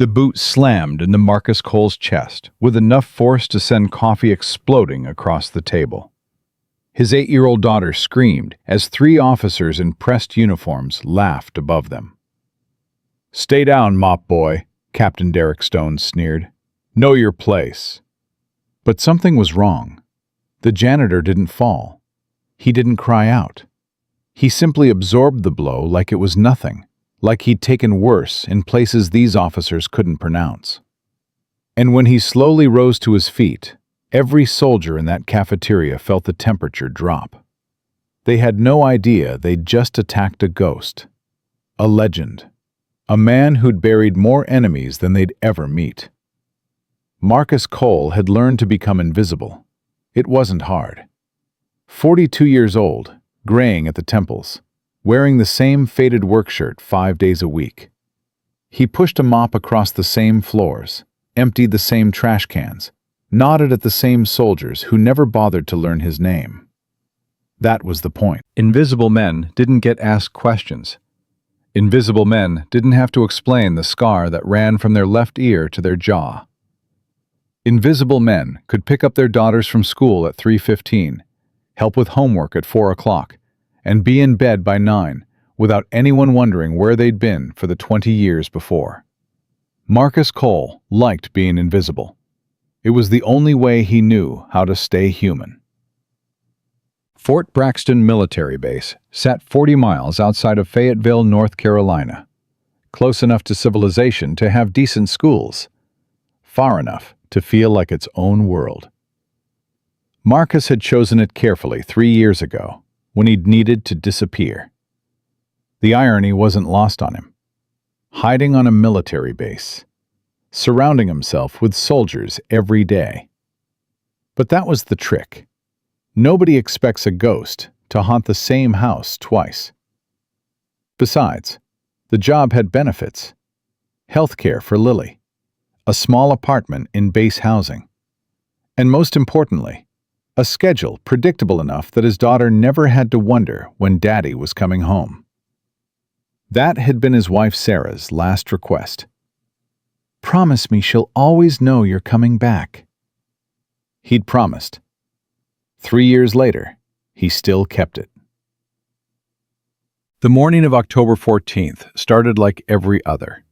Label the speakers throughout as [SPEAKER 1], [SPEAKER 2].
[SPEAKER 1] The boot slammed into Marcus Cole's chest with enough force to send coffee exploding across the table. His 8-year-old daughter screamed as 3 officers in pressed uniforms laughed above them. "Stay down, mop boy," Captain Derek Stone sneered. "Know your place." But something was wrong. The janitor didn't fall. He didn't cry out. He simply absorbed the blow like it was nothing, like he'd taken worse in places these officers couldn't pronounce. And when he slowly rose to his feet, every soldier in that cafeteria felt the temperature drop. They had no idea they'd just attacked a ghost, a legend, a man who'd buried more enemies than they'd ever meet. Marcus Cole had learned to become invisible. It wasn't hard. 42 years old, graying at the temples, wearing the same faded work shirt 5 days a week. He pushed a mop across the same floors, emptied the same trash cans, nodded at the same soldiers who never bothered to learn his name. That was the point. Invisible men didn't get asked questions. Invisible men didn't have to explain the scar that ran from their left ear to their jaw. Invisible men could pick up their daughters from school at 3:15, help with homework at 4 o'clock, and be in bed by 9 without anyone wondering where they'd been for the 20 years before. Marcus Cole liked being invisible. It was the only way he knew how to stay human. Fort Braxton Military Base sat 40 miles outside of Fayetteville, North Carolina, close enough to civilization to have decent schools, far enough to feel like its own world. Marcus had chosen it carefully 3 years ago, when he'd needed to disappear. The irony wasn't lost on him. Hiding on a military base, surrounding himself with soldiers every day. But that was the trick. Nobody expects a ghost to haunt the same house twice. Besides, the job had benefits. Health care for Lily, a small apartment in base housing, and most importantly, a schedule predictable enough that his daughter never had to wonder when Daddy was coming home. That had been his wife Sarah's last request. "Promise me she'll always know you're coming back." He'd promised. 3 years later, he still kept it. The morning of October 14th started like every other.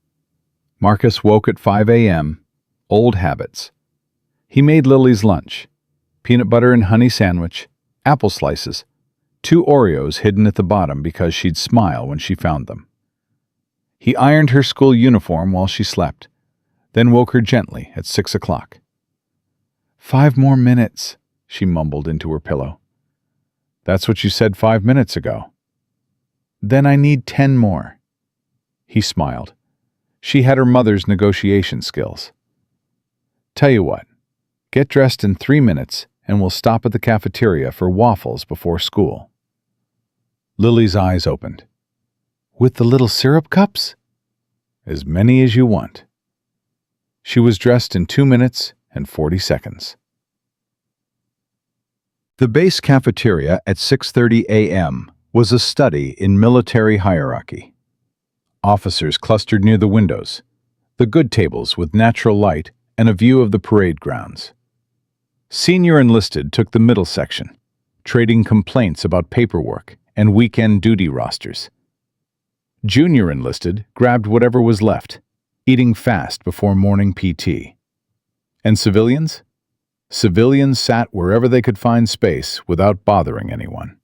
[SPEAKER 1] Marcus woke at 5 a.m., old habits. He made Lily's lunch, peanut butter and honey sandwich, apple slices, 2 Oreos hidden at the bottom because she'd smile when she found them. He ironed her school uniform while she slept, then woke her gently at 6 o'clock. 5 more minutes, she mumbled into her pillow. "That's what you said 5 minutes ago." "Then I need 10 more." He smiled. She had her mother's negotiation skills. "Tell you what, get dressed in 3 minutes and we'll stop at the cafeteria for waffles before school." Lily's eyes opened. "With the little syrup cups?" "As many as you want." She was dressed in 2 minutes and 40 seconds. The base cafeteria at 6:30 a.m. was a study in military hierarchy. Officers clustered near the windows, the good tables with natural light and a view of the parade grounds. Senior enlisted took the middle section, trading complaints about paperwork and weekend duty rosters. Junior enlisted grabbed whatever was left, eating fast before morning PT. And civilians? Civilians sat wherever they could find space without bothering anyone.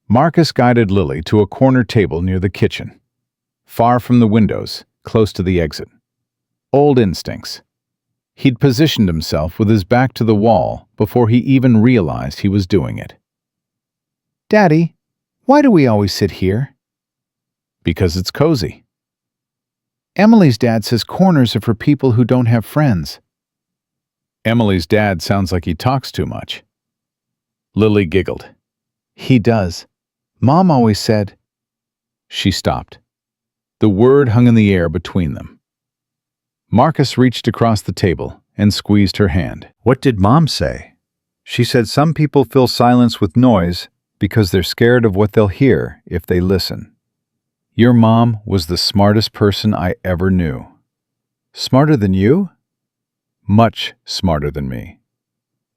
[SPEAKER 1] Marcus guided Lily to a corner table near the kitchen, far from the windows, close to the exit. Old instincts. He'd positioned himself with his back to the wall before he even realized he was doing it. "Daddy, why do we always sit here?" "Because it's cozy." "Emily's dad says corners are for people who don't have friends." "Emily's dad sounds like he talks too much." Lily giggled. "He does. Mom always said—" She stopped. The word hung in the air between them. Marcus reached across the table and squeezed her hand. "What did Mom say?" "She said some people fill silence with noise because they're scared of what they'll hear if they listen. Your mom was the smartest person I ever knew." Smarter than you? Much smarter than me.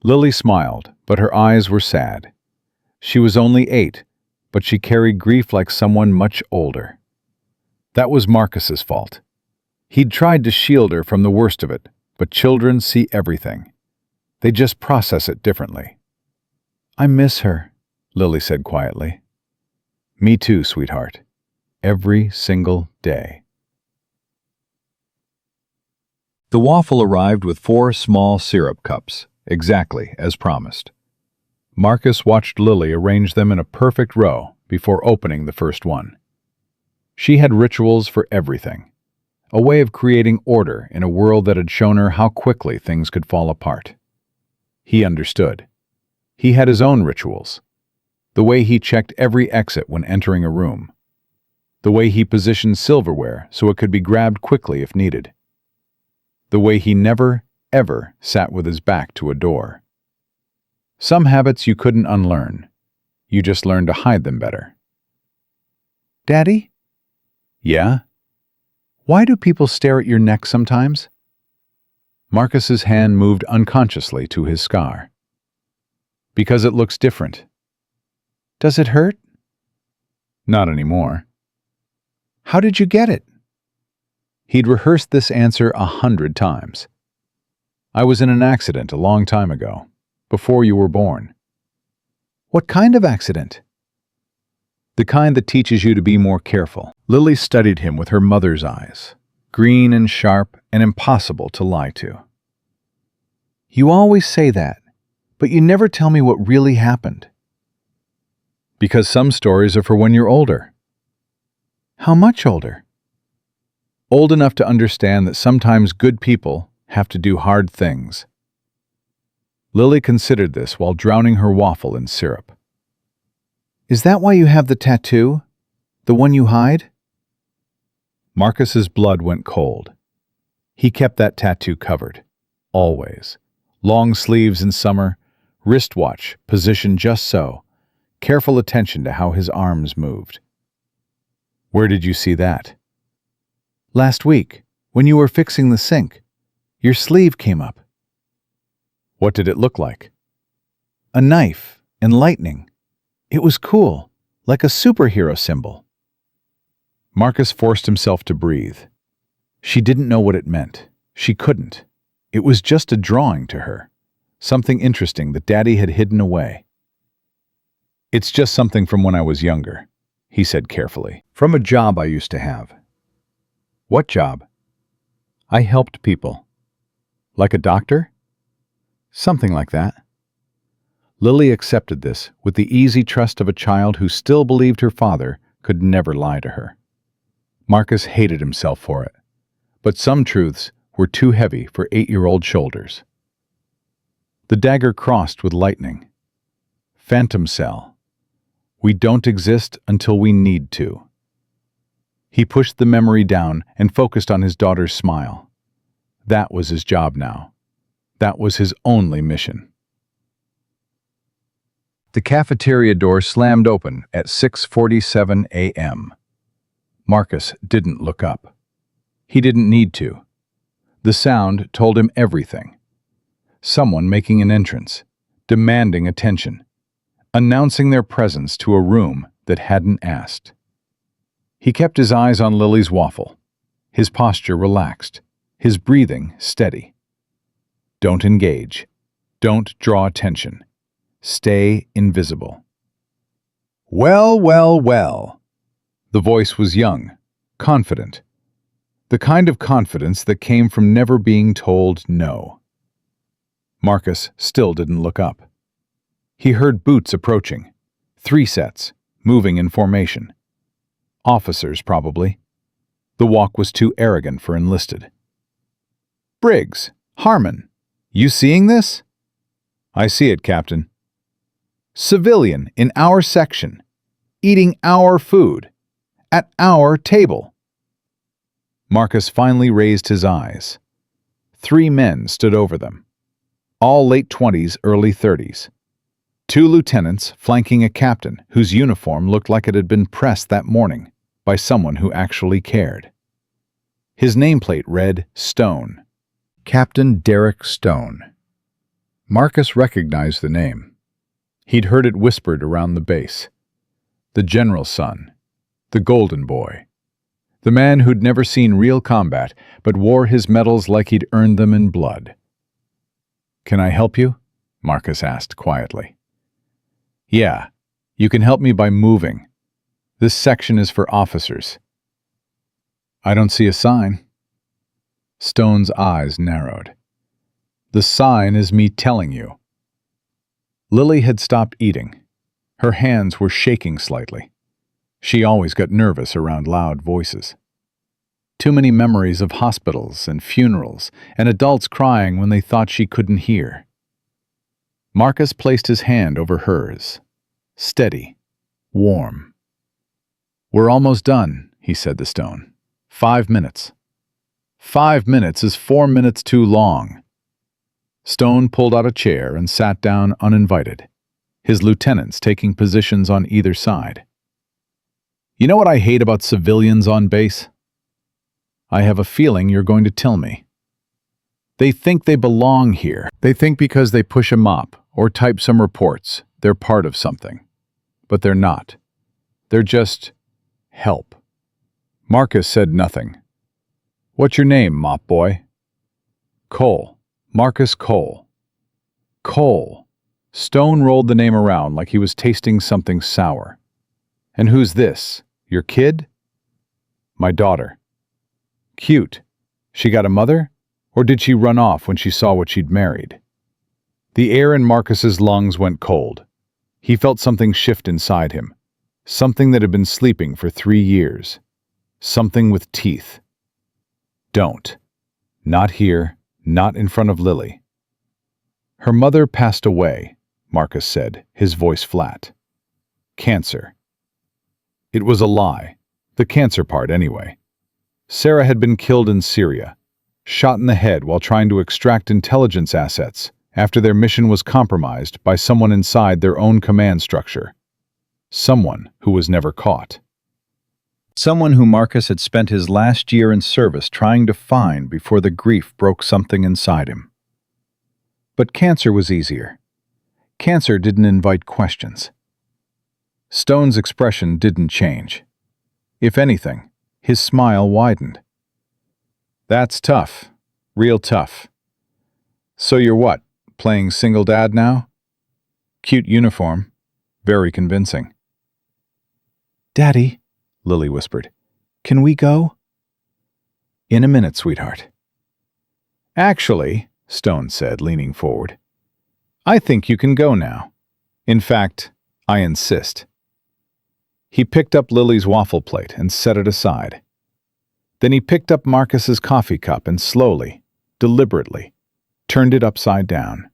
[SPEAKER 1] Lily smiled, but her eyes were sad. She was only 8, but she carried grief like someone much older. That was Marcus's fault. He'd tried to shield her from the worst of it, but children see everything. They just process it differently. I miss her, Lily said quietly. Me too, sweetheart. Every single day. The waffle arrived with 4 small syrup cups, exactly as promised. Marcus watched Lily arrange them in a perfect row before opening the first one. She had rituals for everything, a way of creating order in a world that had shown her how quickly things could fall apart. He understood. He had his own rituals. The way he checked every exit when entering a room. The way he positioned silverware so it could be grabbed quickly if needed. The way he never, ever sat with his back to a door. Some habits you couldn't unlearn. You just learned to hide them better. Daddy? Yeah? Why do people stare at your neck sometimes? Marcus's hand moved unconsciously to his scar. Because it looks different. Does it hurt? Not anymore. How did you get it? He'd rehearsed this answer 100 times. I was in an accident a long time ago, before you were born. What kind of accident? The kind that teaches you to be more careful. Lily studied him with her mother's eyes, green and sharp and impossible to lie to. You always say that, but you never tell me what really happened. Because some stories are for when you're older. How much older? Old enough to understand that sometimes good people have to do hard things. Lily considered this while drowning her waffle in syrup. Is that why you have the tattoo? The one you hide? Marcus's blood went cold. He kept that tattoo covered. Always. Long sleeves in summer, wristwatch positioned just so, careful attention to how his arms moved. Where did you see that? Last week, when you were fixing the sink. Your sleeve came up. What did it look like? A knife and lightning. It was cool, like a superhero symbol. Marcus forced himself to breathe. She didn't know what it meant. She couldn't. It was just a drawing to her. Something interesting that Daddy had hidden away. It's just something from when I was younger, he said carefully. From a job I used to have. What job? I helped people. Like a doctor? Something like that. Lily accepted this with the easy trust of a child who still believed her father could never lie to her. Marcus hated himself for it, but some truths were too heavy for 8-year-old shoulders. The dagger crossed with lightning. Phantom cell. We don't exist until we need to. He pushed the memory down and focused on his daughter's smile. That was his job now. That was his only mission. The cafeteria door slammed open at 6:47 a.m. Marcus didn't look up. He didn't need to. The sound told him everything. Someone making an entrance, demanding attention, announcing their presence to a room that hadn't asked. He kept his eyes on Lily's waffle, his posture relaxed, his breathing steady. Don't engage. Don't draw attention. Stay invisible. Well, well, well. The voice was young, confident. The kind of confidence that came from never being told no. Marcus still didn't look up. He heard boots approaching, 3 sets, moving in formation. Officers, probably. The walk was too arrogant for enlisted. Briggs, Harmon, you seeing this? I see it, Captain. Civilian in our section, eating our food, at our table. Marcus finally raised his eyes. 3 men stood over them, all late 20s, early 30s. 2 lieutenants flanking a captain whose uniform looked like it had been pressed that morning by someone who actually cared. His nameplate read Stone. Captain Derek Stone. Marcus recognized the name. He'd heard it whispered around the base. The general's son. The golden boy. The man who'd never seen real combat, but wore his medals like he'd earned them in blood. "Can I help you?" Marcus asked quietly. "Yeah, you can help me by moving. This section is for officers." "I don't see a sign." Stone's eyes narrowed. "The sign is me telling you." Lily had stopped eating. Her hands were shaking slightly. She always got nervous around loud voices. Too many memories of hospitals and funerals and adults crying when they thought she couldn't hear. Marcus placed his hand over hers. Steady. Warm. "We're almost done," he said to Stone. 5 minutes. 5 minutes is 4 minutes too long. Stone pulled out a chair and sat down uninvited, his lieutenants taking positions on either side. "You know what I hate about civilians on base? I have a feeling you're going to tell me. They think they belong here. They think because they push a mop or type some reports, they're part of something. But they're not. They're just help." Marcus said nothing. "What's your name, mop boy?" "Cole. Marcus Cole." Cole. Stone rolled the name around like he was tasting something sour. "And who's this? Your kid?" "My daughter." "Cute. She got a mother? Or did she run off when she saw what she'd married?" The air in Marcus's lungs went cold. He felt something shift inside him. Something that had been sleeping for 3 years. Something with teeth. "Don't. Not here. Not in front of Lily." "Her mother passed away," Marcus said, his voice flat. "Cancer." It was a lie. The cancer part, anyway. Sarah had been killed in Syria, shot in the head while trying to extract intelligence assets after their mission was compromised by someone inside their own command structure. Someone who was never caught. Someone who Marcus had spent his last year in service trying to find before the grief broke something inside him. But cancer was easier. Cancer didn't invite questions. Stone's expression didn't change. If anything, his smile widened. "That's tough. Real tough. So you're what, playing single dad now?" "Cute uniform. Very convincing." "Daddy," Lily whispered, "can we go?" "In a minute, sweetheart." "Actually," Stone said, leaning forward, "I think you can go now. In fact, I insist." He picked up Lily's waffle plate and set it aside. Then he picked up Marcus's coffee cup and slowly, deliberately, turned it upside down.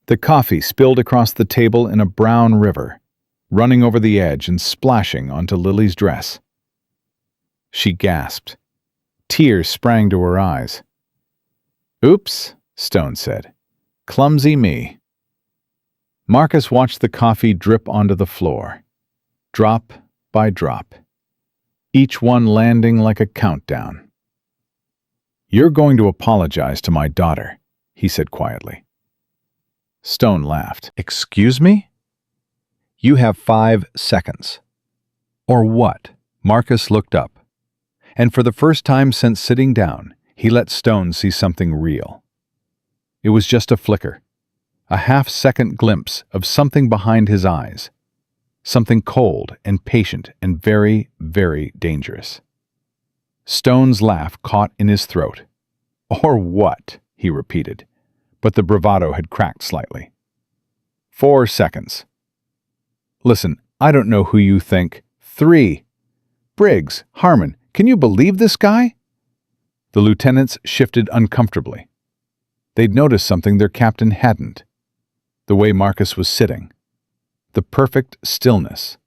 [SPEAKER 1] The coffee spilled across the table in a brown river, running over the edge and splashing onto Lily's dress. She gasped. Tears sprang to her eyes. "Oops," Stone said. "Clumsy me." Marcus watched the coffee drip onto the floor, drop by drop, each one landing like a countdown. "You're going to apologize to my daughter," he said quietly. Stone laughed. "Excuse me?" "You have 5 seconds. "Or what?" Marcus looked up, and for the first time since sitting down, he let Stone see something real. It was just a flicker, a half-second glimpse of something behind his eyes, something cold and patient and very, very dangerous. Stone's laugh caught in his throat. "Or what?" he repeated, but the bravado had cracked slightly. 4 seconds. "Listen, I don't know who you think." 3. "Briggs, Harmon, can you believe this guy?" The lieutenants shifted uncomfortably. They'd noticed something their captain hadn't. The way Marcus was sitting. The perfect stillness.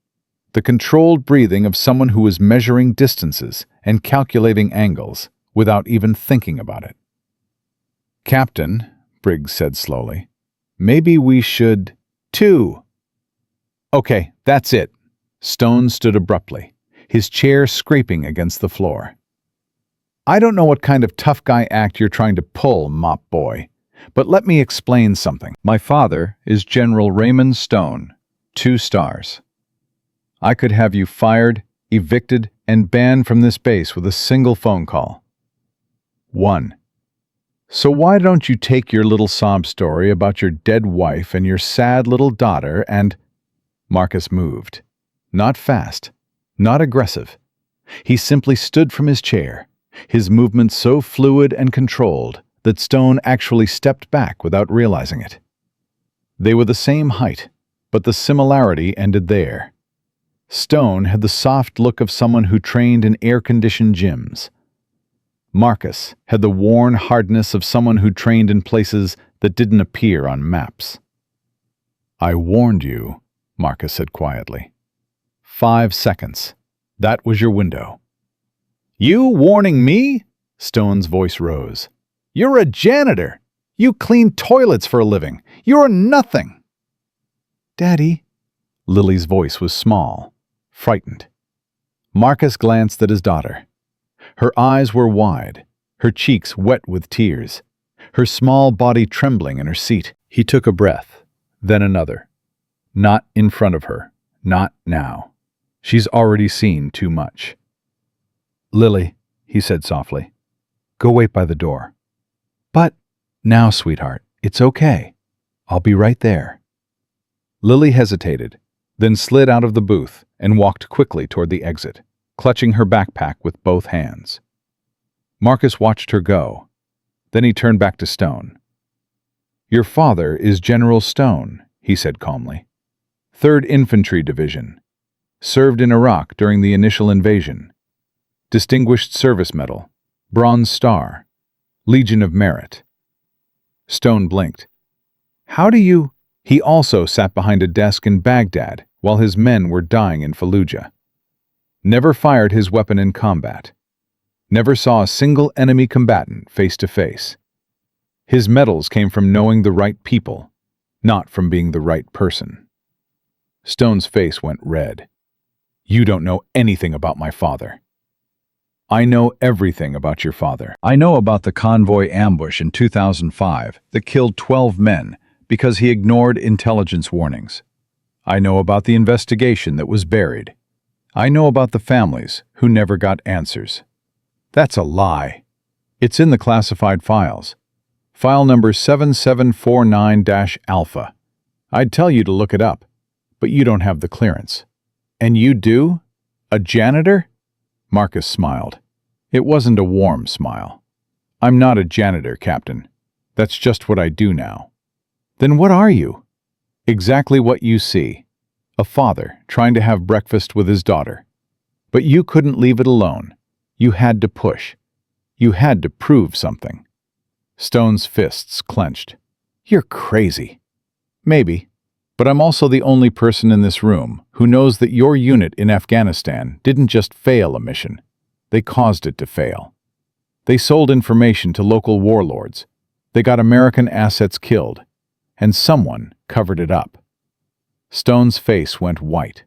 [SPEAKER 1] The controlled breathing of someone who was measuring distances and calculating angles without even thinking about it. "Captain," Briggs said slowly, "maybe we should—" 2. "Okay, that's it." Stone stood abruptly, his chair scraping against the floor. I don't know what kind of tough guy act you're trying to pull, mop boy, but let me explain something. My father is General Raymond Stone, 2 stars. I could have you fired, evicted, and banned from this base with a single phone call. 1. So why don't you take your little sob story about your dead wife and your sad little daughter and— Marcus moved. Not fast, not aggressive. He simply stood from his chair, his movements so fluid and controlled that Stone actually stepped back without realizing it. They were the same height, but the similarity ended there. Stone had the soft look of someone who trained in air-conditioned gyms. Marcus had the worn hardness of someone who trained in places that didn't appear on maps. I warned you, Marcus said quietly. 5 seconds. That was your window. You warning me? Stone's voice rose. You're a janitor. You clean toilets for a living. You're nothing. Daddy. Lily's voice was small, frightened. Marcus glanced at his daughter. Her eyes were wide, her cheeks wet with tears, her small body trembling in her seat. He took a breath, then another. Not in front of her, not now. She's already seen too much. Lily, he said softly, go wait by the door. But, now, sweetheart, it's okay. I'll be right there. Lily hesitated, then slid out of the booth and walked quickly toward the exit, clutching her backpack with both hands. Marcus watched her go. Then he turned back to Stone. Your father is General Stone, he said calmly. 3rd Infantry Division. Served in Iraq during the initial invasion. Distinguished Service Medal. Bronze Star. Legion of Merit. Stone blinked. How do you— He also sat behind a desk in Baghdad while his men were dying in Fallujah. Never fired his weapon in combat. Never saw a single enemy combatant face to face. His medals came from knowing the right people, not from being the right person. Stone's face went red. You don't know anything about my father. I know everything about your father. I know about the convoy ambush in 2005 that killed 12 men because he ignored intelligence warnings. I know about the investigation that was buried. I know about the families who never got answers. That's a lie. It's in the classified files. File number 7749-alpha. I'd tell you to look it up, but you don't have the clearance. And you do? A janitor? Marcus smiled. It wasn't a warm smile. I'm not a janitor, Captain. That's just what I do now. Then what are you? Exactly what you see. A father trying to have breakfast with his daughter. But you couldn't leave it alone. You had to push. You had to prove something. Stone's fists clenched. You're crazy. Maybe. But I'm also the only person in this room who knows that your unit in Afghanistan didn't just fail a mission. They caused it to fail. They sold information to local warlords. They got American assets killed. And someone covered it up. Stone's face went white.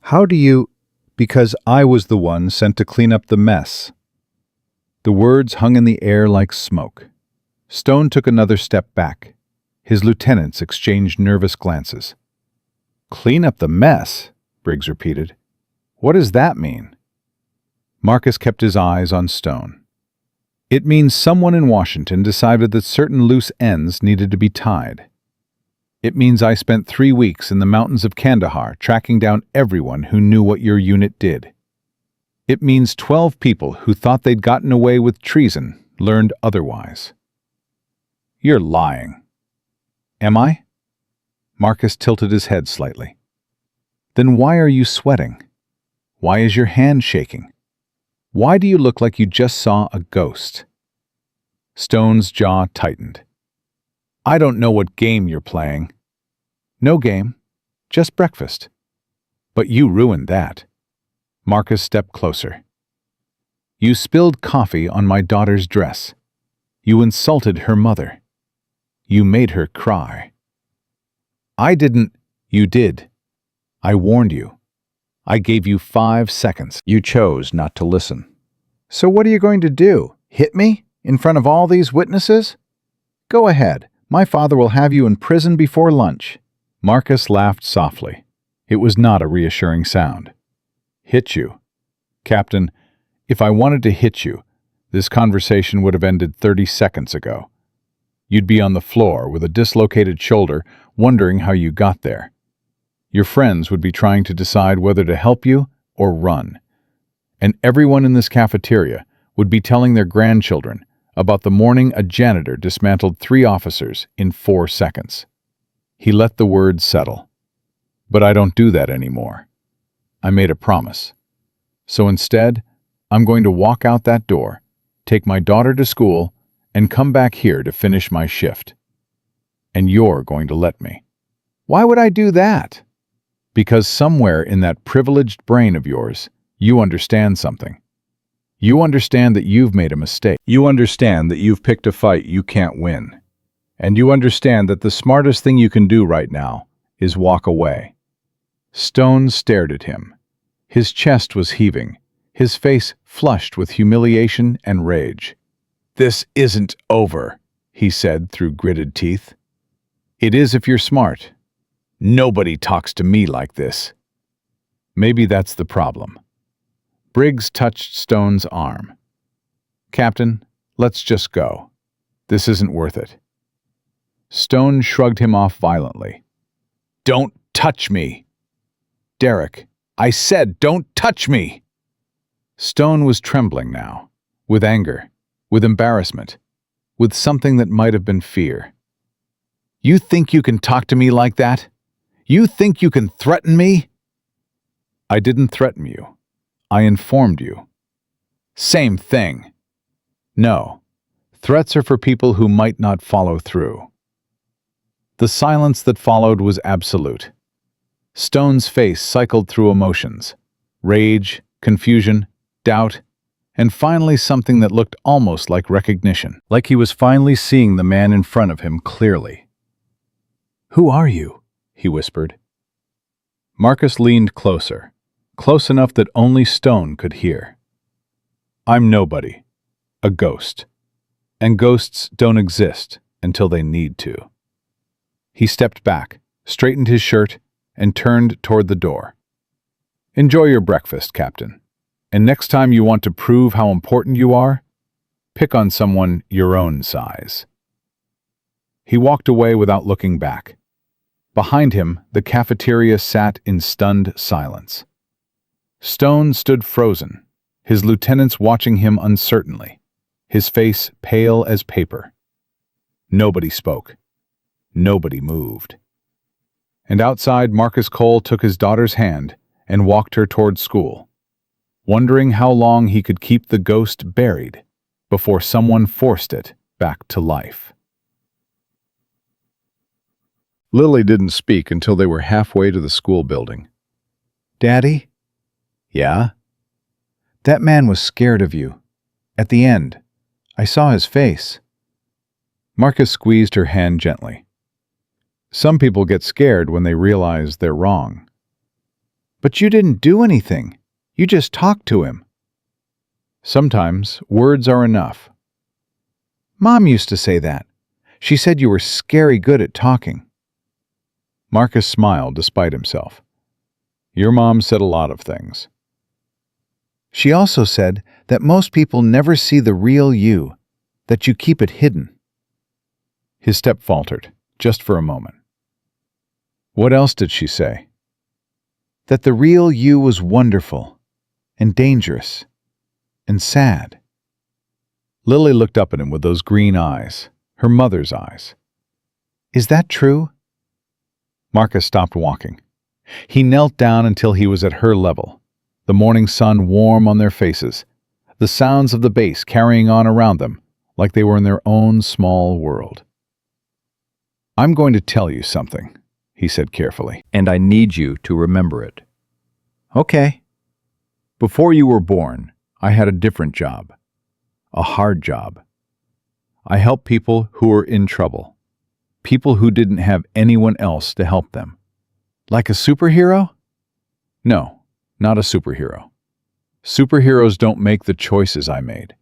[SPEAKER 1] How do you— Because I was the one sent to clean up the mess. The words hung in the air like smoke. Stone took another step back. His lieutenants exchanged nervous glances. Clean up the mess, Briggs repeated. What does that mean? Marcus kept his eyes on Stone. It means someone in Washington decided that certain loose ends needed to be tied. It means I spent 3 weeks in the mountains of Kandahar tracking down everyone who knew what your unit did. It means 12 people who thought they'd gotten away with treason learned otherwise. You're lying. Am I? Marcus tilted his head slightly. Then why are you sweating? Why is your hand shaking? Why do you look like you just saw a ghost? Stone's jaw tightened. I don't know what game you're playing. No game, just breakfast. But you ruined that. Marcus stepped closer. You spilled coffee on my daughter's dress. You insulted her mother. You made her cry. I didn't— You did. I warned you. I gave you 5 seconds. You chose not to listen. So what are you going to do? Hit me? In front of all these witnesses? Go ahead. My father will have you in prison before lunch." Marcus laughed softly. It was not a reassuring sound. "Hit you? Captain, if I wanted to hit you, this conversation would have ended 30 seconds ago. You'd be on the floor with a dislocated shoulder, wondering how you got there. Your friends would be trying to decide whether to help you or run. And everyone in this cafeteria would be telling their grandchildren about the morning a janitor dismantled 3 officers in 4 seconds. He let the words settle. "But I don't do that anymore. I made a promise. So instead, I'm going to walk out that door, take my daughter to school, and come back here to finish my shift. And you're going to let me." "Why would I do that?" "Because somewhere in that privileged brain of yours, you understand something. You understand that you've made a mistake. You understand that you've picked a fight you can't win. And you understand that the smartest thing you can do right now is walk away." Stone stared at him. His chest was heaving, his face flushed with humiliation and rage. "This isn't over," he said through gritted teeth. "It is if you're smart. Nobody talks to me like this." Maybe that's the problem. Briggs touched Stone's arm. "Captain, let's just go. This isn't worth it." Stone shrugged him off violently. "Don't touch me!" "Derek, I said don't touch me!" Stone was trembling now, with anger, with embarrassment, with something that might have been fear. "You think you can talk to me like that? You think you can threaten me?" "I didn't threaten you. I informed you." "Same thing." "No. Threats are for people who might not follow through." The silence that followed was absolute. Stone's face cycled through emotions: rage, confusion, doubt, and finally something that looked almost like recognition, like he was finally seeing the man in front of him clearly. "Who are you?" he whispered. Marcus leaned closer, close enough that only Stone could hear. "I'm nobody. A ghost. And ghosts don't exist until they need to." He stepped back, straightened his shirt, and turned toward the door. "Enjoy your breakfast, Captain. And next time you want to prove how important you are, pick on someone your own size." He walked away without looking back. Behind him, the cafeteria sat in stunned silence. Stone stood frozen, his lieutenants watching him uncertainly, his face pale as paper. Nobody spoke. Nobody moved. And outside, Marcus Cole took his daughter's hand and walked her toward school, wondering how long he could keep the ghost buried before someone forced it back to life. Lily didn't speak until they were halfway to the school building. "Daddy?" "Yeah?" "That man was scared of you. At the end. I saw his face." Marcus squeezed her hand gently. "Some people get scared when they realize they're wrong." "But you didn't do anything. You just talked to him." "Sometimes words are enough." "Mom used to say that. She said you were scary good at talking." Marcus smiled despite himself. "Your mom said a lot of things." "She also said that most people never see the real you, that you keep it hidden." His step faltered, just for a moment. "What else did she say?" "That the real you was wonderful, and dangerous, and sad." Lily looked up at him with those green eyes, her mother's eyes. "Is that true?" Marcus stopped walking. He knelt down until he was at her level, the morning sun warm on their faces, the sounds of the bass carrying on around them like they were in their own small world. "I'm going to tell you something," he said carefully, "and I need you to remember it." "Okay." "Before you were born, I had a different job. A hard job. I helped people who were in trouble. People who didn't have anyone else to help them." "Like a superhero?" "No, not a superhero. Superheroes don't make the choices I made.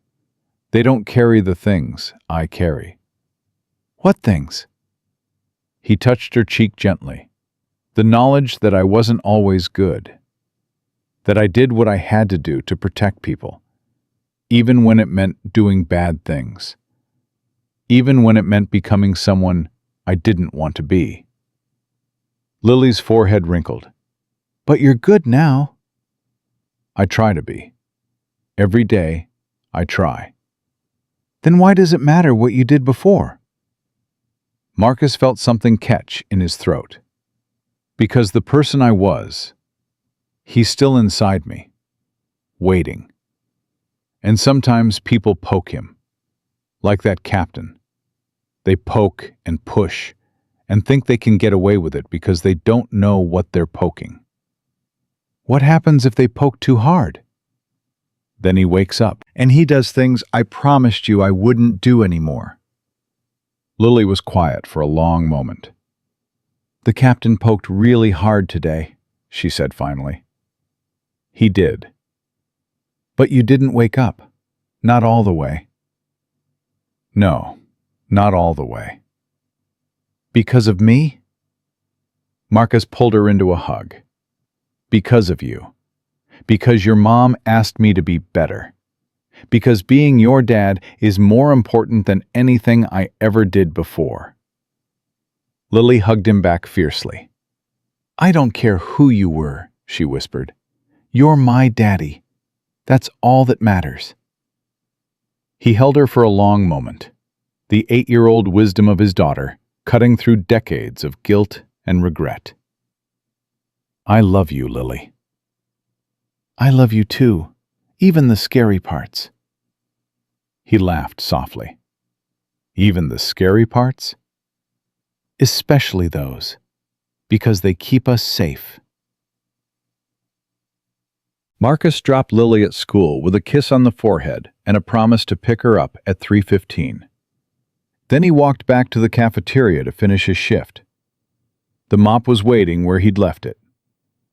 [SPEAKER 1] They don't carry the things I carry.
[SPEAKER 2] What things?
[SPEAKER 1] He touched her cheek gently. The knowledge that I wasn't always good. That I did what I had to do to protect people, even when it meant doing bad things. Even when it meant becoming someone I didn't want to be. Lily's forehead wrinkled.
[SPEAKER 2] But you're good now.
[SPEAKER 1] I try to be. Every day, I try.
[SPEAKER 2] Then why does it matter what you did before?
[SPEAKER 1] Marcus felt something catch in his throat. Because the person I was, he's still inside me, waiting. And sometimes people poke him, like that captain. They poke and push and think they can get away with it because they don't know what they're poking.
[SPEAKER 2] What happens if they poke too hard?
[SPEAKER 1] Then he wakes up, and he does things I promised you I wouldn't do anymore. Lily was quiet for a long moment.
[SPEAKER 2] The captain poked really hard today, she said finally.
[SPEAKER 1] He did.
[SPEAKER 2] But you didn't wake up. Not all the way.
[SPEAKER 1] No, not all the way.
[SPEAKER 2] Because of me?
[SPEAKER 1] Marcus pulled her into a hug. Because of you. Because your mom asked me to be better. Because being your dad is more important than anything I ever did before. Lily hugged him back fiercely.
[SPEAKER 2] I don't care who you were, she whispered. You're my daddy. That's all that matters.
[SPEAKER 1] He held her for a long moment, the 8-year-old wisdom of his daughter cutting through decades of guilt and regret. I love you, Lily.
[SPEAKER 2] I love you too, even the scary parts.
[SPEAKER 1] He laughed softly. Even the scary parts?
[SPEAKER 2] Especially those, because they keep us safe.
[SPEAKER 1] Marcus dropped Lily at school with a kiss on the forehead and a promise to pick her up at 3:15. Then he walked back to the cafeteria to finish his shift. The mop was waiting where he'd left it.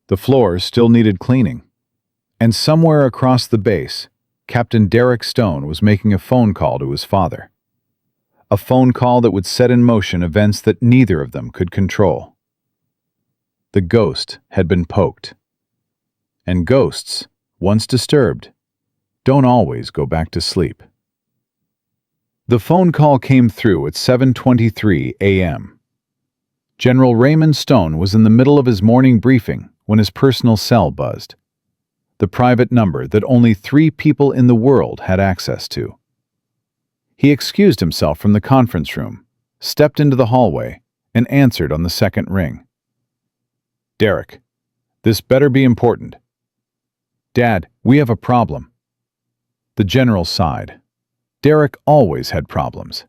[SPEAKER 1] The floors still needed cleaning. And somewhere across the base, Captain Derek Stone was making a phone call to his father. A phone call that would set in motion events that neither of them could control. The ghost had been poked. And ghosts, once disturbed, don't always go back to sleep. The phone call came through at 7:23 a.m. General Raymond Stone was in the middle of his morning briefing when his personal cell buzzed. The private number that only 3 people in the world had access to. He excused himself from the conference room, stepped into the hallway, and answered on the second ring. Derek, this better be important. Dad, we have a problem. The general sighed. Derek always had problems.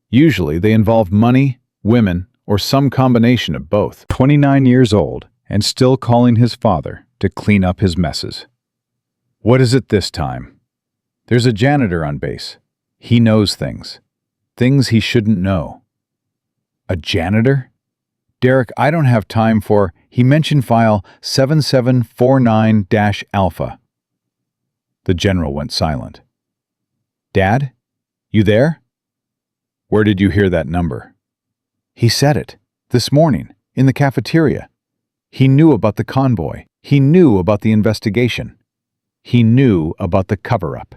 [SPEAKER 1] Usually they involved money, women, or some combination of both. 29 years old and still calling his father to clean up his messes. What is it this time? There's a janitor on base. He knows things. Things he shouldn't know. A janitor? Derek, I don't have time for... He mentioned file 7749-alpha. The general went silent. Dad? You there? Where did you hear that number? He said it. This morning, in the cafeteria. He knew about the convoy. He knew about the investigation. He knew about the cover-up.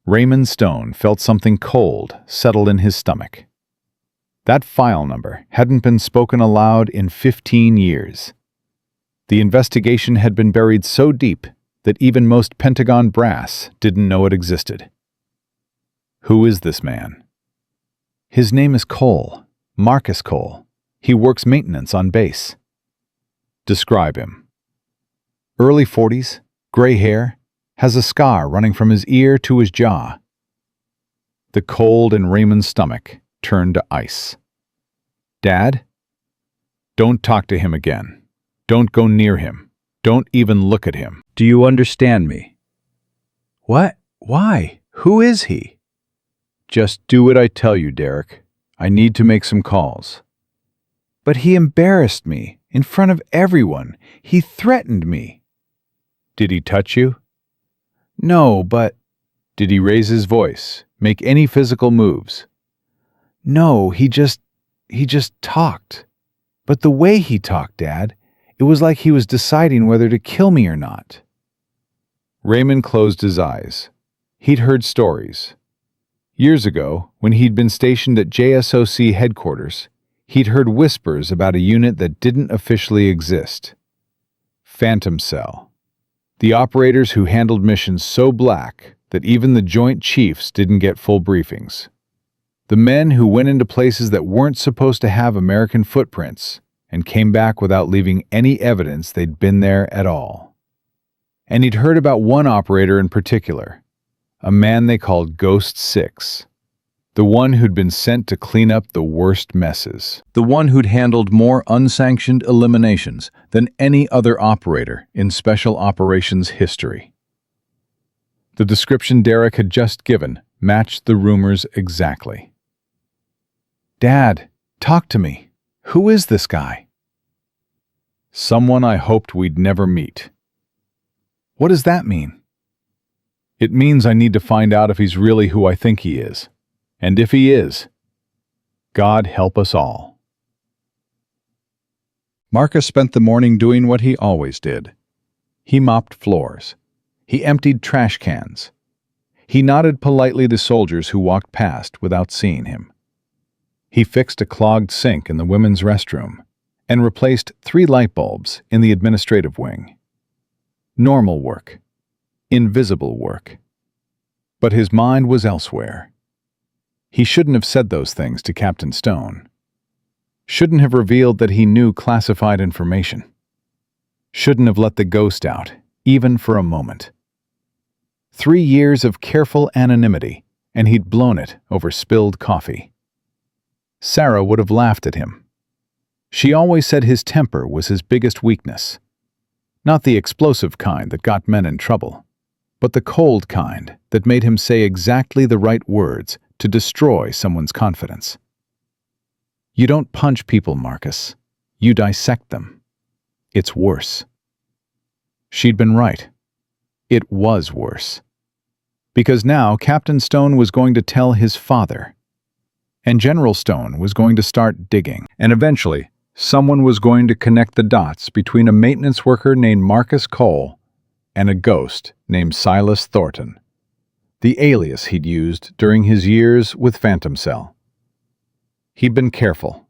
[SPEAKER 1] Raymond Stone felt something cold settle in his stomach. That file number hadn't been spoken aloud in 15 years. The investigation had been buried so deep that even most Pentagon brass didn't know it existed. Who is this man? His name is Cole, Marcus Cole. He works maintenance on base. Describe him. Early 40s, gray hair, has a scar running from his ear to his jaw. The cold in Raymond's stomach turned to ice. Dad? Don't talk to him again. Don't go near him. Don't even look at him. Do you understand me?
[SPEAKER 2] What? Why? Who is he?
[SPEAKER 1] Just do what I tell you, Derek. I need to make some calls.
[SPEAKER 2] But he embarrassed me in front of everyone. He threatened me.
[SPEAKER 1] Did he touch you?
[SPEAKER 2] No, but
[SPEAKER 1] Did he raise his voice, make any physical moves?
[SPEAKER 2] No, he just talked. But the way he talked, Dad, it was like he was deciding whether to kill me or not.
[SPEAKER 1] Raymond closed his eyes. He'd heard stories. Years ago, when he'd been stationed at JSOC headquarters, he'd heard whispers about a unit that didn't officially exist. Phantom Cell. The operators who handled missions so black that even the Joint Chiefs didn't get full briefings. The men who went into places that weren't supposed to have American footprints and came back without leaving any evidence they'd been there at all. And he'd heard about one operator in particular, a man they called Ghost 6, the one who'd been sent to clean up the worst messes, the one who'd handled more unsanctioned eliminations than any other operator in special operations history. The description Derek had just given matched the rumors exactly.
[SPEAKER 2] Dad, talk to me. Who is this guy?
[SPEAKER 1] Someone I hoped we'd never meet.
[SPEAKER 2] What does that mean?
[SPEAKER 1] It means I need to find out if he's really who I think he is. And if he is, God help us all. Marcus spent the morning doing what he always did. He mopped floors. He emptied trash cans. He nodded politely to soldiers who walked past without seeing him. He fixed a clogged sink in the women's restroom and replaced 3 light bulbs in the administrative wing. Normal work. Invisible work. But his mind was elsewhere. He shouldn't have said those things to Captain Stone. Shouldn't have revealed that he knew classified information. Shouldn't have let the ghost out, even for a moment. 3 years of careful anonymity, and he'd blown it over spilled coffee. Sarah would have laughed at him. She always said his temper was his biggest weakness. Not the explosive kind that got men in trouble, but the cold kind that made him say exactly the right words to destroy someone's confidence. You don't punch people, Marcus. You dissect them. It's worse. She'd been right. It was worse. Because now Captain Stone was going to tell his father. And General Stone was going to start digging. And eventually, someone was going to connect the dots between a maintenance worker named Marcus Cole and a ghost named Silas Thornton, the alias he'd used during his years with Phantom Cell. He'd been careful.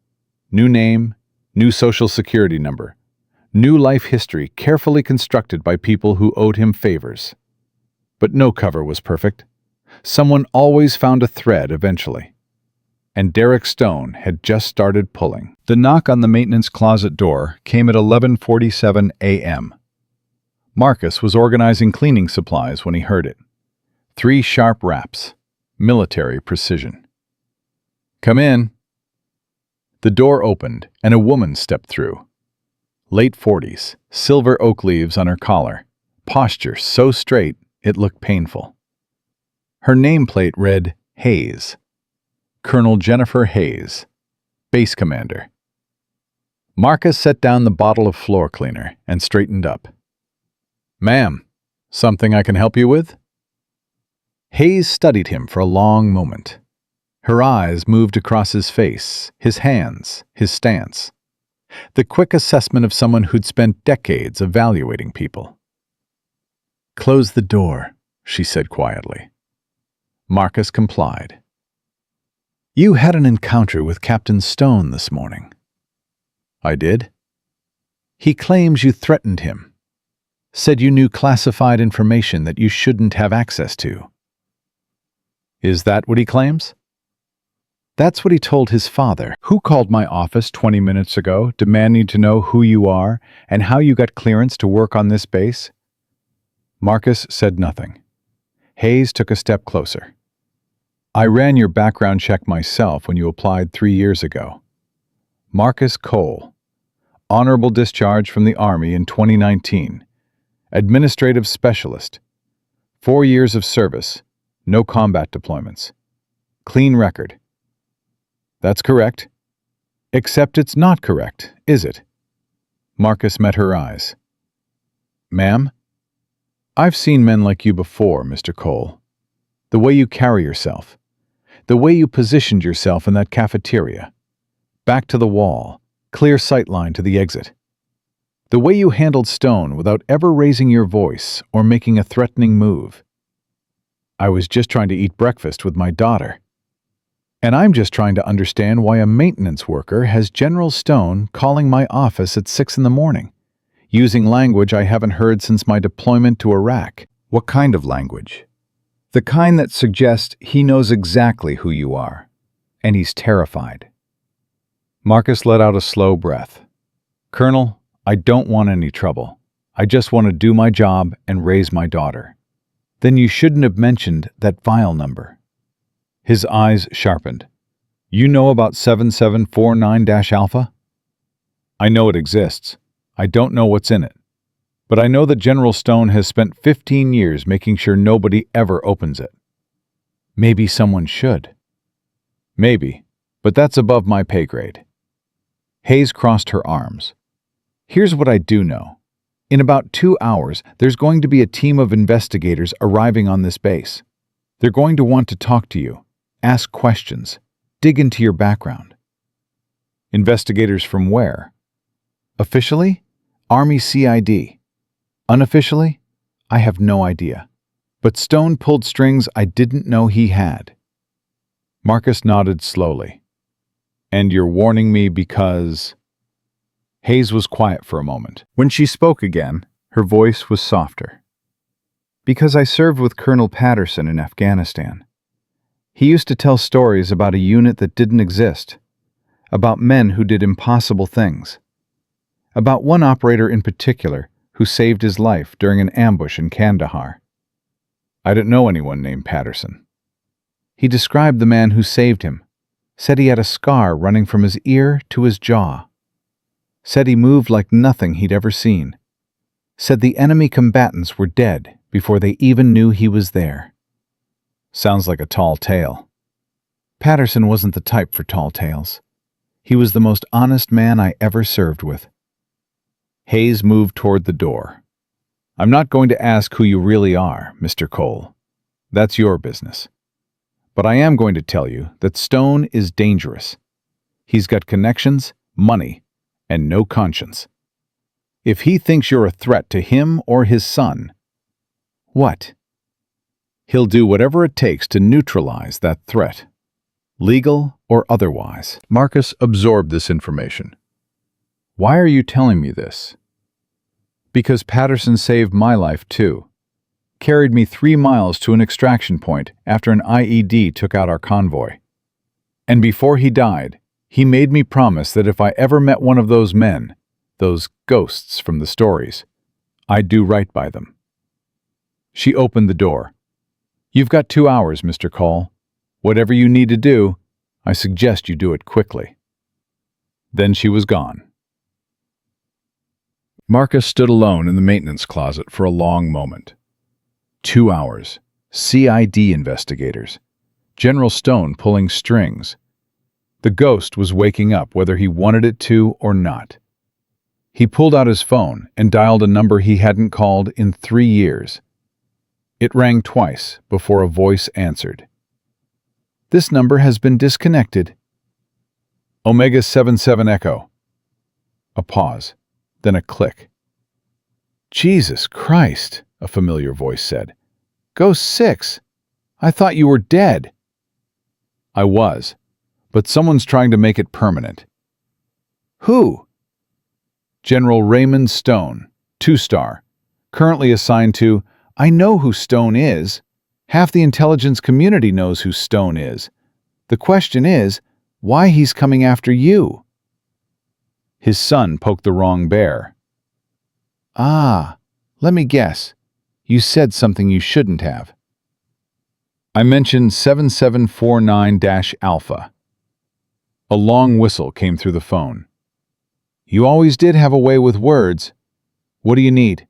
[SPEAKER 1] New name, new social security number, new life history carefully constructed by people who owed him favors. But no cover was perfect. Someone always found a thread eventually. And Derek Stone had just started pulling. The knock on the maintenance closet door came at 11:47 a.m. Marcus was organizing cleaning supplies when he heard it. 3 sharp raps, military precision. Come in. The door opened and a woman stepped through. Late 40s, silver oak leaves on her collar, posture so straight it looked painful. Her nameplate read Hayes. Colonel Jennifer Hayes, base commander. Marcus set down the bottle of floor cleaner and straightened up. Ma'am, something I can help you with? Hayes studied him for a long moment. Her eyes moved across his face, his hands, his stance. The quick assessment of someone who'd spent decades evaluating people. Close the door, she said quietly. Marcus complied. You had an encounter with Captain Stone this morning. I did. He claims you threatened him. Said you knew classified information that you shouldn't have access to. Is that what he claims? That's what he told his father, who called my office 20 minutes ago demanding to know who you are and how you got clearance to work on this base. Marcus said nothing. Hayes took a step closer. I ran your background check myself when you applied 3 years ago. Marcus Cole. Honorable discharge from the Army in 2019. Administrative specialist. 4 years of service. No combat deployments. Clean record. That's correct. Except it's not correct, is it? Marcus met her eyes. Ma'am? I've seen men like you before, Mr. Cole. The way you carry yourself. The way you positioned yourself in that cafeteria. Back to the wall, clear sightline to the exit. The way you handled Stone without ever raising your voice or making a threatening move. I was just trying to eat breakfast with my daughter. And I'm just trying to understand why a maintenance worker has General Stone calling my office at 6 in the morning, using language I haven't heard since my deployment to Iraq. What kind of language? The kind that suggests he knows exactly who you are, and he's terrified. Marcus let out a slow breath. Colonel, I don't want any trouble. I just want to do my job and raise my daughter. Then you shouldn't have mentioned that file number. His eyes sharpened. You know about 7749-Alpha? I know it exists. I don't know what's in it. But I know that General Stone has spent 15 years making sure nobody ever opens it. Maybe someone should. Maybe, but that's above my pay grade. Hayes crossed her arms. Here's what I do know. In about 2 hours, there's going to be a team of investigators arriving on this base. They're going to want to talk to you, ask questions, dig into your background. Investigators from where? Officially, Army CID. Unofficially, I have no idea. But Stone pulled strings I didn't know he had. Marcus nodded slowly. And you're warning me because... Hayes was quiet for a moment. When she spoke again, her voice was softer. Because I served with Colonel Patterson in Afghanistan. He used to tell stories about a unit that didn't exist, about men who did impossible things, about one operator in particular who saved his life during an ambush in Kandahar. I didn't know anyone named Patterson. He described the man who saved him, said he had a scar running from his ear to his jaw, said he moved like nothing he'd ever seen, said the enemy combatants were dead before they even knew he was there. Sounds like a tall tale. Patterson wasn't the type for tall tales. He was the most honest man I ever served with. Hayes moved toward the door. I'm not going to ask who you really are, Mr. Cole. That's your business. But I am going to tell you that Stone is dangerous. He's got connections, money, and no conscience. If he thinks you're a threat to him or his son, what? He'll do whatever it takes to neutralize that threat, legal or otherwise. Marcus absorbed this information. Why are you telling me this? Because Patterson saved my life too. Carried me 3 miles to an extraction point after an IED took out our convoy. And before he died, he made me promise that if I ever met one of those men, those ghosts from the stories, I'd do right by them. She opened the door. You've got 2 hours, Mr. Cole. Whatever you need to do, I suggest you do it quickly. Then she was gone. Marcus stood alone in the maintenance closet for a long moment. 2 hours. CID investigators. General Stone pulling strings. The ghost was waking up whether he wanted it to or not. He pulled out his phone and dialed a number he hadn't called in 3 years. It rang twice before a voice answered. This number has been disconnected. Omega 77 Echo. A pause. Then a click. Jesus Christ, a familiar voice said. Ghost 6. I thought you were dead. I was, but someone's trying to make it permanent. Who? General Raymond Stone, 2-star, currently assigned to... I know who Stone is. Half the intelligence community knows who Stone is. The question is, why he's coming after you? His son poked the wrong bear. Ah, let me guess. You said something you shouldn't have. I mentioned 7749-Alpha. A long whistle came through the phone. You always did have a way with words. What do you need?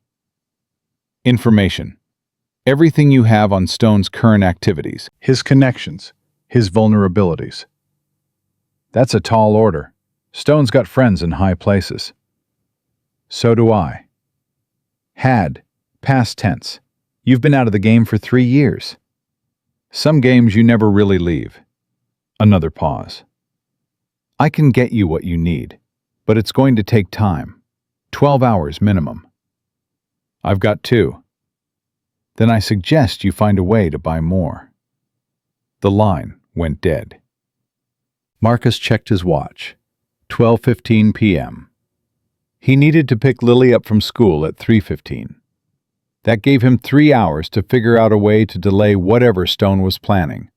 [SPEAKER 1] Information. Everything you have on Stone's current activities, his connections, his vulnerabilities. That's a tall order. Stone's got friends in high places. So do I. Had, past tense. You've been out of the game for 3 years. Some games you never really leave. Another pause. I can get you what you need, but it's going to take time. 12 hours minimum. I've got 2. Then I suggest you find a way to buy more. The line went dead. Marcus checked his watch. 12:15 p.m. He needed to pick Lily up from school at 3:15. That gave him 3 hours to figure out a way to delay whatever Stone was planning.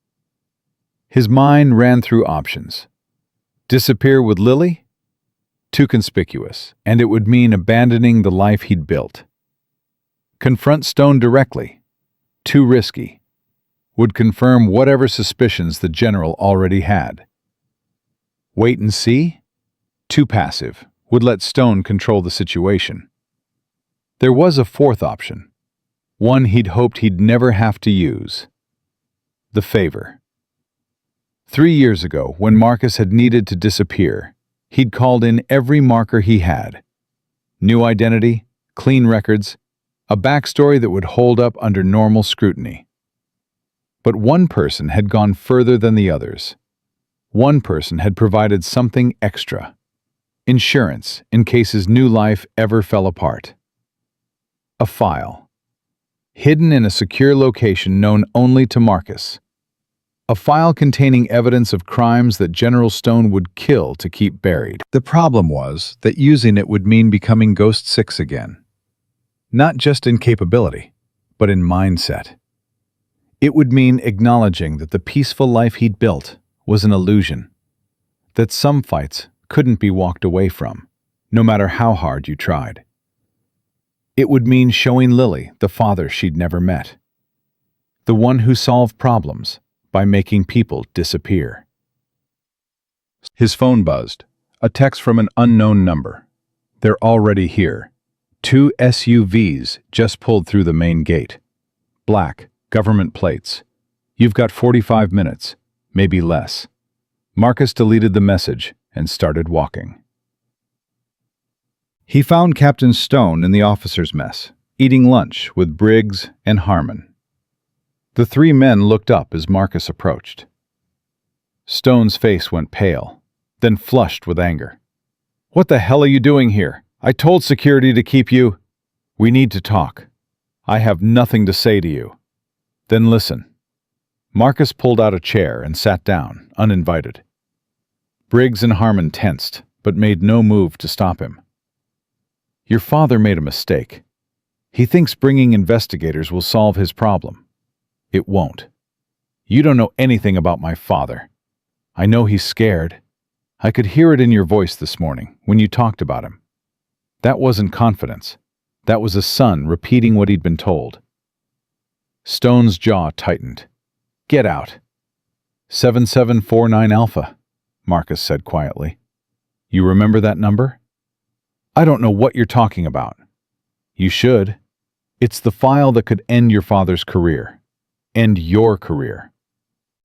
[SPEAKER 1] His mind ran through options. Disappear with Lily? Too conspicuous, and it would mean abandoning the life he'd built. Confront Stone directly? Too risky. Would confirm whatever suspicions the general already had. Wait and see? Too passive. Would let Stone control the situation. There was a fourth option. One he'd hoped he'd never have to use. The favor. 3 years ago, when Marcus had needed to disappear, he'd called in every marker he had. New identity, clean records, a backstory that would hold up under normal scrutiny. But one person had gone further than the others. One person had provided something extra. Insurance in case his new life ever fell apart. A file. Hidden in a secure location known only to Marcus. A file containing evidence of crimes that General Stone would kill to keep buried. The problem was that using it would mean becoming Ghost 6 again. Not just in capability, but in mindset. It would mean acknowledging that the peaceful life he'd built was an illusion. That some fights couldn't be walked away from, no matter how hard you tried. It would mean showing Lily the father she'd never met. The one who solved problems by making people disappear. His phone buzzed. A text from an unknown number. They're already here. 2 SUVs just pulled through the main gate. Black, government plates. You've got 45 minutes, maybe less. Marcus deleted the message and started walking. He found Captain Stone in the officers' mess, eating lunch with Briggs and Harmon. The 3 men looked up as Marcus approached. Stone's face went pale, then flushed with anger. "What the hell are you doing here? I told security to keep you." "We need to talk. I have nothing to say to you." "Then listen." Marcus pulled out a chair and sat down, uninvited. Briggs and Harmon tensed, but made no move to stop him. "Your father made a mistake. He thinks bringing investigators will solve his problem. It won't. You don't know anything about my father. I know he's scared. I could hear it in your voice this morning when you talked about him. That wasn't confidence. That was a son repeating what he'd been told." Stone's jaw tightened. "Get out." 7749 Alpha, Marcus said quietly. "You remember that number?" "I don't know what you're talking about." "You should. It's the file that could end your father's career. End your career.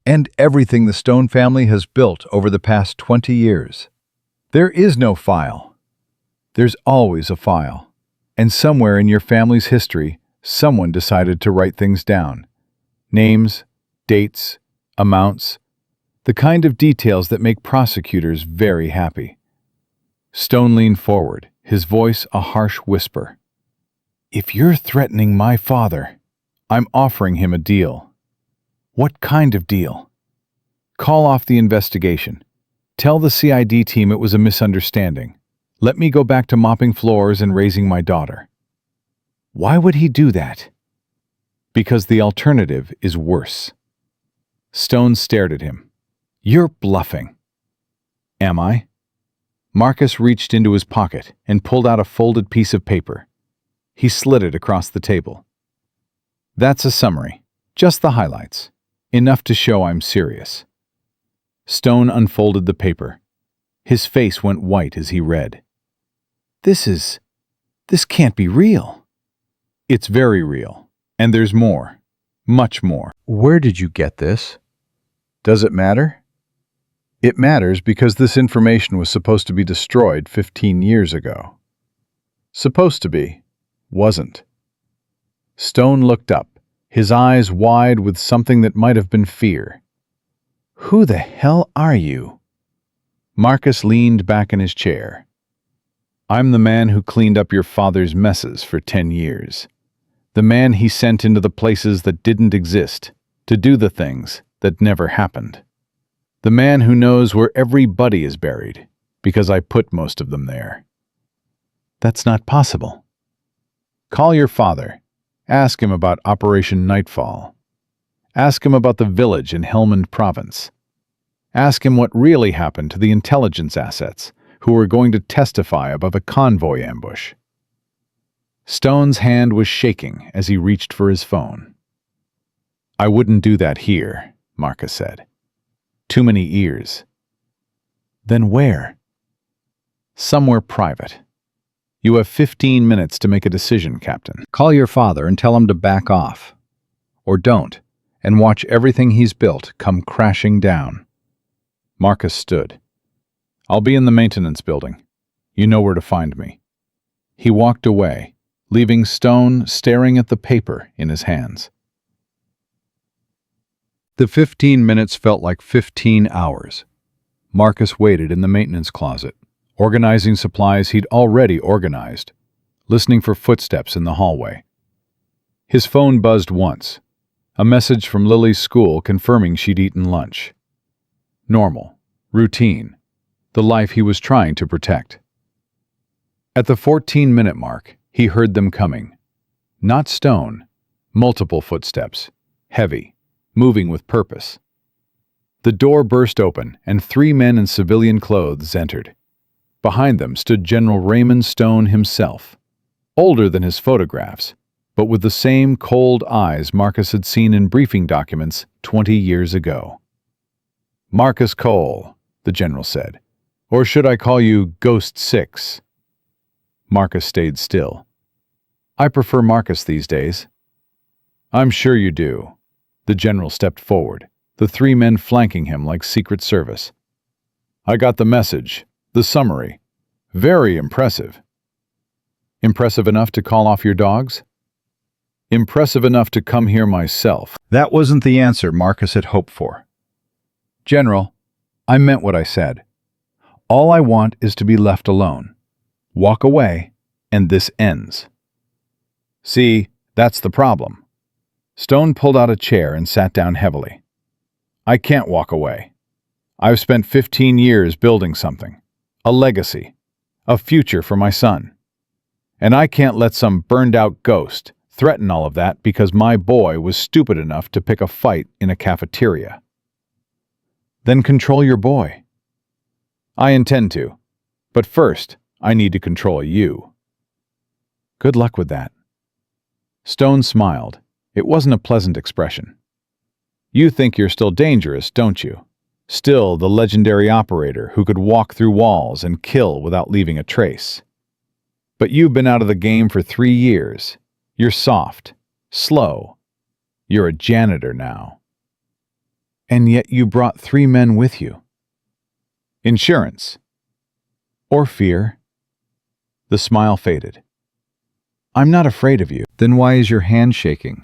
[SPEAKER 1] End everything the Stone family has built over the past 20 years. There is no file. There's always a file. And somewhere in your family's history, someone decided to write things down. Names, dates, amounts, the kind of details that make prosecutors very happy." Stone leaned forward, his voice a harsh whisper. "If you're threatening my father, I'm offering him a deal." "What kind of deal?" "Call off the investigation. Tell the CID team it was a misunderstanding. Let me go back to mopping floors and raising my daughter." "Why would he do that?" "Because the alternative is worse." Stone stared at him. "You're bluffing." "Am I?" Marcus reached into his pocket and pulled out a folded piece of paper. He slid it across the table. "That's a summary. Just the highlights. Enough to show I'm serious." Stone unfolded the paper. His face went white as he read. This can't be real." "It's very real. And there's more. Much more." "Where did you get this?" "Does it matter?" "It matters because this information was supposed to be destroyed 15 years ago." "Supposed to be. Wasn't." Stone looked up, his eyes wide with something that might have been fear.
[SPEAKER 2] "Who the hell are you?"
[SPEAKER 1] Marcus leaned back in his chair. "I'm the man who cleaned up your father's messes for 10 years. The man he sent into the places that didn't exist, to do the things that never happened. The man who knows where every buddy is buried, because I put most of them there."
[SPEAKER 2] "That's not possible."
[SPEAKER 1] "Call your father. Ask him about Operation Nightfall. Ask him about the village in Helmand Province. Ask him what really happened to the intelligence assets who were going to testify above a convoy ambush." Stone's hand was shaking as he reached for his phone. "I wouldn't do that here," Marcus said. "Too many ears."
[SPEAKER 2] "Then where?"
[SPEAKER 1] "Somewhere private. You have 15 minutes to make a decision, Captain.
[SPEAKER 3] Call your father and tell him to back off. Or don't, and watch everything he's built come crashing down."
[SPEAKER 1] Marcus stood. "I'll be in the maintenance building. You know where to find me." He walked away, leaving Stone staring at the paper in his hands.
[SPEAKER 3] The 15 minutes felt like 15 hours. Marcus waited in the maintenance closet, organizing supplies he'd already organized, listening for footsteps in the hallway. His phone buzzed once, a message from Lily's school confirming she'd eaten lunch. Normal, routine, the life he was trying to protect. At the 14-minute mark, he heard them coming. Not Stone, multiple footsteps, heavy, moving with purpose. The door burst open, and 3 men in civilian clothes entered. Behind them stood General Raymond Stone himself, older than his photographs, but with the same cold eyes Marcus had seen in briefing documents 20 years ago. "Marcus Cole," the general said. "Or should I call you Ghost 6? Marcus stayed still. "I prefer Marcus these days." "I'm sure you do." The general stepped forward, the 3 men flanking him like Secret Service. "I got the message, the summary. Very impressive." "Impressive enough to call off your dogs?" "Impressive enough to come here myself." That wasn't the answer Marcus had hoped for. "General, I meant what I said. All I want is to be left alone. Walk away, and this ends."
[SPEAKER 1] "See, that's the problem." Stone pulled out a chair and sat down heavily. "I can't walk away. I've spent 15 years building something, a legacy, a future for my son. And I can't let some burned-out ghost threaten all of that because my boy was stupid enough to pick a fight in a cafeteria." "Then control your boy." "I intend to. But first, I need to control you."
[SPEAKER 3] "Good luck with that."
[SPEAKER 1] Stone smiled. It wasn't a pleasant expression. "You think you're still dangerous, don't you? Still the legendary operator who could walk through walls and kill without leaving a trace. But you've been out of the game for 3 years. You're soft, slow. You're a janitor now."
[SPEAKER 3] "And yet you brought 3 men with you."
[SPEAKER 1] "Insurance."
[SPEAKER 3] "Or fear."
[SPEAKER 1] The smile faded.
[SPEAKER 3] "I'm not afraid of you." "Then why is your hand shaking?"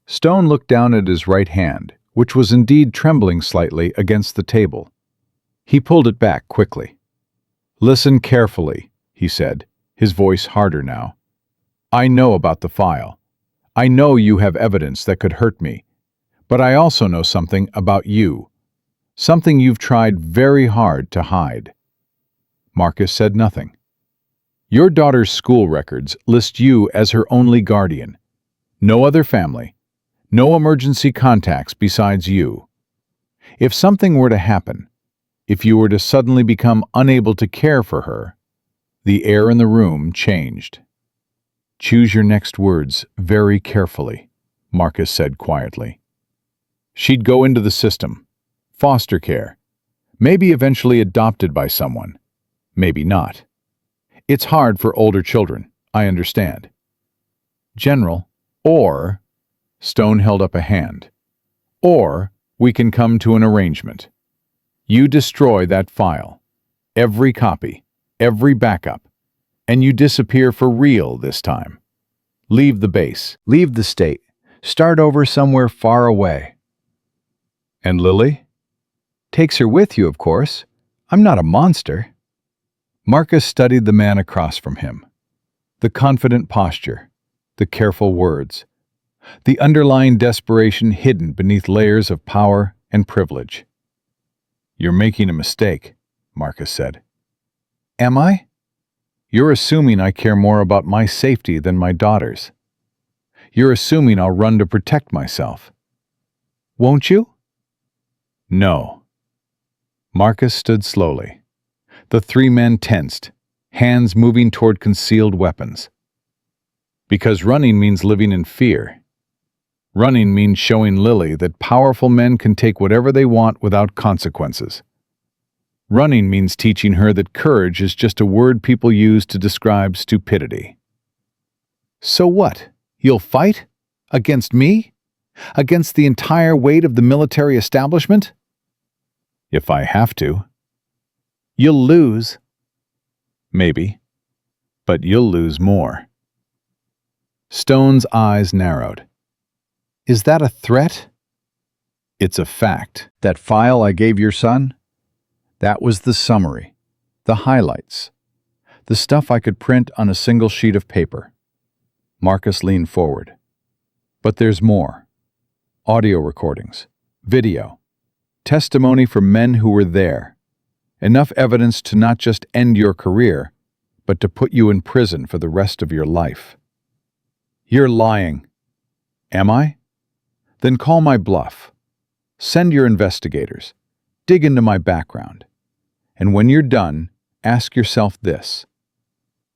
[SPEAKER 3] Stone looked down at his right hand, which was indeed trembling slightly against the table. He pulled it back quickly.
[SPEAKER 1] "Listen carefully," he said, his voice harder now. "I know about the file. I know you have evidence that could hurt me. But I also know something about you. Something you've tried very hard to hide." Marcus said nothing. "Your daughter's school records list you as her only guardian. No other family. No emergency contacts besides you. If something were to happen, if you were to suddenly become unable to care for her," the air in the room changed. "Choose your next words very carefully," Marcus said quietly. "She'd go into the system, foster care, maybe eventually adopted by someone, maybe not. It's hard for older children, I understand. General, or..." Stone held up a hand. "Or we can come to an arrangement. You destroy that file, every copy, every backup, and you disappear for real this time. Leave the base.
[SPEAKER 3] Leave the state.
[SPEAKER 1] Start over somewhere far away. And Lily? Takes her with you, of course. I'm not a monster. Marcus studied the man across from him. The confident posture, the careful words, the underlying desperation hidden beneath layers of power and privilege. You're making a mistake, Marcus said. Am I? You're assuming I care more about my safety than my daughter's. You're assuming I'll run to protect myself. Won't you? No. Marcus stood slowly. The three men tensed, hands moving toward concealed weapons. Because running means living in fear. Running means showing Lily that powerful men can take whatever they want without consequences. Running means teaching her that courage is just a word people use to describe stupidity. So what? You'll fight? Against me? Against the entire weight of the military establishment? If I have to. You'll lose. Maybe. But you'll lose more. Stone's eyes narrowed. Is that a threat? It's a fact. That file I gave your son? That was the summary, the highlights, the stuff I could print on a single sheet of paper. Marcus leaned forward. But there's more. Audio recordings, video, testimony from men who were there. Enough evidence to not just end your career, but to put you in prison for the rest of your life. You're lying. Am I? Then call my bluff. Send your investigators. Dig into my background. And when you're done, ask yourself this.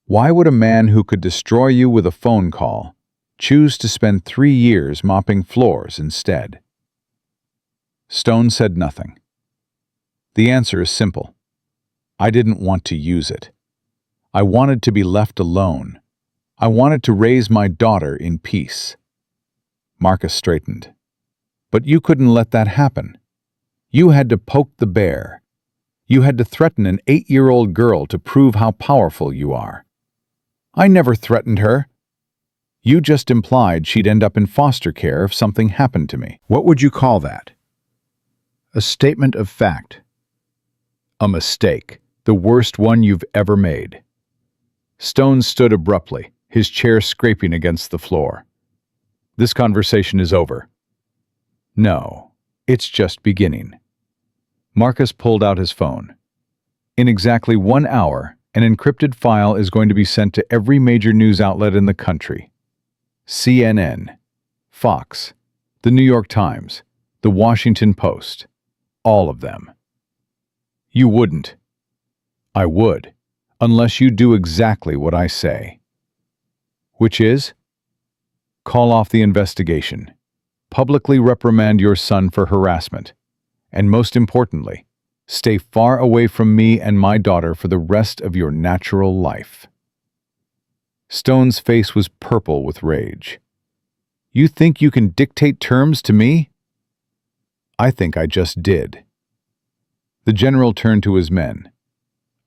[SPEAKER 1] Why would a man who could destroy you with a phone call choose to spend 3 years mopping floors instead? Stone said nothing. The answer is simple. I didn't want to use it. I wanted to be left alone. I wanted to raise my daughter in peace. Marcus straightened. But you couldn't let that happen. You had to poke the bear. You had to threaten an 8-year-old girl to prove how powerful you are. I never threatened her. You just implied she'd end up in foster care if something happened to me. What would you call that? A statement of fact. A mistake, the worst one you've ever made. Stone stood abruptly, his chair scraping against the floor. This conversation is over. No, it's just beginning. Marcus pulled out his phone. In exactly 1 hour, an encrypted file is going to be sent to every major news outlet in the country. CNN, Fox, the New York Times, the Washington Post, all of them. You wouldn't. I would, unless you do exactly what I say. Which is? Call off the investigation. Publicly reprimand your son for harassment. And most importantly, stay far away from me and my daughter for the rest of your natural life. Stone's face was purple with rage. You think you can dictate terms to me? I think I just did. The general turned to his men.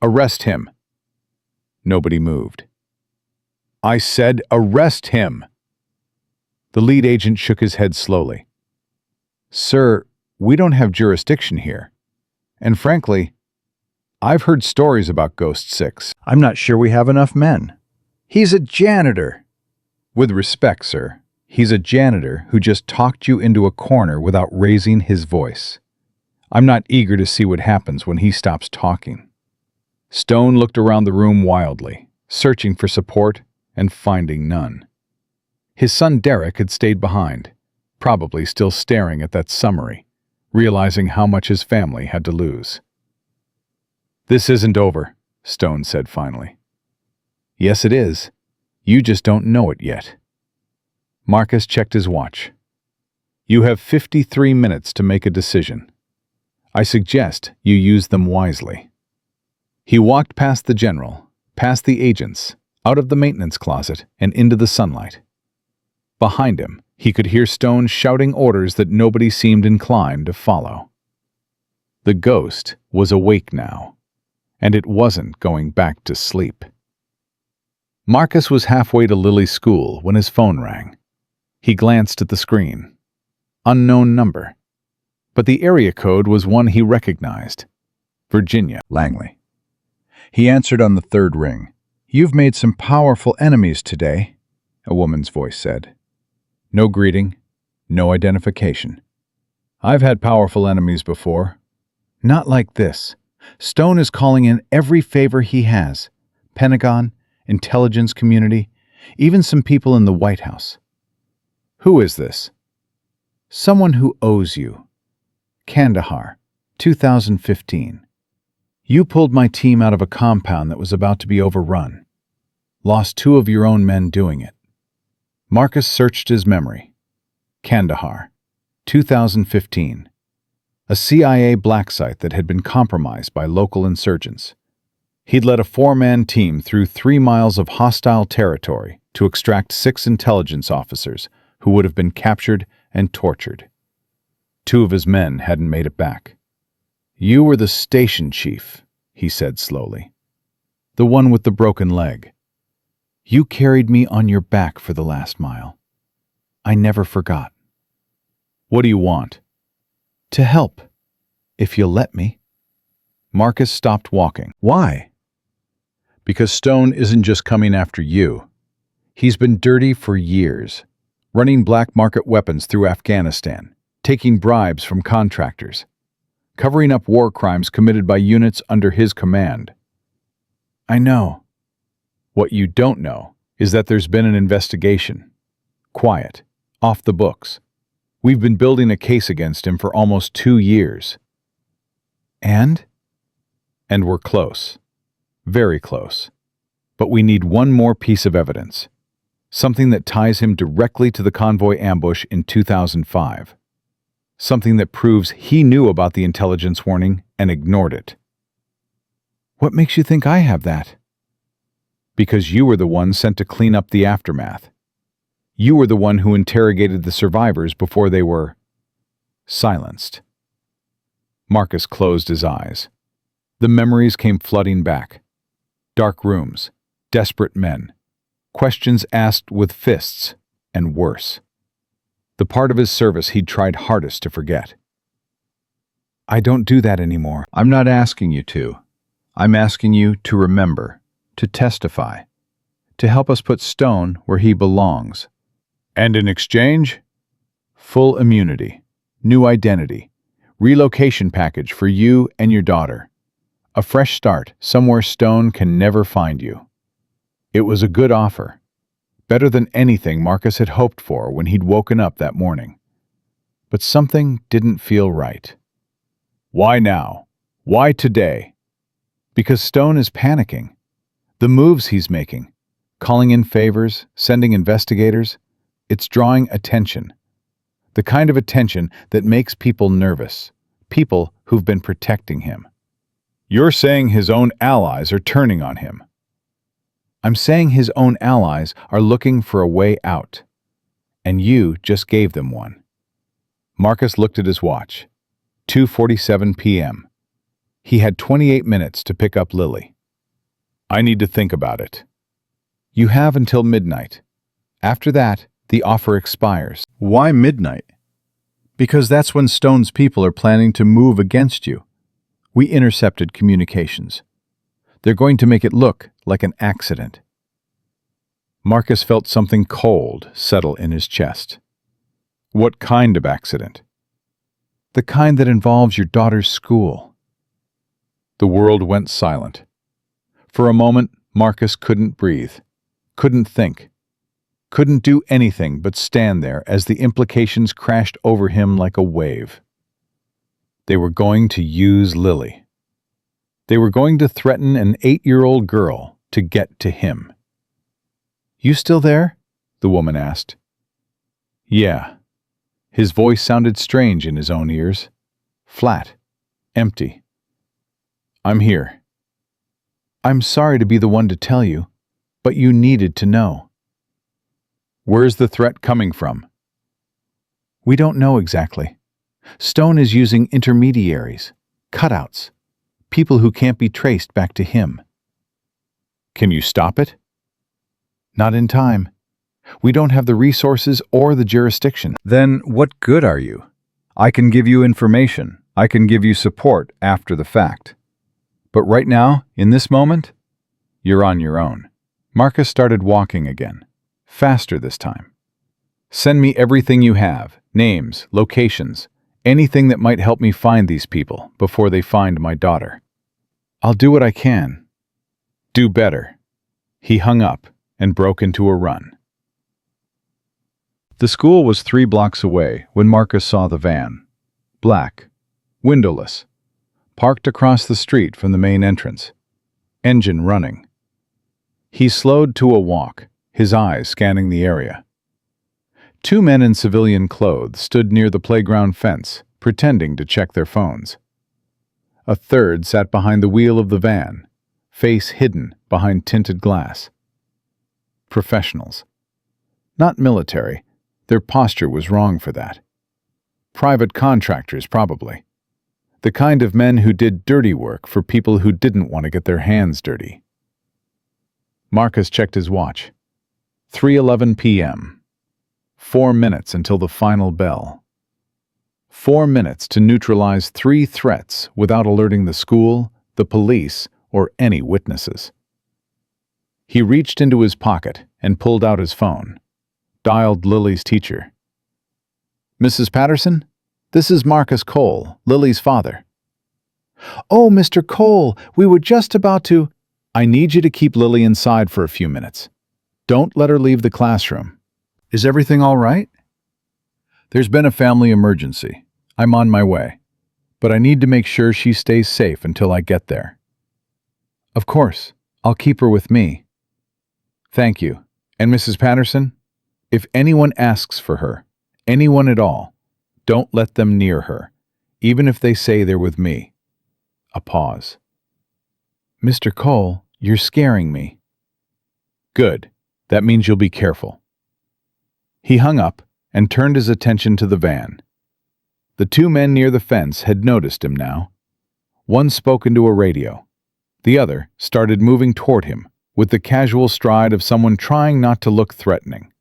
[SPEAKER 1] Arrest him. Nobody moved. I said arrest him. The lead agent shook his head slowly. Sir, we don't have jurisdiction here. And frankly, I've heard stories about Ghost 6. I'm not sure we have enough men. He's a janitor. With respect, sir, he's a janitor who just talked you into a corner without raising his voice. I'm not eager to see what happens when he stops talking. Stone looked around the room wildly, searching for support and finding none. His son Derek had stayed behind, probably still staring at that summary, realizing how much his family had to lose. This isn't over, Stone said finally. Yes, it is. You just don't know it yet. Marcus checked his watch. You have 53 minutes to make a decision. I suggest you use them wisely. He walked past the general, past the agents, out of the maintenance closet and into the sunlight. Behind him, he could hear Stone shouting orders that nobody seemed inclined to follow. The ghost was awake now, and it wasn't going back to sleep. Marcus was halfway to Lily's school when his phone rang.
[SPEAKER 2] He glanced at the screen. Unknown number. But the area code was one he recognized. Virginia.
[SPEAKER 1] Langley. He answered on the third ring. "You've made some powerful enemies today," a woman's voice said. No greeting, no identification. "I've had powerful enemies before. Not like this. Stone is calling in every favor he has. Pentagon, intelligence community, even some people in the White House." "Who is this?" "Someone who owes you. Kandahar, 2015. You pulled my team out of a compound that was about to be overrun. Lost 2 of your own men doing it." Marcus searched his memory. Kandahar, 2015. A CIA black site that had been compromised by local insurgents. He'd led a 4-man team through 3 miles of hostile territory to extract 6 intelligence officers who would have been captured and tortured. 2 of his men hadn't made it back. "You were the station chief," he said slowly. "The one with the broken leg. You carried me on your back for the last mile. I never forgot." "What do you want?" "To help, if you'll let me." Marcus stopped walking. "Why?" "Because Stone isn't just coming after you. He's been dirty for years, running black market weapons through Afghanistan, taking bribes from contractors, covering up war crimes committed by units under his command." "I know." "What you don't know is that there's been an investigation. Quiet, off the books. We've been building a case against him for almost 2 years. And? And we're close. Very close. But we need one more piece of evidence. Something that ties him directly to the convoy ambush in 2005. Something that proves he knew about the intelligence warning and ignored it." "What makes you think I have that?" "Because you were the one sent to clean up the aftermath. You were the one who interrogated the survivors before they were silenced." Marcus closed his eyes. The memories came flooding back. Dark rooms, desperate men, questions asked with fists, and worse. The part of his service he'd tried hardest to forget. "I don't do that anymore." "I'm not asking you to. I'm asking you to remember, to testify, to help us put Stone where he belongs. And in exchange, full immunity, new identity, relocation package for you and your daughter. A fresh start somewhere Stone can never find you." It was a good offer. Better than anything Marcus had hoped for when he'd woken up that morning. But something didn't feel right. Why now? Why today? Because Stone is panicking. The moves he's making, calling in favors, sending investigators, it's drawing attention. The kind of attention that makes people nervous, people who've been protecting him. "You're saying his own allies are turning on him." "I'm saying his own allies are looking for a way out. And you just gave them one." Marcus looked at his watch. 2:47 p.m. He had 28 minutes to pick up Lily. "I need to think about it." "You have until midnight. After that, the offer expires." "Why midnight?"
[SPEAKER 2] "Because that's when Stone's people are planning to move against you. We intercepted communications. They're going to make it look like an accident." Marcus felt something cold settle in his chest. "What kind of accident?" "The kind that involves your daughter's school." The world went silent. For a moment, Marcus couldn't breathe, couldn't think, couldn't do anything but stand there as the implications crashed over him like a wave. They were going to use Lily. They were going to threaten an 8-year-old girl to get to him. "You still there?" the woman asked. "Yeah." His voice sounded strange in his own ears. Flat. Empty. "I'm here." "I'm sorry to be the one to tell you, but you needed to know." "Where's the threat coming from?" "We don't know exactly. Stone is using intermediaries, cutouts, people who can't be traced back to him." "Can you stop it?" "Not in time. We don't have the resources or the jurisdiction.
[SPEAKER 3] Then what good are you? I can give you information. I can give you support after the fact. But right now, in this moment, you're on your own. Marcus started walking again, faster this time. Send me everything you have, names, locations, anything that might help me find these people before they find my daughter. I'll do what I can. Do better. He hung up and broke into a run. The school was 3 blocks away when Marcus saw the van. Black, windowless, parked across the street from the main entrance. Engine running. He slowed to a walk, his eyes scanning the area. 2 men in civilian clothes stood near the playground fence, pretending to check their phones. A third sat behind the wheel of the van, face hidden behind tinted glass. Professionals. Not military. Their posture was wrong for that. Private contractors, probably. The kind of men who did dirty work for people who didn't want to get their hands dirty. Marcus checked his watch. 3:11 p.m. 4 minutes until the final bell. 4 minutes to neutralize 3 threats without alerting the school, the police, or any witnesses. He reached into his pocket and pulled out his phone. Dialed Lily's teacher. "Mrs. Patterson? This is Marcus Cole, Lily's father." "Oh, Mr. Cole, we were just about to—" "I need you to keep Lily inside for a few minutes. Don't let her leave the classroom." "Is everything all right?" "There's been a family emergency. I'm on my way. But I need to make sure she stays safe until I get there." "Of course. I'll keep her with me." "Thank you. And Mrs. Patterson? If anyone asks for her, anyone at all, don't let them near her, even if they say they're with me." A pause. "Mr. Cole, you're scaring me." "Good. That means you'll be careful." He hung up and turned his attention to the van. The 2 men near the fence had noticed him now. One spoke into a radio. The other started moving toward him with the casual stride of someone trying not to look threatening.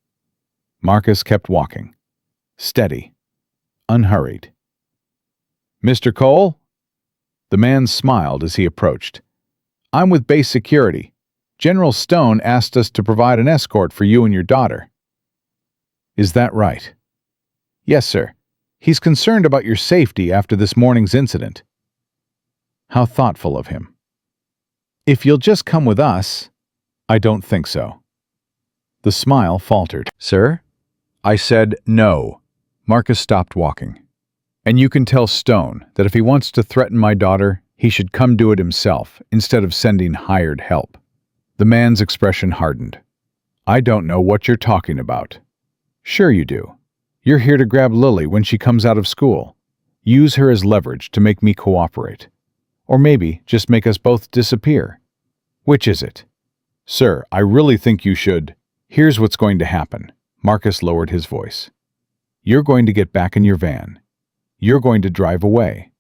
[SPEAKER 3] Marcus kept walking. Steady. Unhurried. "Mr. Cole?" The man smiled as he approached. "I'm with base security. General Stone asked us to provide an escort for you and your daughter." "Is that right?" "Yes, sir. He's concerned about your safety after this morning's incident." How thoughtful of him. "If you'll just come with us—" "I don't think so." The smile faltered. "Sir?" I said no. Marcus stopped walking. "And you can tell Stone that if he wants to threaten my daughter, he should come do it himself instead of sending hired help." The man's expression hardened. "I don't know what you're talking about." "Sure you do. You're here to grab Lily when she comes out of school. Use her as leverage to make me cooperate. Or maybe just make us both disappear. Which is it?" "Sir, I really think you should—" "Here's what's going to happen." Marcus lowered his voice. "You're going to get back in your van. You're going to drive away.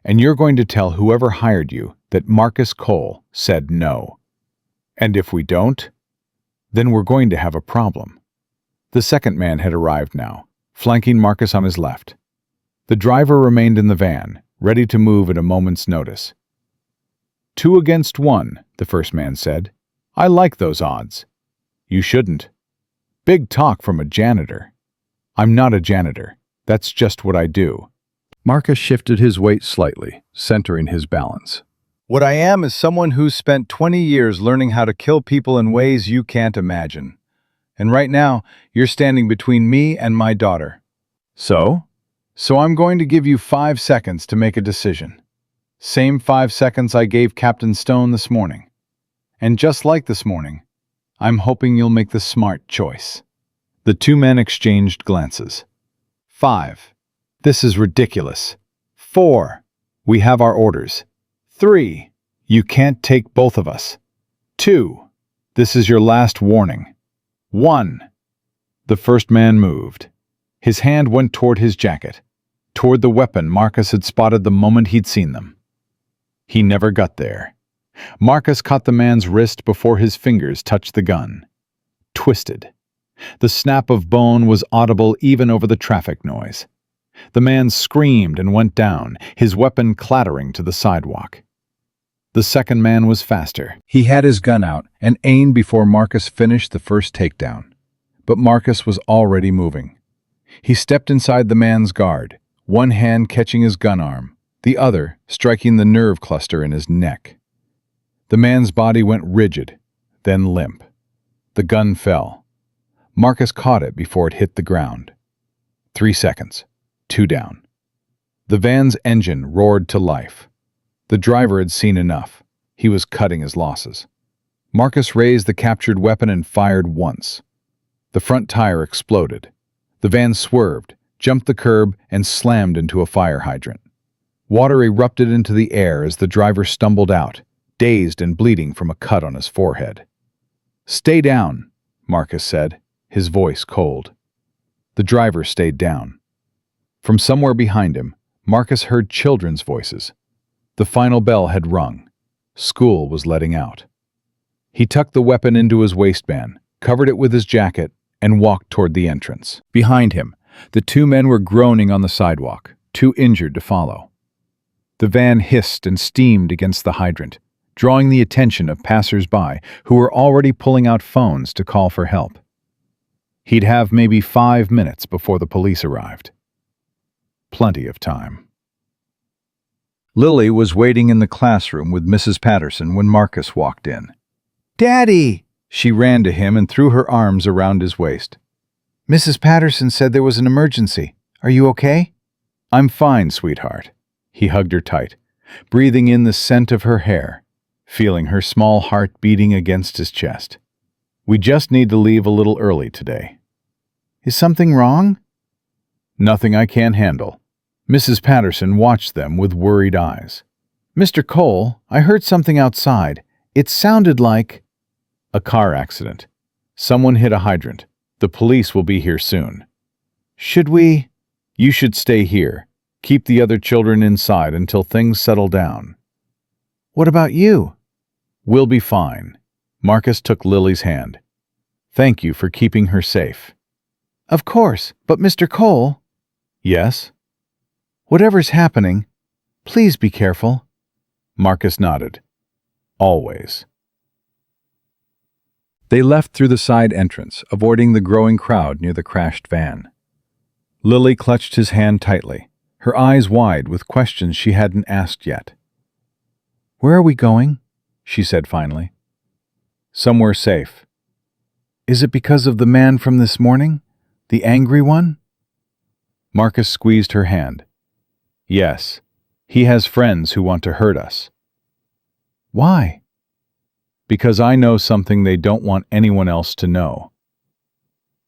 [SPEAKER 3] And you're going to tell whoever hired you that Marcus Cole said no. And if we don't, then we're going to have a problem." The second man had arrived now, flanking Marcus on his left. The driver remained in the van, ready to move at a moment's notice. 2 against 1, the first man said. "I like those odds." "You shouldn't." "Big talk from a janitor." "I'm not a janitor. That's just what I do." Marcus shifted his weight slightly, centering his balance. "What I am is someone who's spent 20 years learning how to kill people in ways you can't imagine. And right now, you're standing between me and my daughter. So I'm going to give you 5 seconds to make a decision. Same 5 seconds I gave Captain Stone this morning. And just like this morning, I'm hoping you'll make the smart choice." The 2 men exchanged glances. 5. "This is ridiculous." 4. "We have our orders." 3. "You can't take both of us." 2. "This is your last warning." 1. The first man moved. His hand went toward his jacket, toward the weapon Marcus had spotted the moment he'd seen them. He never got there. Marcus caught the man's wrist before his fingers touched the gun. Twisted. The snap of bone was audible even over the traffic noise. The man screamed and went down, his weapon clattering to the sidewalk. The second man was faster. He had his gun out and aimed before Marcus finished the first takedown. But Marcus was already moving. He stepped inside the man's guard, one hand catching his gun arm, the other striking the nerve cluster in his neck. The man's body went rigid, then limp. The gun fell. Marcus caught it before it hit the ground. 3 seconds. 2 down. The van's engine roared to life. The driver had seen enough. He was cutting his losses. Marcus raised the captured weapon and fired once. The front tire exploded. The van swerved, jumped the curb, and slammed into a fire hydrant. Water erupted into the air as the driver stumbled out, dazed and bleeding from a cut on his forehead. "Stay down," Marcus said, his voice cold. The driver stayed down. From somewhere behind him, Marcus heard children's voices. The final bell had rung. School was letting out. He tucked the weapon into his waistband, covered it with his jacket, and walked toward the entrance. Behind him, the 2 men were groaning on the sidewalk, too injured to follow. The van hissed and steamed against the hydrant, drawing the attention of passers-by who were already pulling out phones to call for help. He'd have maybe 5 minutes before the police arrived. Plenty of time. Lily was waiting in the classroom with Mrs. Patterson when Marcus walked in. "Daddy!" She ran to him and threw her arms around his waist. "Mrs. Patterson said there was an emergency. Are you okay?" "I'm fine, sweetheart." He hugged her tight, breathing in the scent of her hair, feeling her small heart beating against his chest. "We just need to leave a little early today." "Is something wrong?" "Nothing I can't handle." Mrs. Patterson watched them with worried eyes. "Mr. Cole, I heard something outside. It sounded like—" "A car accident. Someone hit a hydrant. The police will be here soon." "Should we—" "You should stay here. Keep the other children inside until things settle down." "What about you?" "We'll be fine." Marcus took Lily's hand. "Thank you for keeping her safe." "Of course, but Mr. Cole—" "Yes?" "Whatever's happening, please be careful." Marcus nodded. "Always." They left through the side entrance, avoiding the growing crowd near the crashed van. Lily clutched his hand tightly, her eyes wide with questions she hadn't asked yet. "Where are we going?" she said finally. "Somewhere safe." "Is it because of the man from this morning? The angry one?" Marcus squeezed her hand. "Yes. He has friends who want to hurt us." "Why?" "Because I know something they don't want anyone else to know."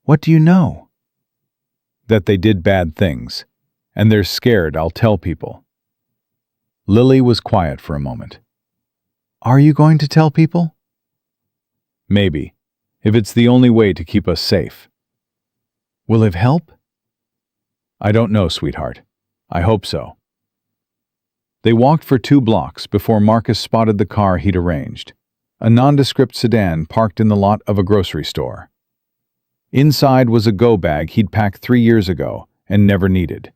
[SPEAKER 3] "What do you know?" "That they did bad things, and they're scared I'll tell people." Lily was quiet for a moment. "Are you going to tell people?" "Maybe, if it's the only way to keep us safe." "Will it help?" "I don't know, sweetheart. I hope so." They walked for 2 blocks before Marcus spotted the car he'd arranged, a nondescript sedan parked in the lot of a grocery store. Inside was a go-bag he'd packed 3 years ago and never needed.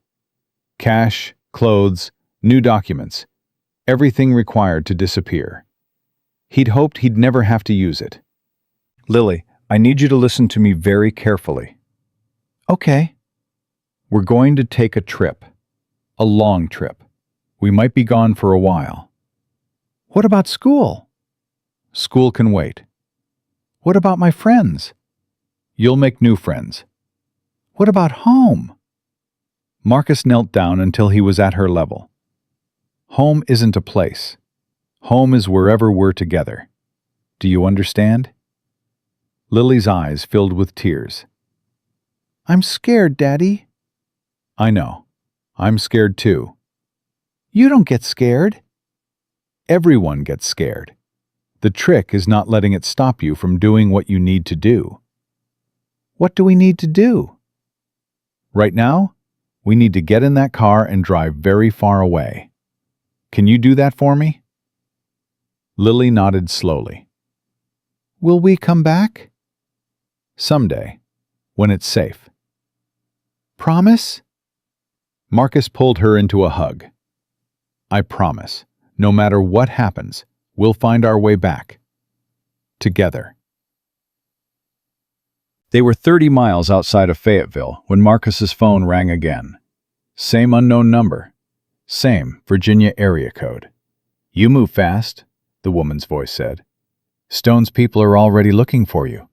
[SPEAKER 3] Cash, clothes, new documents, everything required to disappear. He'd hoped he'd never have to use it. "Lily, I need you to listen to me very carefully." "Okay." "We're going to take a trip. A long trip. We might be gone for a while." "What about school?" "School can wait." "What about my friends?" "You'll make new friends." "What about home?" Marcus knelt down until he was at her level. "Home isn't a place. Home is wherever we're together. Do you understand?" Lily's eyes filled with tears. "I'm scared, Daddy." "I know. I'm scared too." "You don't get scared." "Everyone gets scared. The trick is not letting it stop you from doing what you need to do." "What do we need to do?" "Right now, we need to get in that car and drive very far away. Can you do that for me?" Lily nodded slowly. "Will we come back?" "Someday.
[SPEAKER 1] when it's safe.
[SPEAKER 2] Promise?
[SPEAKER 1] Marcus pulled her into a hug. I promise, no matter what happens, we'll find our way back. Together. They were 30 miles outside of Fayetteville when Marcus's phone rang again. Same unknown number. Same Virginia area code. You move fast, the woman's voice said. Stone's people are already looking for you.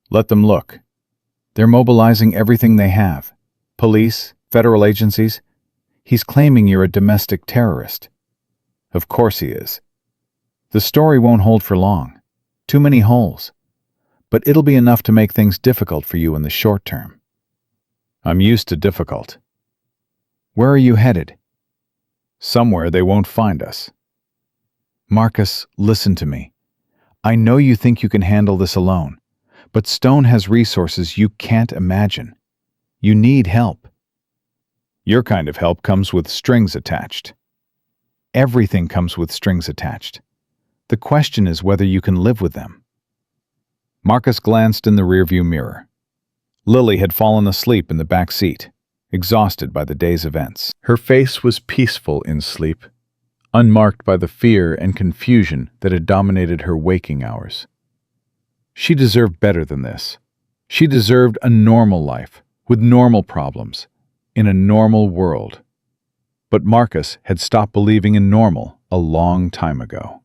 [SPEAKER 1] Let them look. They're mobilizing everything they have. Police, federal agencies. He's claiming you're a domestic terrorist. Of course he is. The story won't hold for long. Too many holes. But it'll be enough to make things difficult for you in the short term. I'm used to difficult. Where are you headed? Somewhere they won't find us. Marcus, listen to me. I know you think you can handle this alone, but Stone has resources you can't imagine. You need help. Your kind of help comes with strings attached. Everything comes with strings attached. The question is whether you can live with them. Marcus glanced in the rearview mirror. Lily had fallen asleep in the back seat, exhausted by the day's events. Her face was peaceful in sleep, unmarked by the fear and confusion that had dominated her waking hours. She deserved better than this. She deserved a normal life, with normal problems, in a normal world. But Marcus had stopped believing in normal a long time ago.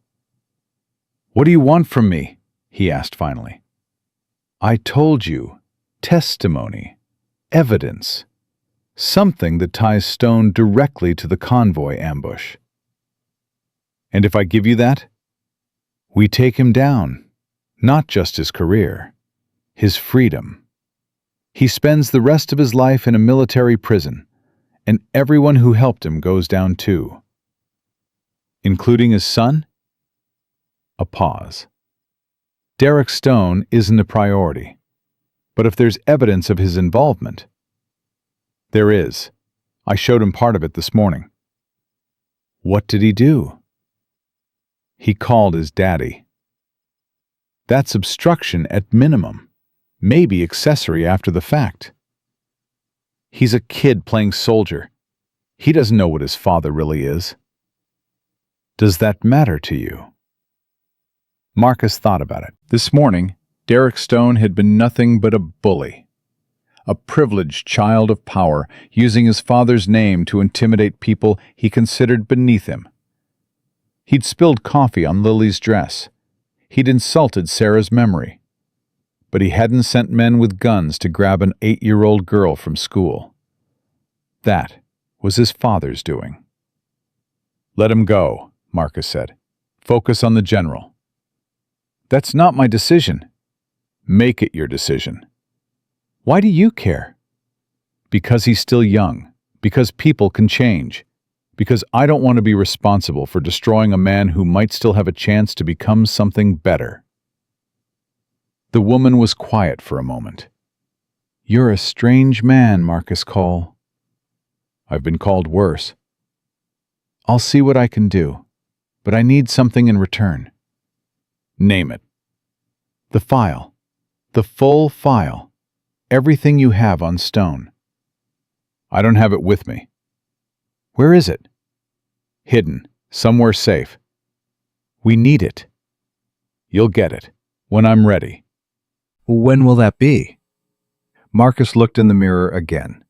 [SPEAKER 1] What do you want from me? He asked finally. I told you. Testimony. Evidence. Something that ties Stone directly to the convoy ambush. And if I give you that? We take him down. Not just his career. His freedom. He spends the rest of his life in a military prison, and everyone who helped him goes down too. Including his son? A pause. Derek Stone isn't a priority, but if there's evidence of his involvement, there is. I showed him part of it this morning. What did he do? He called his daddy. That's obstruction at minimum, maybe accessory after the fact. He's a kid playing soldier. He doesn't know what his father really is. Does that matter to you? Marcus thought about it. This morning, Derek Stone had been nothing but a bully. A privileged child of power, using his father's name to intimidate people he considered beneath him. He'd spilled coffee on Lily's dress. He'd insulted Sarah's memory. But he hadn't sent men with guns to grab an 8-year-old girl from school. That was his father's doing. Let him go, Marcus said. Focus on the general. That's not my decision. Make it your decision. Why do you care? Because he's still young. Because people can change. Because I don't want to be responsible for destroying a man who might still have a chance to become something better. The woman was quiet for a moment. You're a strange man, Marcus Cole. I've been called worse. I'll see what I can do, but I need something in return. Name it. The file. The full file. Everything you have on Stone. I don't have it with me. Where is it? Hidden. Somewhere safe. We need it. You'll get it. When I'm ready. When will that be? Marcus looked in the mirror again.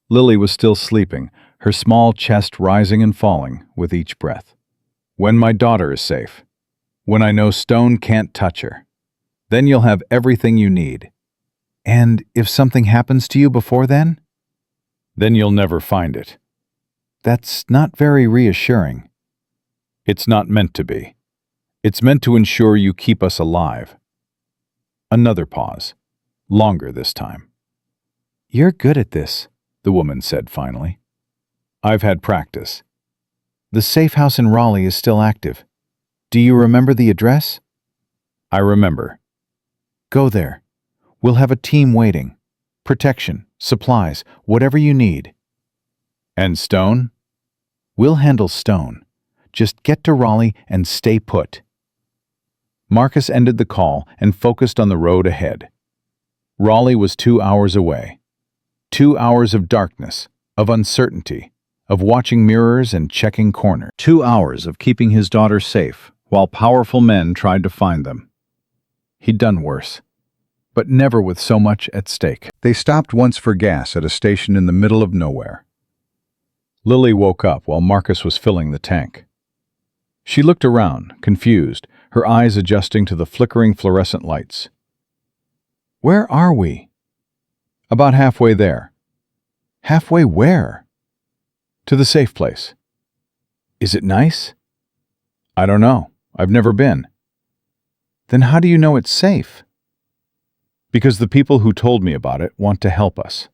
[SPEAKER 1] Lily was still sleeping, her small chest rising and falling with each breath. When my daughter is safe. When I know Stone can't touch her. Then you'll have everything you need. And if something happens to you before then? Then you'll never find it. That's not very reassuring. It's not meant to be. It's meant to ensure you keep us alive. Another pause. Longer this time. You're good at this, the woman said finally. I've had practice. The safe house in Raleigh is still active. Do you remember the address? I remember. Go there. We'll have a team waiting. Protection, supplies, whatever you need. And Stone? We'll handle Stone. Just get to Raleigh and stay put. Marcus ended the call and focused on the road ahead.
[SPEAKER 2] Raleigh was 2 hours away. 2 hours of darkness, of uncertainty, of watching mirrors and checking corners.
[SPEAKER 3] 2 hours of keeping his daughter safe while powerful men tried to find them.
[SPEAKER 2] He'd done worse, but never with so much at stake.
[SPEAKER 3] They stopped once for gas at a station in the middle of nowhere. Lily woke up while Marcus was filling the tank. She looked around, confused, her eyes adjusting to the flickering fluorescent lights.
[SPEAKER 2] Where are we?
[SPEAKER 3] About halfway there.
[SPEAKER 2] Halfway where?
[SPEAKER 3] To the safe place.
[SPEAKER 2] Is it nice?
[SPEAKER 3] I don't know. I've never been.
[SPEAKER 2] Then how do you know it's safe?
[SPEAKER 3] Because the people who told me about it want to help us.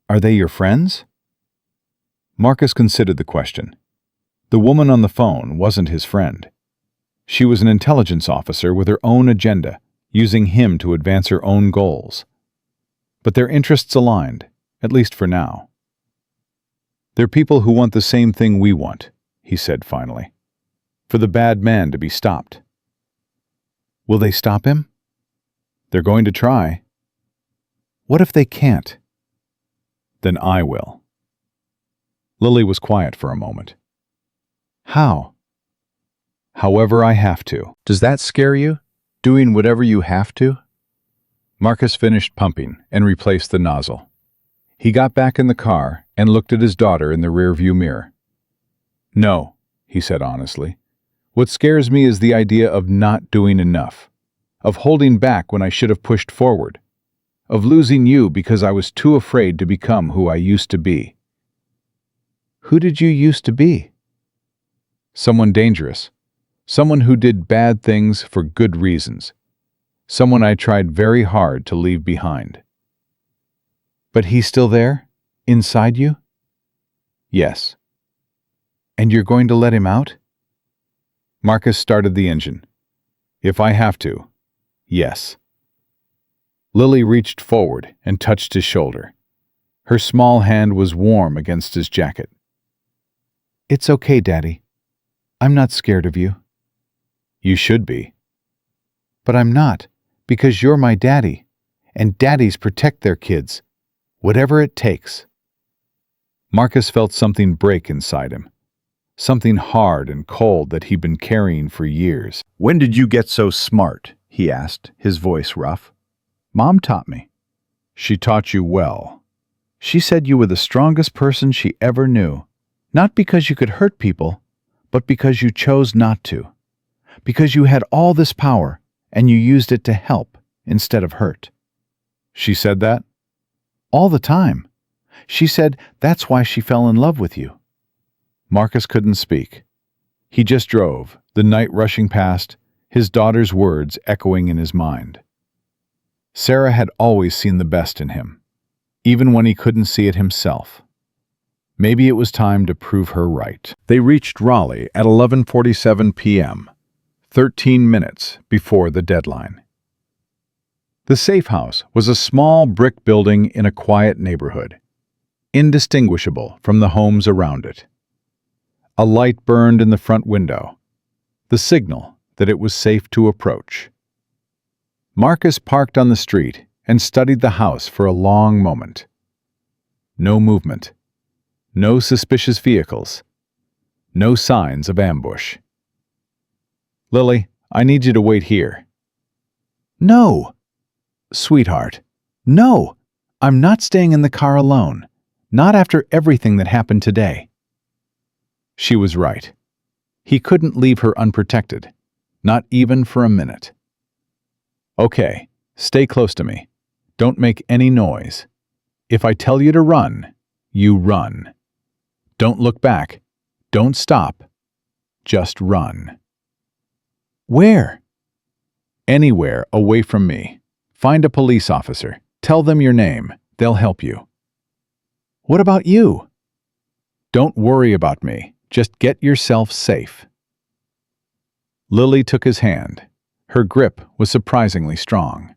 [SPEAKER 2] Are they your friends?
[SPEAKER 3] Marcus considered the question. The woman on the phone wasn't his friend. She was an intelligence officer with her own agenda, using him to advance her own goals. But their interests aligned, at least for now. They're people who want the same thing we want, he said finally. For the bad man to be stopped.
[SPEAKER 2] Will they stop him?
[SPEAKER 3] They're going to try.
[SPEAKER 2] What if they can't?
[SPEAKER 3] Then I will. Lily was quiet for a moment.
[SPEAKER 2] How?
[SPEAKER 3] However I have to.
[SPEAKER 2] Does that scare you? Doing whatever you have to?
[SPEAKER 3] Marcus finished pumping and replaced the nozzle. He got back in the car and looked at his daughter in the rearview mirror. No, he said honestly. What scares me is the idea of not doing enough, of holding back when I should have pushed forward, of losing you because I was too afraid to become who I used to be.
[SPEAKER 2] Who did you used to be?
[SPEAKER 3] Someone dangerous. Someone who did bad things for good reasons. Someone I tried very hard to leave behind.
[SPEAKER 2] But he's still there? Inside you?
[SPEAKER 3] Yes.
[SPEAKER 2] And you're going to let him out?
[SPEAKER 3] Marcus started the engine. If I have to, yes. Lily reached forward and touched his shoulder. Her small hand was warm against his jacket.
[SPEAKER 2] It's okay, Daddy. I'm not scared of you.
[SPEAKER 3] You should be.
[SPEAKER 2] But I'm not, because you're my daddy, and daddies protect their kids, whatever it takes.
[SPEAKER 3] Marcus felt something break inside him, something hard and cold that he'd been carrying for years.
[SPEAKER 1] "When did you get so smart?" he asked, his voice rough. "Mom taught me."
[SPEAKER 3] She taught you well.
[SPEAKER 1] She said you were the strongest person she ever knew, not because you could hurt people, but because you chose not to. Because you had all this power, and you used it to help instead of hurt.
[SPEAKER 3] She said that?
[SPEAKER 1] All the time. She said that's why she fell in love with you.
[SPEAKER 3] Marcus couldn't speak. He just drove, the night rushing past, his daughter's words echoing in his mind. Sarah had always seen the best in him, even when he couldn't see it himself. Maybe it was time to prove her right. They reached Raleigh at 11:47 p.m., 13 minutes before the deadline. The safe house was a small brick building in a quiet neighborhood, indistinguishable from the homes around it. A light burned in the front window, the signal that it was safe to approach. Marcus parked on the street and studied the house for a long moment. No movement. No suspicious vehicles. No signs of ambush. "Lily, I need you to wait here."
[SPEAKER 1] No! Sweetheart, no! I'm not staying in the car alone. Not after everything that happened today.
[SPEAKER 3] She was right. He couldn't leave her unprotected, not even for a minute. "Okay, stay close to me. Don't make any noise. If I tell you to run, you run. Don't look back. Don't stop. Just run."
[SPEAKER 1] Where?
[SPEAKER 3] "Anywhere away from me. Find a police officer. Tell them your name. They'll help you."
[SPEAKER 1] What about you?
[SPEAKER 3] "Don't worry about me. Just get yourself safe." Lily took his hand. Her grip was surprisingly strong.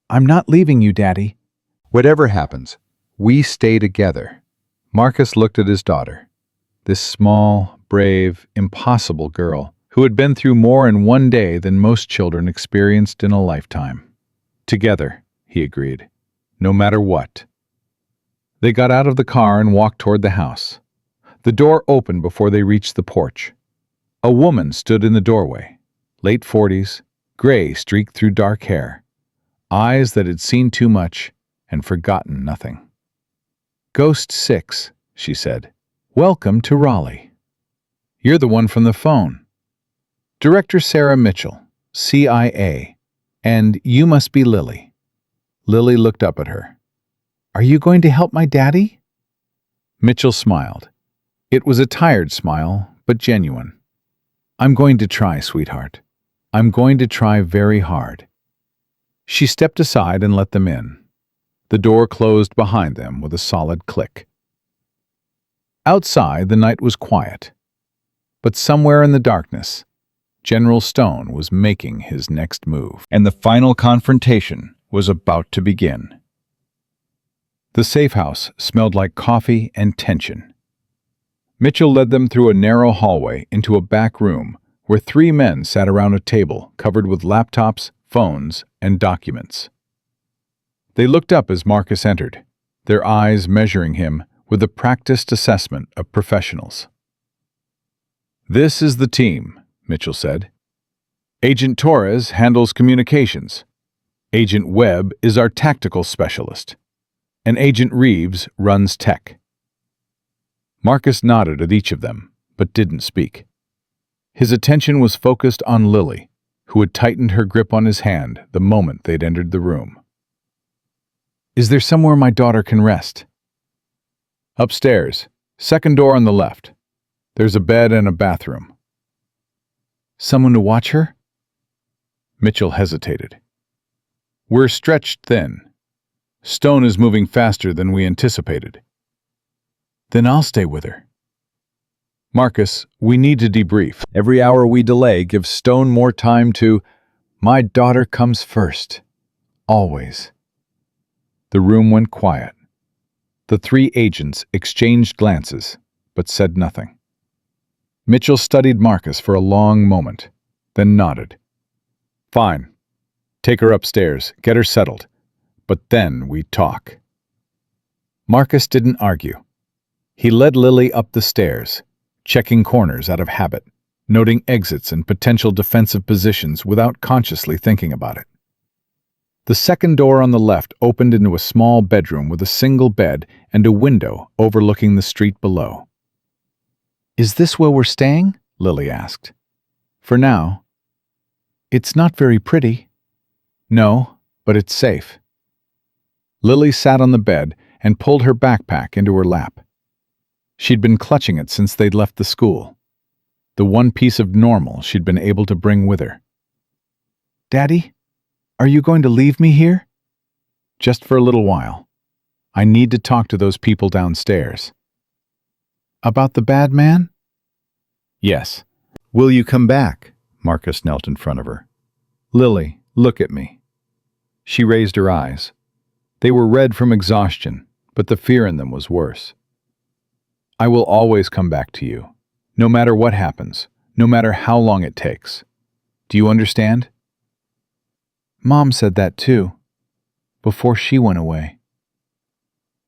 [SPEAKER 1] I'm not leaving you, Daddy.
[SPEAKER 3] "Whatever happens, we stay together." Marcus looked at his daughter, this small, brave, impossible girl who had been through more in one day than most children experienced in a lifetime. Together, he agreed. No matter what. They got out of the car and walked toward the house. The door opened before they reached the porch. A woman stood in the doorway, late 40s, gray streaked through dark hair, eyes that had seen too much and forgotten nothing. "Ghost 6, she said. "Welcome to Raleigh. You're the one from the phone. Director Sarah Mitchell, CIA, and you must be Lily." Lily looked up at her. "Are you going to help my daddy?" Mitchell smiled. It was a tired smile, but genuine. "I'm going to try, sweetheart. I'm going to try very hard." She stepped aside and let them in. The door closed behind them with a solid click. Outside, the night was quiet. But somewhere in the darkness, General Stone was making his next move, and the final confrontation was about to begin. The safe house smelled like coffee and tension. Mitchell led them through a narrow hallway into a back room where 3 men sat around a table covered with laptops, phones, and documents. They looked up as Marcus entered, their eyes measuring him with a practiced assessment of professionals. "This is the team," Mitchell said. "Agent Torres handles communications. Agent Webb is our tactical specialist. And Agent Reeves runs tech." Marcus nodded at each of them, but didn't speak. His attention was focused on Lily, who had tightened her grip on his hand the moment they'd entered the room. "Is there somewhere my daughter can rest?" "Upstairs, second door on the left. There's a bed and a bathroom." "Someone to watch her?" Mitchell hesitated. "We're stretched thin. Stone is moving faster than we anticipated." "Then I'll stay with her." "Marcus, we need to debrief. Every hour we delay gives Stone more time to—" "My daughter comes first. Always." The room went quiet. The 3 agents exchanged glances, but said nothing. Mitchell studied Marcus for a long moment, then nodded. "Fine. Take her upstairs, get her settled. But then we talk." Marcus didn't argue. He led Lily up the stairs, checking corners out of habit, noting exits and potential defensive positions without consciously thinking about it. The second door on the left opened into a small bedroom with a single bed and a window overlooking the street below. "Is this where we're staying?" Lily asked. "For now." "It's not very pretty." "No, but it's safe." Lily sat on the bed and pulled her backpack into her lap. She'd been clutching it since they'd left the school, the one piece of normal she'd been able to bring with her. "Daddy, are you going to leave me here?" "Just for a little while. I need to talk to those people downstairs." "About the bad man?" "Yes." "Will you come back?" Marcus knelt in front of her. "Lily, look at me." She raised her eyes. They were red from exhaustion, but the fear in them was worse. "I will always come back to you, no matter what happens, no matter how long it takes. Do you understand?" "Mom said that too, before she went away."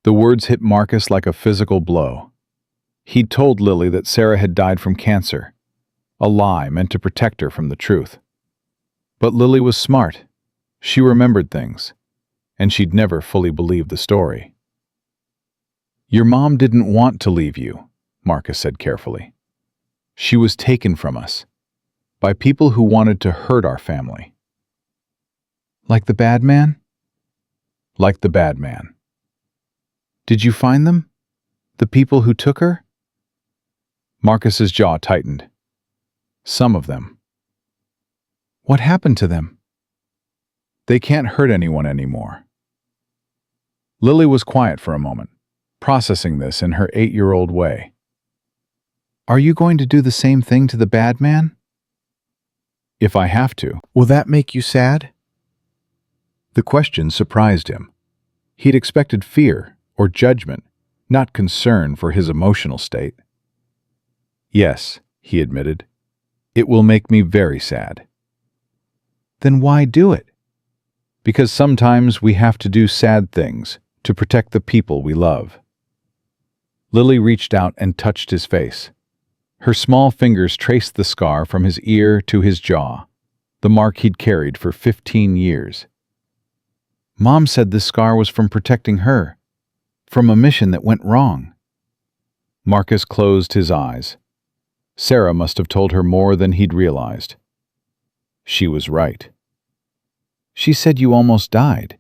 [SPEAKER 3] The words hit Marcus like a physical blow. He'd told Lily that Sarah had died from cancer, a lie meant to protect her from the truth. But Lily was smart. She remembered things, and she'd never fully believed the story. "Your mom didn't want to leave you," Marcus said carefully. "She was taken from us, by people who wanted to hurt our family." "Like the bad man?" "Like the bad man." "Did you find them? The people who took her?" Marcus's jaw tightened. "Some of them." "What happened to them?" "They can't hurt anyone anymore." Lily was quiet for a moment, processing this in her 8-year-old way. "Are you going to do the same thing to the bad man?" "If I have to." "Will that make you sad?" The question surprised him. He'd expected fear or judgment, not concern for his emotional state. "Yes," he admitted. "It will make me very sad." "Then why do it?" Because sometimes we have to do sad things to protect the people we love. Lily reached out and touched his face. Her small fingers traced the scar from his ear to his jaw, the mark he'd carried for 15 years. Mom said this scar was from protecting her, from a mission that went wrong. Marcus closed his eyes. Sarah must have told her more than he'd realized. She was right. She said you almost died,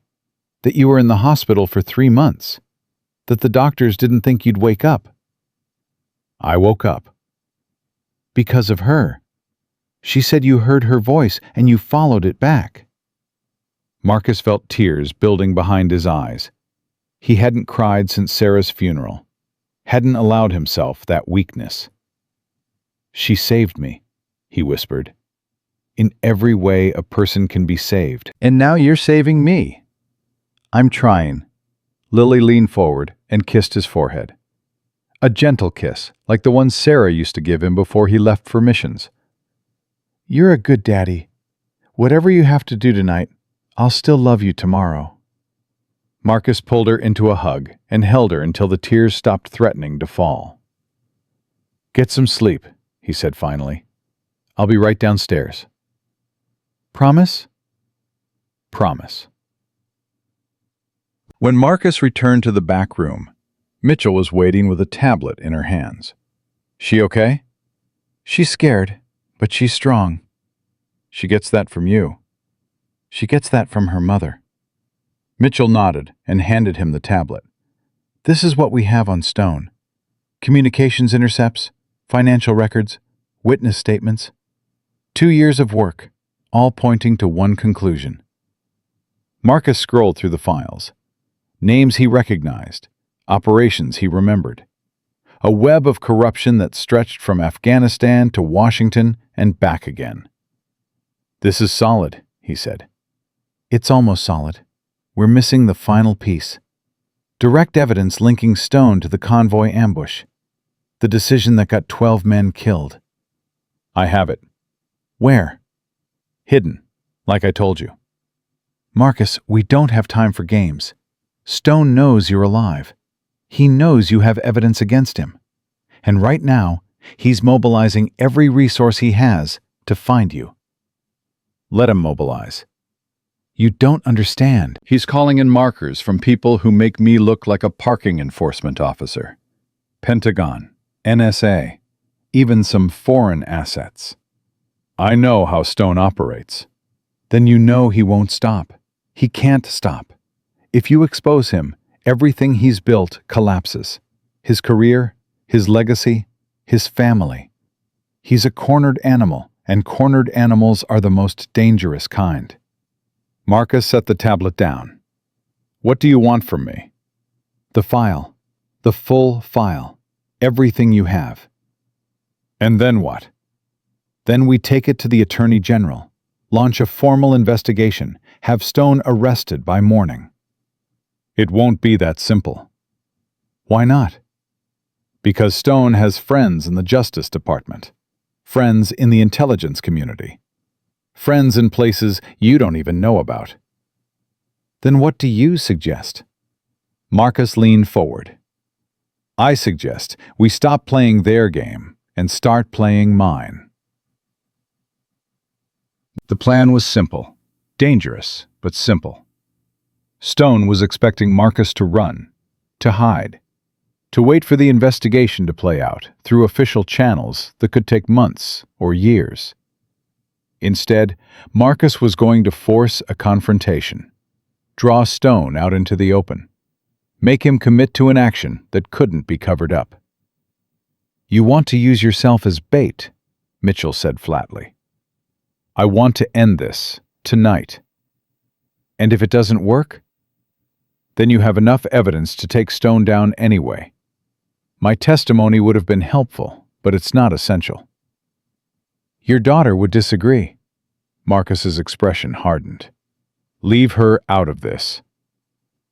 [SPEAKER 3] that you were in the hospital for 3 months, that the doctors didn't think you'd wake up. I woke up. Because of her. She said you heard her voice and you followed it back. Marcus felt tears building behind his eyes. He hadn't cried since Sarah's funeral, hadn't allowed himself that weakness. She saved me, he whispered. In every way a person can be saved. And now you're saving me. I'm trying. Lily leaned forward and kissed his forehead. A gentle kiss, like the one Sarah used to give him before he left for missions. You're a good daddy. Whatever you have to do tonight, I'll still love you tomorrow. Marcus pulled her into a hug and held her until the tears stopped threatening to fall. Get some sleep, he said finally. I'll be right downstairs. Promise? Promise. When Marcus returned to the back room, Mitchell was waiting with a tablet in her hands. She okay? She's scared, but she's strong. She gets that from you. She gets that from her mother. Mitchell nodded and handed him the tablet. This is what we have on Stone. Communications intercepts, financial records, witness statements. 2 years of work, all pointing to one conclusion. Marcus scrolled through the files. Names he recognized, operations he remembered. A web of corruption that stretched from Afghanistan to Washington and back again. This is solid, he said. It's almost solid. We're missing the final piece. Direct evidence linking Stone to the convoy ambush. The decision that got 12 men killed. I have it. Where? Hidden, like I told you. Marcus, we don't have time for games. Stone knows you're alive. He knows you have evidence against him. And right now, he's mobilizing every resource he has to find you. Let him mobilize. You don't understand. He's calling in markers from people who make me look like a parking enforcement officer. Pentagon, NSA, even some foreign assets. I know how Stone operates. Then you know he won't stop. He can't stop. If you expose him, everything he's built collapses. His career, his legacy, his family. He's a cornered animal, and cornered animals are the most dangerous kind. Marcus set the tablet down. What do you want from me? The file. The full file. Everything you have. And then what? Then we take it to the Attorney General, launch a formal investigation, have Stone arrested by morning. It won't be that simple. Why not? Because Stone has friends in the Justice Department, friends in the intelligence community, friends in places you don't even know about. Then what do you suggest? Marcus leaned forward. I suggest we stop playing their game and start playing mine. The plan was simple, dangerous, but simple. Stone was expecting Marcus to run, to hide, to wait for the investigation to play out through official channels that could take months or years. Instead, Marcus was going to force a confrontation, draw Stone out into the open, make him commit to an action that couldn't be covered up. You want to use yourself as bait, Mitchell said flatly. I want to end this, tonight. And if it doesn't work, then you have enough evidence to take Stone down anyway. My testimony would have been helpful, but it's not essential. Your daughter would disagree. Marcus's expression hardened. Leave her out of this.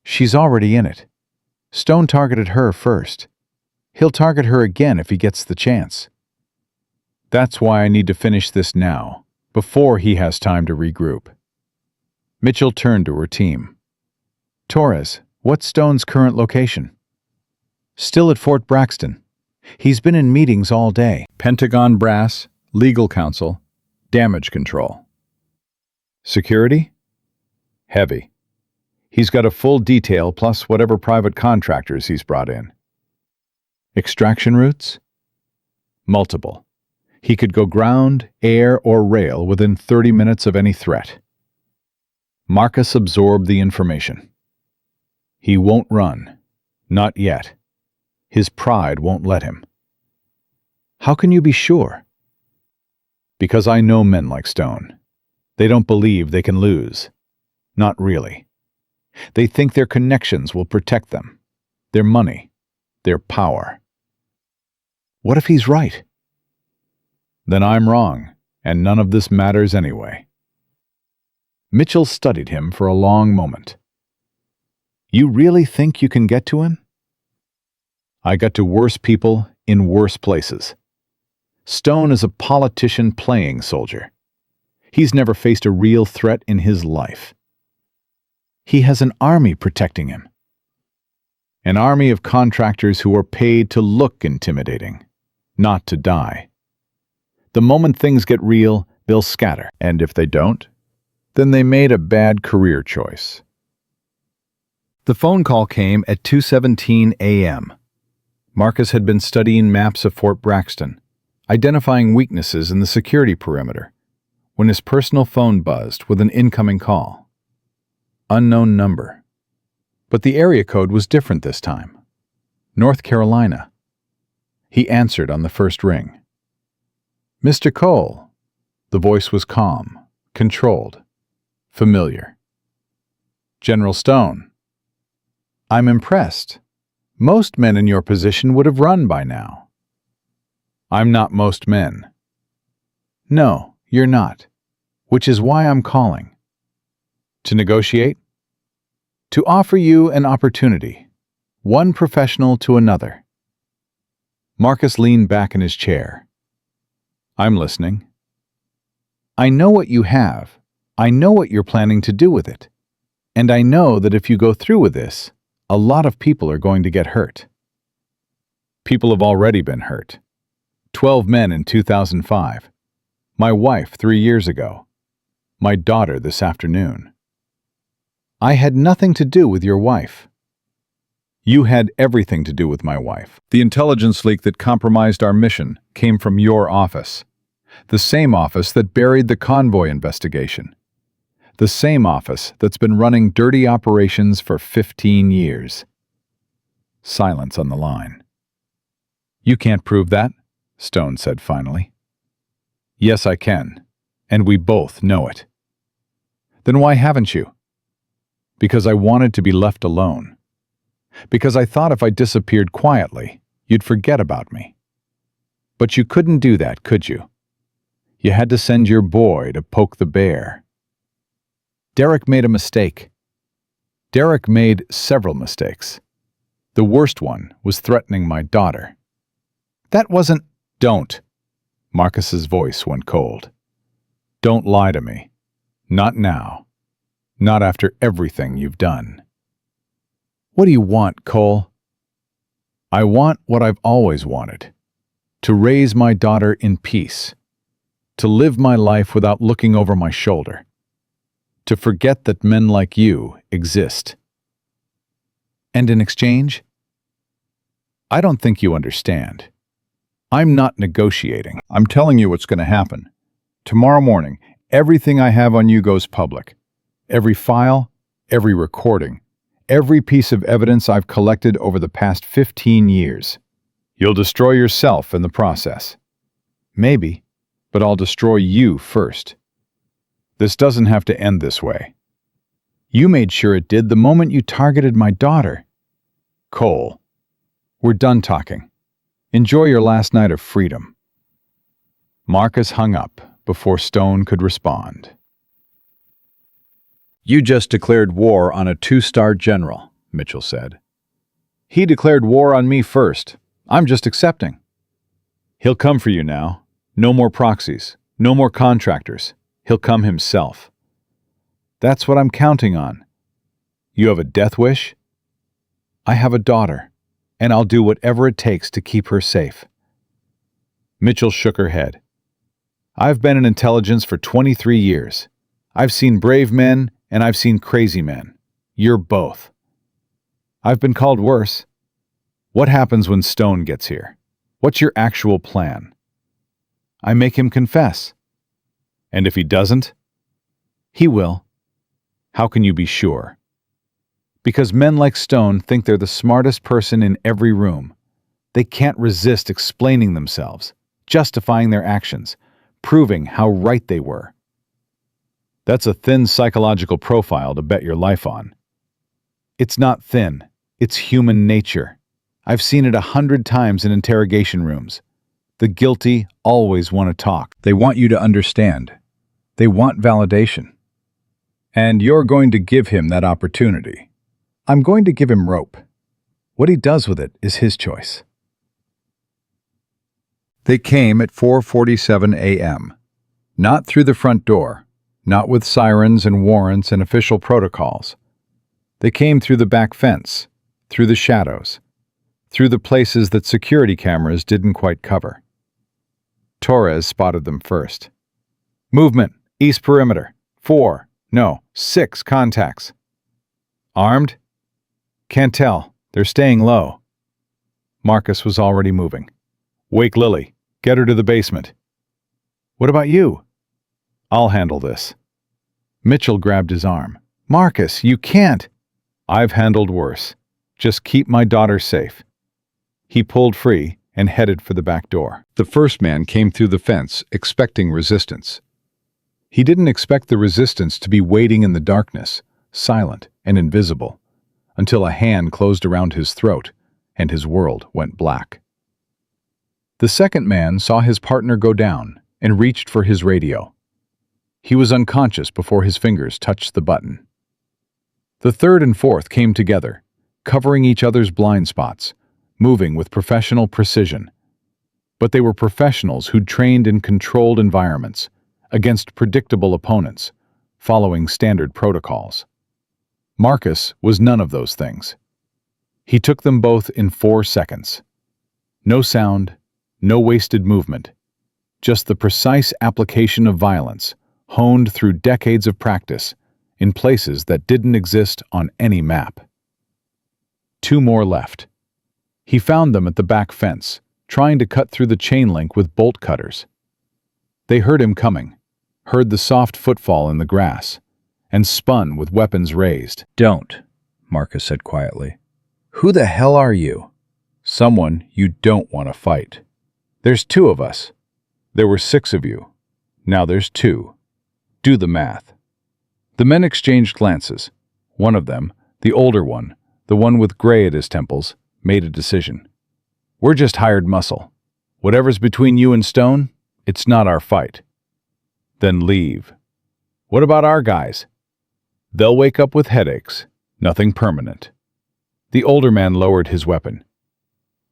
[SPEAKER 3] She's already in it. Stone targeted her first. He'll target her again if he gets the chance. That's why I need to finish this now, before he has time to regroup.
[SPEAKER 2] Mitchell turned to her team. Torres, what's Stone's current location? Still at Fort Braxton. He's been in meetings all day.
[SPEAKER 3] Pentagon brass, legal counsel, damage control. Security? Heavy. He's got a full detail plus whatever private contractors he's brought in. Extraction routes? Multiple. He could go ground, air, or rail within 30 minutes of any threat. Marcus absorbed the information. He won't run. Not yet. His pride won't let him. How can you be sure? Because I know men like Stone. They don't believe they can lose. Not really. They think their connections will protect them. Their money. Their power. What if he's right? Then I'm wrong, and none of this matters anyway. Mitchell studied him for a long moment. You really think you can get to him? I got to worse people in worse places. Stone is a politician playing soldier. He's never faced a real threat in his life. He has an army protecting him. An army of contractors who are paid to look intimidating, not to die. The moment things get real, they'll scatter, and if they don't, then they made a bad career choice. The phone call came at 2:17 a.m. Marcus had been studying maps of Fort Braxton, identifying weaknesses in the security perimeter, when his personal phone buzzed with an incoming call. Unknown number. But the area code was different this time. North Carolina. He answered on the first ring. Mr. Cole. The voice was calm, controlled, familiar. General Stone. I'm impressed. Most men in your position would have run by now. I'm not most men. No, you're not. Which is why I'm calling. To negotiate? To offer you an opportunity. One professional to another. Marcus leaned back in his chair. I'm listening. I know what you have. I know what you're planning to do with it. And I know that if you go through with this, a lot of people are going to get hurt. People have already been hurt. 12 men in 2005. My wife 3 years ago. My daughter this afternoon. I had nothing to do with your wife. You had everything to do with my wife. The intelligence leak that compromised our mission came from your office. The same office that buried the convoy investigation. The same office that's been running dirty operations for 15 years. Silence on the line. You can't prove that, Stone said finally. Yes, I can, and we both know it. Then why haven't you? Because I wanted to be left alone. Because I thought if I disappeared quietly, you'd forget about me. But you couldn't do that, could you? You had to send your boy to poke the bear. Derek made a mistake. Derek made several mistakes. The worst one was threatening my daughter. That wasn't... Don't. Marcus's voice went cold. Don't lie to me. Not now. Not after everything you've done. What do you want, Cole? I want what I've always wanted. To raise my daughter in peace. To live my life without looking over my shoulder. To forget that men like you exist. And in exchange? I don't think you understand. I'm not negotiating. I'm telling you what's going to happen. Tomorrow morning, everything I have on you goes public. Every file, every recording, every piece of evidence I've collected over the past 15 years. You'll destroy yourself in the process. Maybe, but I'll destroy you first. This doesn't have to end this way. You made sure it did the moment you targeted my daughter. Cole, we're done talking. Enjoy your last night of freedom. Marcus hung up before Stone could respond. You just declared war on a 2-star general, Mitchell said. He declared war on me first. I'm just accepting. He'll come for you now. No more proxies. No more contractors. He'll come himself. That's what I'm counting on. You have a death wish? I have a daughter, and I'll do whatever it takes to keep her safe. Mitchell shook her head. I've been in intelligence for 23 years. I've seen brave men, and I've seen crazy men. You're both. I've been called worse. What happens when Stone gets here? What's your actual plan? I make him confess. And if he doesn't? He will. How can you be sure? Because men like Stone think they're the smartest person in every room. They can't resist explaining themselves, justifying their actions, proving how right they were. That's a thin psychological profile to bet your life on. It's not thin. It's human nature. I've seen it 100 times in interrogation rooms. The guilty always want to talk.
[SPEAKER 1] They want you to understand. They want validation. And you're going to give him that opportunity. I'm going to give him rope. What he does with it is his choice. They came at 4:47 a.m. Not through the front door, not with sirens and warrants and official protocols. They came through the back fence, through the shadows, through the places that security cameras didn't quite cover. Torres spotted them first. Movement, east perimeter, 6 contacts. Armed? Can't tell, they're staying low. Marcus was already moving. Wake Lily, get her to the basement. What about you? I'll handle this. Mitchell grabbed his arm. Marcus, you can't. I've handled worse. Just keep my daughter safe. He pulled free and headed for the back door. The first man came through the fence, expecting resistance. He didn't expect the resistance to be waiting in the darkness, silent and invisible, until a hand closed around his throat and his world went black. The second man saw his partner go down and reached for his radio. He was unconscious before his fingers touched the button. The third and fourth came together, covering each other's blind spots, moving with professional precision. But they were professionals who'd trained in controlled environments, against predictable opponents, following standard protocols. Marcus was none of those things. He took them both in 4 seconds. No sound, no wasted movement, just the precise application of violence, honed through decades of practice, in places that didn't exist on any map. 2 more left. He found them at the back fence, trying to cut through the chain link with bolt cutters. They heard him coming, heard the soft footfall in the grass, and spun with weapons raised.
[SPEAKER 2] Don't, Marcus said quietly. Who the hell are you?
[SPEAKER 1] Someone you don't want to fight. There's 2 of us. There were 6 of you. Now there's 2. Do the math. The men exchanged glances. One of them, the older one, the one with gray at his temples, made a decision. We're just hired muscle. Whatever's between you and Stone, it's not our fight. Then leave. What about our guys? They'll wake up with headaches. Nothing permanent. The older man lowered his weapon.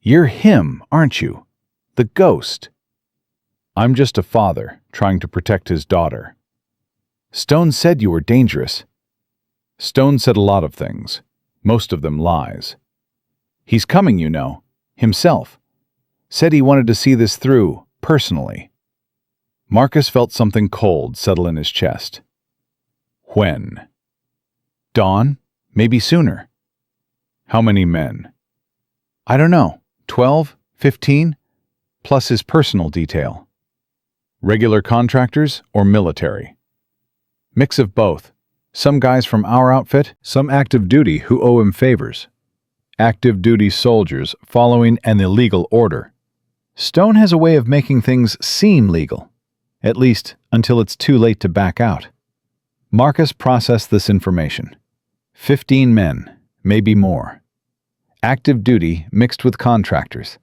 [SPEAKER 1] You're him, aren't you? The ghost. I'm just a father trying to protect his daughter. Stone said you were dangerous. Stone said a lot of things, most of them lies. He's coming, you know, himself. Said he wanted to see this through, personally. Marcus felt something cold settle in his chest. When? Dawn? Maybe sooner. How many men? I don't know, 12, 15, plus his personal detail. Regular contractors or military? Mix of both. Some guys from our outfit, some active duty who owe him favors. Active duty soldiers following an illegal order. Stone has a way of making things seem legal, at least until it's too late to back out. Marcus processed this information. 15 men, maybe more. Active duty mixed with contractors.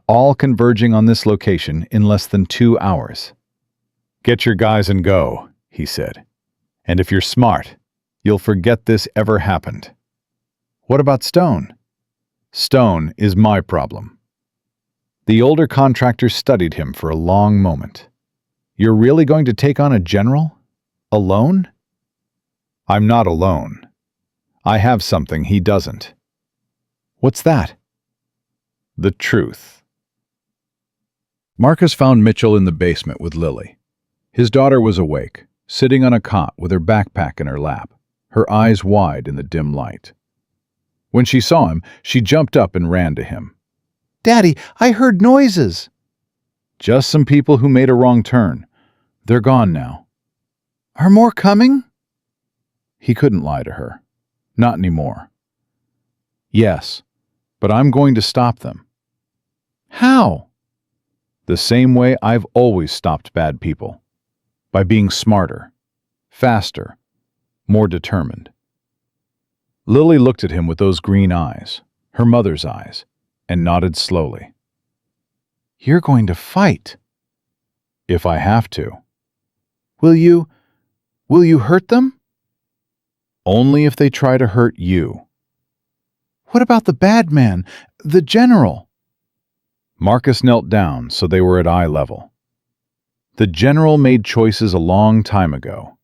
[SPEAKER 1] All converging on this location in less than 2 hours. Get your guys and go, he said. And if you're smart, you'll forget this ever happened. What about Stone? Stone is my problem. The older contractor studied him for a long moment. You're really going to take on a general? Alone? I'm not alone. I have something he doesn't.
[SPEAKER 2] What's that?
[SPEAKER 1] The truth.
[SPEAKER 3] Marcus found Mitchell in the basement with Lily. His daughter was awake, sitting on a cot with her backpack in her lap, her eyes wide in the dim light. When she saw him, she jumped up and ran to him.
[SPEAKER 2] Daddy, I heard noises.
[SPEAKER 3] Just some people who made a wrong turn. They're gone now.
[SPEAKER 2] Are more coming?
[SPEAKER 3] He couldn't lie to her. Not anymore. Yes, but I'm going to stop them.
[SPEAKER 2] How?
[SPEAKER 3] The same way I've always stopped bad people. By being smarter, faster, more determined. Lily looked at him with those green eyes, her mother's eyes, and nodded slowly.
[SPEAKER 2] You're going to fight.
[SPEAKER 3] If I have to.
[SPEAKER 2] Will you hurt them?
[SPEAKER 3] Only if they try to hurt you.
[SPEAKER 2] What about the bad man, the general?
[SPEAKER 3] Marcus knelt down so they were at eye level. The general made choices a long time ago.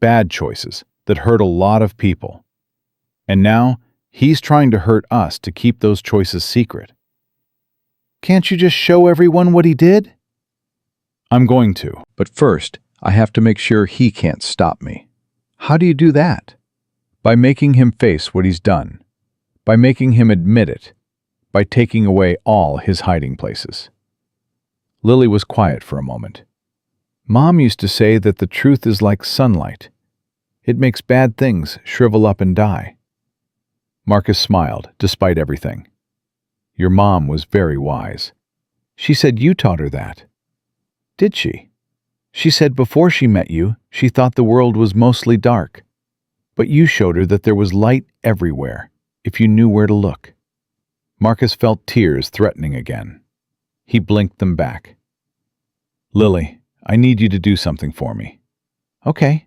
[SPEAKER 3] Bad choices that hurt a lot of people. And now he's trying to hurt us to keep those choices secret.
[SPEAKER 2] Can't you just show everyone what he did?
[SPEAKER 3] I'm going to, but first I have to make sure he can't stop me. How do you do that? By making him face what he's done. By making him admit it. By taking away all his hiding places. Lily was quiet for a moment. Mom used to say that the truth is like sunlight. It makes bad things shrivel up and die. Marcus smiled, despite everything. Your mom was very wise. She said you taught her that. Did she? She said before she met you, she thought the world was mostly dark. But you showed her that there was light everywhere, if you knew where to look. Marcus felt tears threatening again. He blinked them back. Lily, I need you to do something for me. Okay.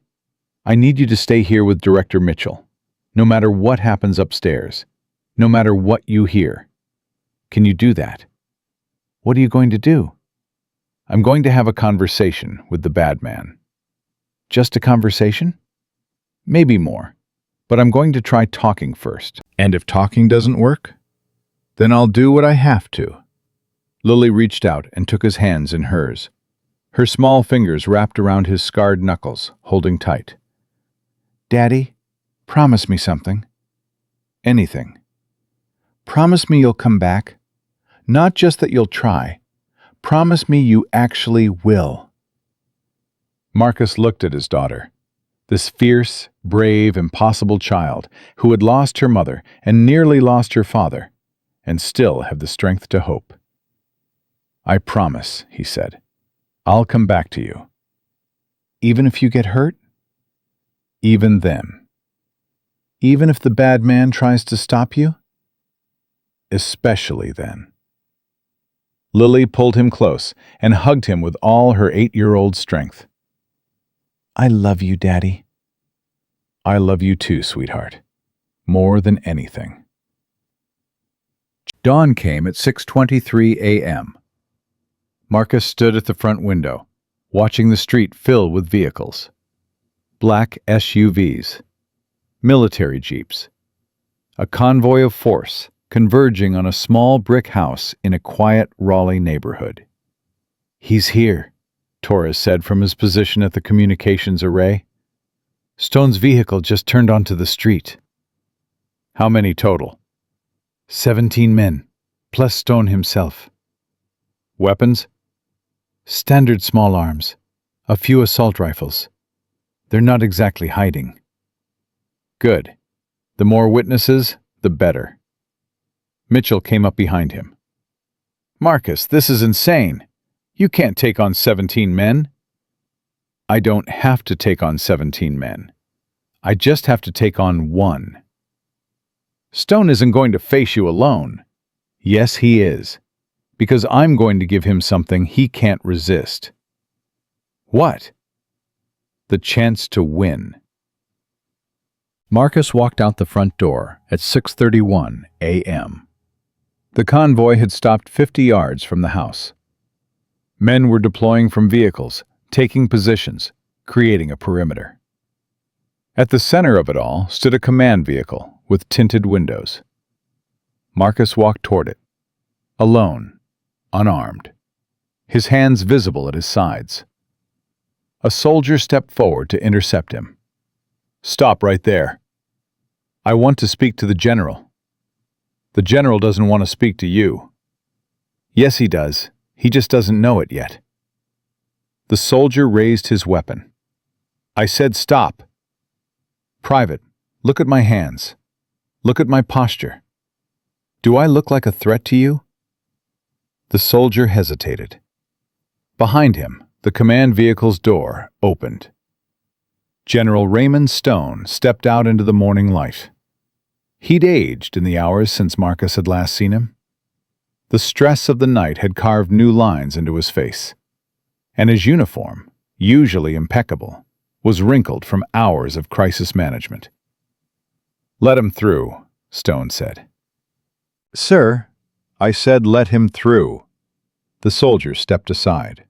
[SPEAKER 3] I need you to stay here with Director Mitchell, no matter what happens upstairs, no matter what you hear. Can you do that? What are you going to do? I'm going to have a conversation with the bad man. Just a conversation? Maybe more, but I'm going to try talking first. And if talking doesn't work, then I'll do what I have to. Lily reached out and took his hands in hers. Her small fingers wrapped around his scarred knuckles, holding tight. Daddy, promise me something. Anything. Promise me you'll come back. Not just that you'll try. Promise me you actually will. Marcus looked at his daughter, this fierce, brave, impossible child who had lost her mother and nearly lost her father, and still have the strength to hope. I promise, he said. I'll come back to you. Even if you get hurt? Even then. Even if the bad man tries to stop you? Especially then. Lily pulled him close and hugged him with all her 8-year-old strength. I love you, Daddy. I love you too, sweetheart. More than anything. Dawn came at 6:23 a.m. Marcus stood at the front window, watching the street fill with vehicles. Black SUVs, military jeeps, a convoy of force converging on a small brick house in a quiet Raleigh neighborhood. He's here, Torres said from his position at the communications array. Stone's vehicle just turned onto the street. How many total? 17 men, plus Stone himself. Weapons? Standard small arms, a few assault rifles. They're not exactly hiding. Good. The more witnesses, the better. Mitchell came up behind him. Marcus, this is insane. You can't take on 17 men. I don't have to take on 17 men. I just have to take on one. Stone isn't going to face you alone. Yes, he is. Because I'm going to give him something he can't resist. What? The chance to win. Marcus walked out the front door at 6:31 a.m. The convoy had stopped 50 yards from the house. Men were deploying from vehicles, taking positions, creating a perimeter. At the center of it all stood a command vehicle with tinted windows. Marcus walked toward it, alone, unarmed, his hands visible at his sides. A soldier stepped forward to intercept him. "Stop right there. I want to speak to the general." "The general doesn't want to speak to you." "Yes, he does. He just doesn't know it yet." The soldier raised his weapon. "I said stop." "Private, look at my hands. Look at my posture. Do I look like a threat to you?" The soldier hesitated. Behind him, the command vehicle's door opened. General Raymond Stone stepped out into the morning light. He'd aged in the hours since Marcus had last seen him. The stress of the night had carved new lines into his face, and his uniform, usually impeccable, was wrinkled from hours of crisis management. "Let him through," Stone said.
[SPEAKER 1] "Sir, I said let him through." The soldier stepped aside.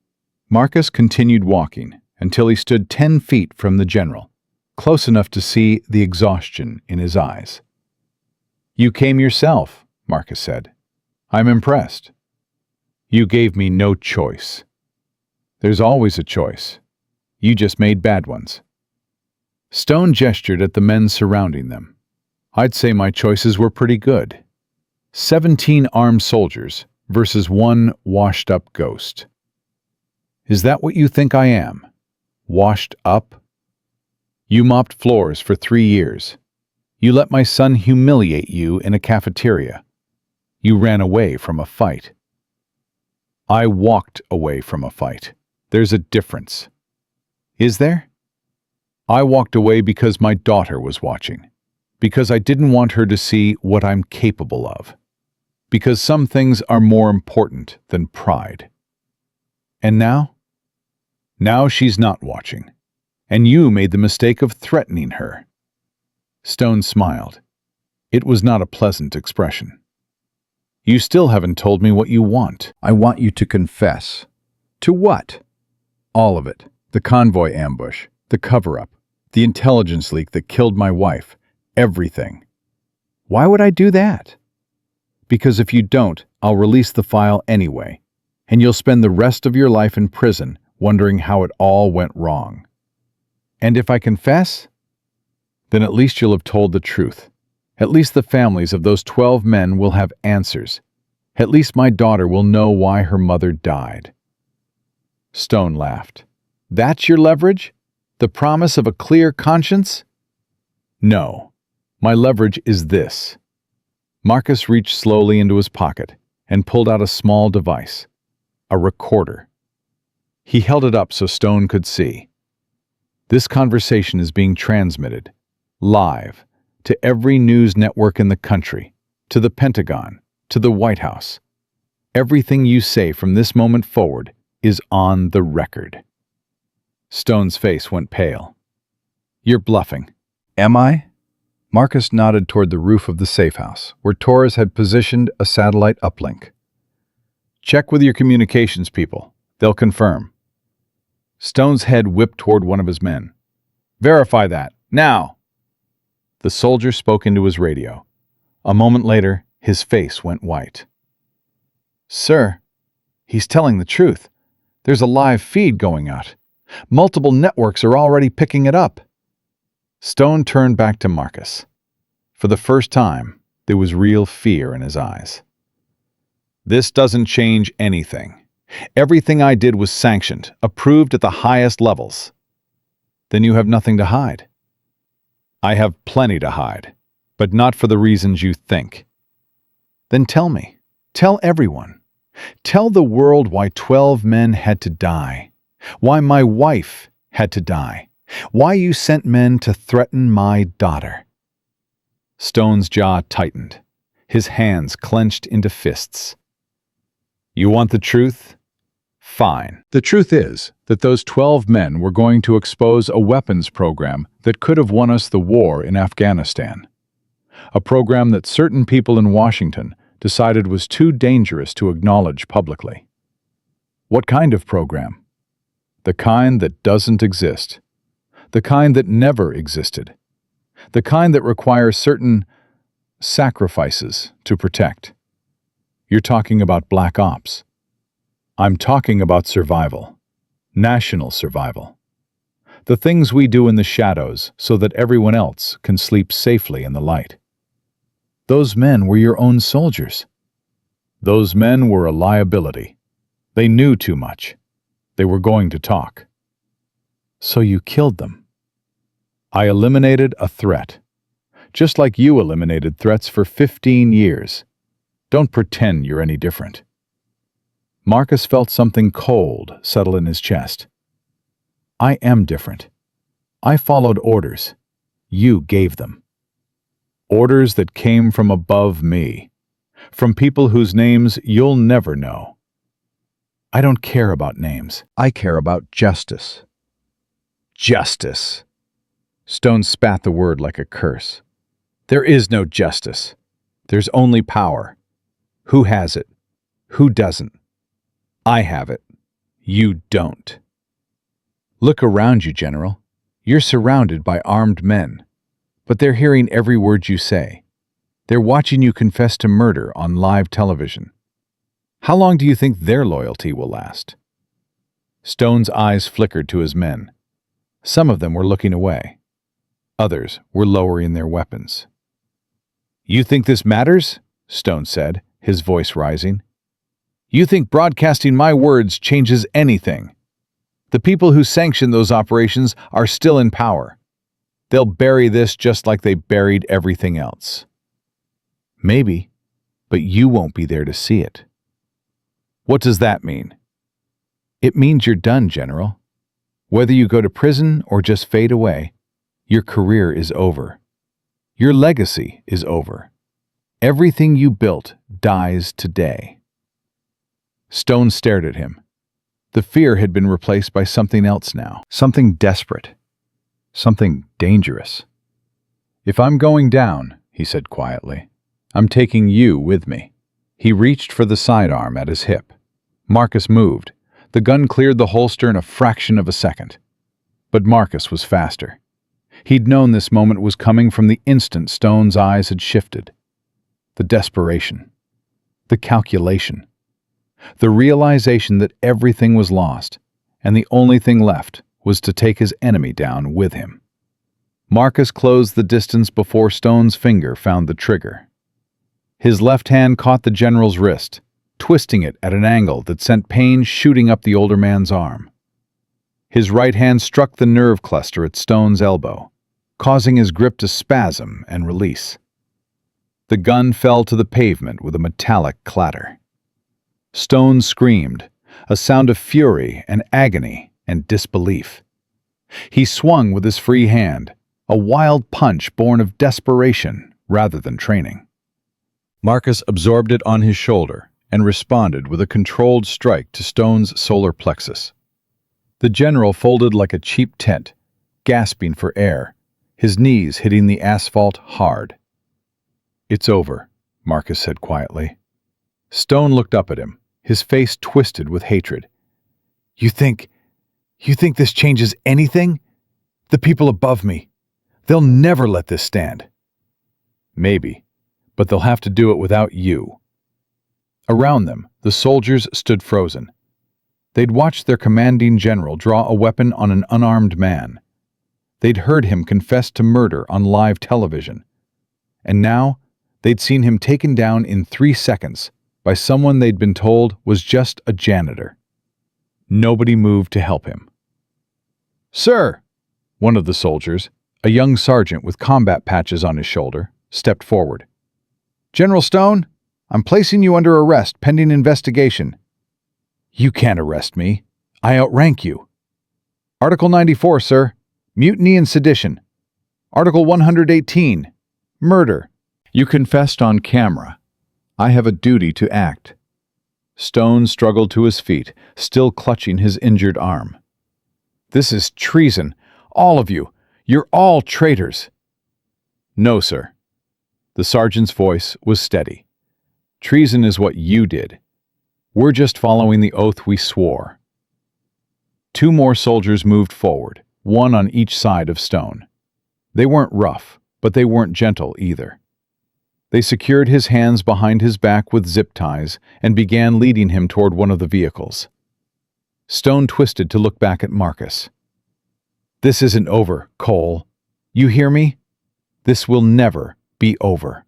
[SPEAKER 1] Marcus continued walking until he stood 10 feet from the general, close enough to see the exhaustion in his eyes. "You came yourself," Marcus said. "I'm impressed. You gave me no choice." "There's always a choice. You just made bad ones." Stone gestured at the men surrounding them. "I'd say my choices were pretty good. 17 armed soldiers versus one washed-up ghost." "Is that what you think I am? Washed up? You mopped floors for 3 years. You let my son humiliate you in a cafeteria. You ran away from a fight." "I walked away from a fight. There's a difference." "Is there?" "I walked away because my daughter was watching. Because I didn't want her to see what I'm capable of. Because some things are more important than pride." "And now?" "Now she's not watching. And you made the mistake of threatening her." Stone smiled. It was not a pleasant expression. "You still haven't told me what you want."
[SPEAKER 2] I want you to confess.
[SPEAKER 1] "To what?"
[SPEAKER 2] All of it.
[SPEAKER 1] The convoy ambush, the cover-up, the intelligence leak that killed my wife, everything.
[SPEAKER 2] Why would I do that?
[SPEAKER 1] Because if you don't, I'll release the file anyway, and you'll spend the rest of your life in prison wondering how it all went wrong. And if I confess, then at least you'll have told the truth. At least the families of those 12 men will have answers. At least my daughter will know why her mother died." Stone laughed. "That's your leverage? The promise of a clear conscience?" "No. My leverage is this." Marcus reached slowly into his pocket and pulled out a small device, a recorder. He held it up so Stone could see. "This conversation is being transmitted, live, to every news network in the country, to the Pentagon, to the White House. Everything you say from this moment forward is on the record." Stone's face went pale. "You're bluffing."
[SPEAKER 2] Am I?
[SPEAKER 1] Marcus nodded toward the roof of the safe house, where Torres had positioned a satellite uplink. "Check with your communications people. They'll confirm." Stone's head whipped toward one of his men. "Verify that, now!" The soldier spoke into his radio. A moment later, his face went white. "Sir, he's telling the truth. There's a live feed going out. Multiple networks are already picking it up." Stone turned back to Marcus. For the first time, there was real fear in his eyes. "This doesn't change anything. Everything I did was sanctioned, approved at the highest levels." "Then you have nothing to hide." "I have plenty to hide, but not for the reasons you think." "Then tell me. Tell everyone. Tell the world why 12 men had to die. Why my wife had to die. Why you sent men to threaten my daughter." Stone's jaw tightened. His hands clenched into fists. "You want the truth? Fine. The truth is that those 12 men were going to expose a weapons program that could have won us the war in Afghanistan. A program that certain people in Washington decided was too dangerous to acknowledge publicly." "What kind of program?" "The kind that doesn't exist.
[SPEAKER 3] The kind that never existed. The kind that requires certain sacrifices to protect. You're talking about black ops. I'm talking about survival. National survival. The things we do in the shadows so that everyone else can sleep safely in the light. Those men were your own soldiers. Those men were a liability. They knew too much. They were going to talk. So you killed them. I eliminated a threat. Just like you eliminated threats for 15 years. Don't pretend you're any different. Marcus felt something cold settle in his chest. I am different. I followed orders. You gave them. Orders that came from above me. From people whose names you'll never know. I don't care about names. I care about justice. Justice. Stone spat the word like a curse. There is no justice. There's only power. Who has it? Who doesn't? I have it. You don't. Look around you, General. You're surrounded by armed men, but they're hearing every word you say. They're watching you confess to murder on live television. How long do you think their loyalty will last? Stone's eyes flickered to his men. Some of them were looking away. Others were lowering their weapons. You think this matters? Stone said, his voice rising. You think broadcasting my words changes anything? The people who sanction those operations are still in power. They'll bury this just like they buried everything else. Maybe, but you won't be there to see it. What does that mean? It means you're done, General. Whether you go to prison or just fade away, your career is over. Your legacy is over. Everything you built dies today. Stone stared at him. The fear had been replaced by something else now. Something desperate. Something dangerous. If I'm going down, he said quietly, I'm taking you with me. He reached for the sidearm at his hip. Marcus moved. The gun cleared the holster in a fraction of a second. But Marcus was faster. He'd known this moment was coming from the instant Stone's eyes had shifted. The desperation. The calculation. The realization that everything was lost, and the only thing left was to take his enemy down with him. Marcus closed the distance before Stone's finger found the trigger. His left hand caught the general's wrist, twisting it at an angle that sent pain shooting up the older man's arm. His right hand struck the nerve cluster at Stone's elbow, causing his grip to spasm and release. The gun fell to the pavement with a metallic clatter. Stone screamed, a sound of fury and agony and disbelief. He swung with his free hand, a wild punch born of desperation rather than training. Marcus absorbed it on his shoulder and responded with a controlled strike to Stone's solar plexus. The general folded like a cheap tent, gasping for air, his knees hitting the asphalt hard. It's over, Marcus said quietly. Stone looked up at him, his face twisted with hatred. You think this changes anything? The people above me, they'll never let this stand. Maybe, but they'll have to do it without you. Around them, the soldiers stood frozen. They'd watched their commanding general draw a weapon on an unarmed man. They'd heard him confess to murder on live television. And now, they'd seen him taken down in 3 seconds by someone they'd been told was just a janitor. Nobody moved to help him. Sir, one of the soldiers, a young sergeant with combat patches on his shoulder, stepped forward. General Stone, I'm placing you under arrest pending investigation. You can't arrest me. I outrank you. Article 94, sir. Mutiny and sedition. Article 118. Murder. You confessed on camera. I have a duty to act. Stone struggled to his feet, still clutching his injured arm. This is treason. All of you. You're all traitors. No, sir. The sergeant's voice was steady. Treason is what you did. We're just following the oath we swore. 2 more soldiers moved forward, one on each side of Stone. They weren't rough, but they weren't gentle either. They secured his hands behind his back with zip ties and began leading him toward one of the vehicles. Stone twisted to look back at Marcus. "This isn't over, Cole. You hear me? This will never be over."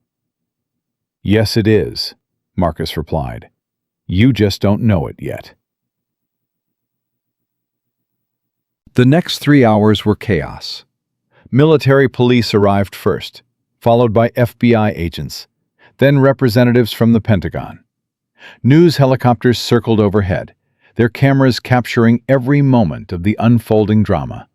[SPEAKER 3] "Yes, it is," Marcus replied. "You just don't know it yet." The next 3 hours were chaos. Military police arrived first, followed by FBI agents, then representatives from the Pentagon. News helicopters circled overhead, their cameras capturing every moment of the unfolding drama.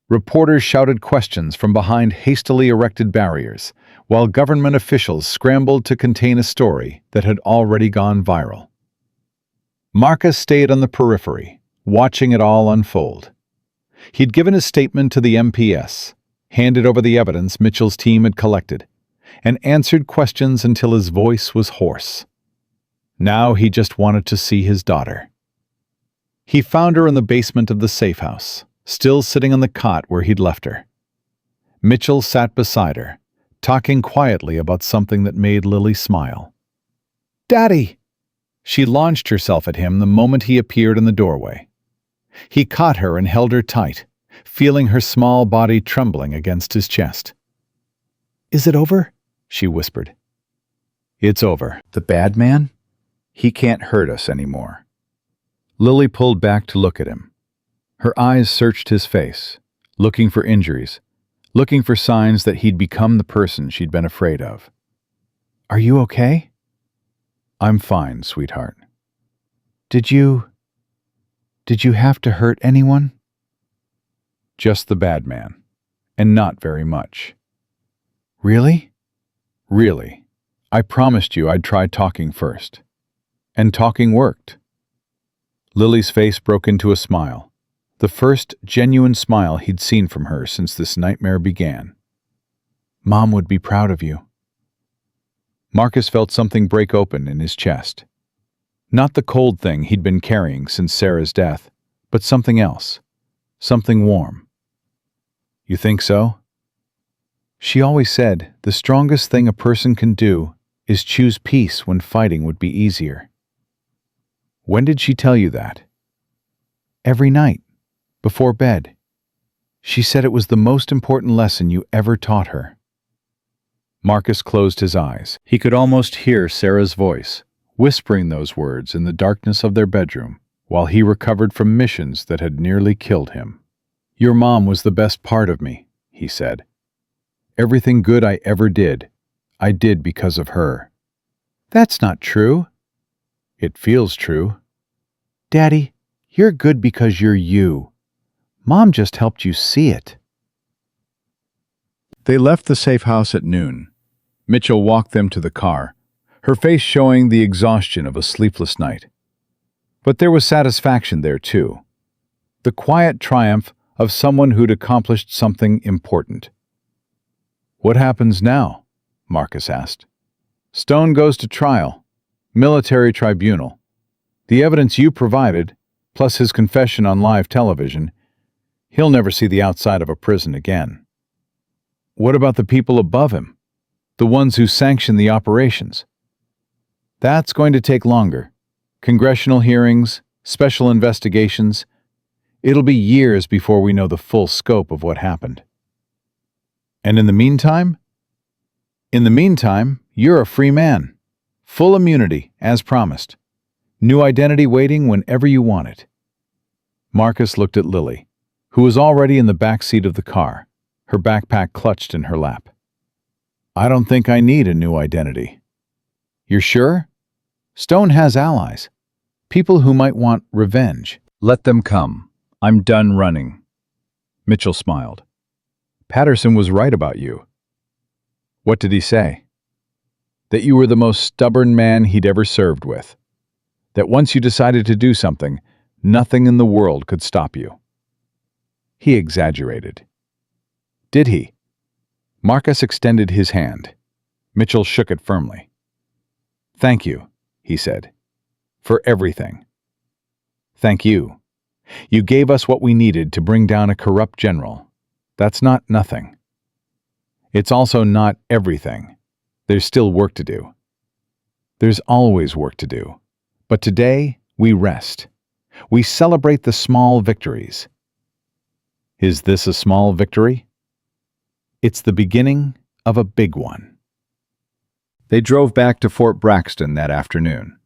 [SPEAKER 3] Reporters shouted questions from behind hastily erected barriers, while government officials scrambled to contain a story that had already gone viral. Marcus stayed on the periphery, watching it all unfold. He'd given his statement to the MPS, handed over the evidence Mitchell's team had collected, and answered questions until his voice was hoarse. Now he just wanted to see his daughter. He found her in the basement of the safe house, still sitting on the cot where he'd left her. Mitchell sat beside her, talking quietly about something that made Lily smile. "Daddy!" She launched herself at him the moment he appeared in the doorway. He caught her and held her tight, feeling her small body trembling against his chest. "Is it over?" she whispered. "It's over. The bad man? He can't hurt us anymore." Lily pulled back to look at him. Her eyes searched his face, looking for injuries, looking for signs that he'd become the person she'd been afraid of. "Are you okay?" "I'm fine, sweetheart." Did you have to hurt anyone?" "Just the bad man, and not very much." "Really?" "Really. I promised you I'd try talking first. And talking worked." Lily's face broke into a smile, the first genuine smile he'd seen from her since this nightmare began. "Mom would be proud of you." Marcus felt something break open in his chest. Not the cold thing he'd been carrying since Sarah's death, but something else, something warm. "You think so?" She always said the strongest thing a person can do is choose peace when fighting would be easier. When did she tell you that? Every night, before bed. She said it was the most important lesson you ever taught her. Marcus closed his eyes. He could almost hear Sarah's voice, whispering those words in the darkness of their bedroom, while he recovered from missions that had nearly killed him. "Your mom was the best part of me," he said. "Everything good I ever did, I did because of her." "That's not true." "It feels true." "Daddy, you're good because you're you. Mom just helped you see it." They left the safe house at noon. Mitchell walked them to the car, her face showing the exhaustion of a sleepless night. But there was satisfaction there, too. The quiet triumph of someone who'd accomplished something important. "What happens now?" Marcus asked. "Stone goes to trial. Military tribunal. The evidence you provided, plus his confession on live television, he'll never see the outside of a prison again." "What about the people above him? The ones who sanction the operations?" "That's going to take longer. Congressional hearings, special investigations. It'll be years before we know the full scope of what happened." "And in the meantime?" "In the meantime, you're a free man. Full immunity, as promised. New identity waiting whenever you want it." Marcus looked at Lily, who was already in the back seat of the car, her backpack clutched in her lap. "I don't think I need a new identity." "You're sure? Stone has allies. People who might want revenge." "Let them come. I'm done running." Mitchell smiled. "Patterson was right about you." "What did he say?" "That you were the most stubborn man he'd ever served with. That once you decided to do something, nothing in the world could stop you." He exaggerated. "Did he?" Marcus extended his hand. Mitchell shook it firmly. "Thank you," he said, "for everything." "Thank you.
[SPEAKER 1] You gave us what we needed to bring down a corrupt general. That's not nothing. It's also not everything. There's still work to do. There's always work to do. But today, we rest. We celebrate the small victories. Is this a small victory? It's the beginning of a big one. They drove back to Fort Braxton that afternoon.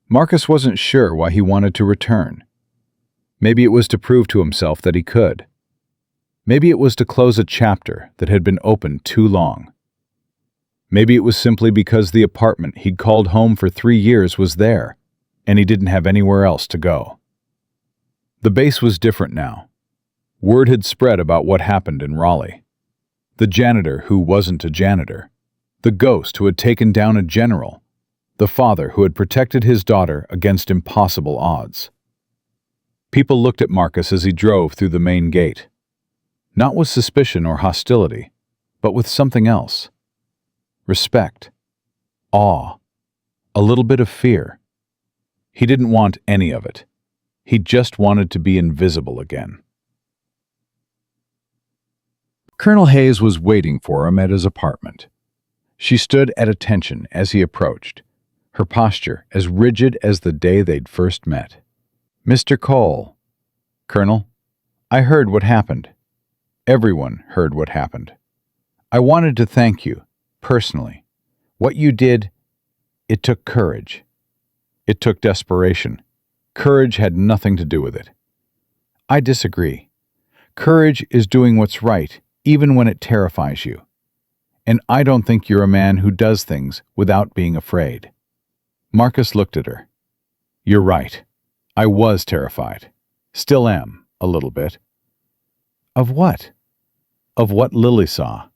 [SPEAKER 1] Marcus wasn't sure why he wanted to return. Maybe it was to prove to himself that he could. Maybe it was to close a chapter that had been opened too long. Maybe it was simply because the apartment he'd called home for 3 years was there, and he didn't have anywhere else to go. The base was different now. Word had spread about what happened in Raleigh. The janitor who wasn't a janitor. The ghost who had taken down a general. The father who had protected his daughter against impossible odds. People looked at Marcus as he drove through the main gate. Not with suspicion or hostility, but with something else. Respect. Awe. A little bit of fear. He didn't want any of it. He just wanted to be invisible again. Colonel Hayes was waiting for him at his apartment. She stood at attention as he approached, her posture as rigid as the day they'd first met. "Mr. Cole." "Colonel, I heard what happened. Everyone heard what happened. I wanted to thank you, personally. What you did, it took courage. It took desperation. Courage had nothing to do with it." "I disagree. Courage is doing what's right, even when it terrifies you. And I don't think you're a man who does things without being afraid." Marcus looked at her. "You're right. I was terrified. Still am, a little bit." "Of what?" "Of what Lily saw.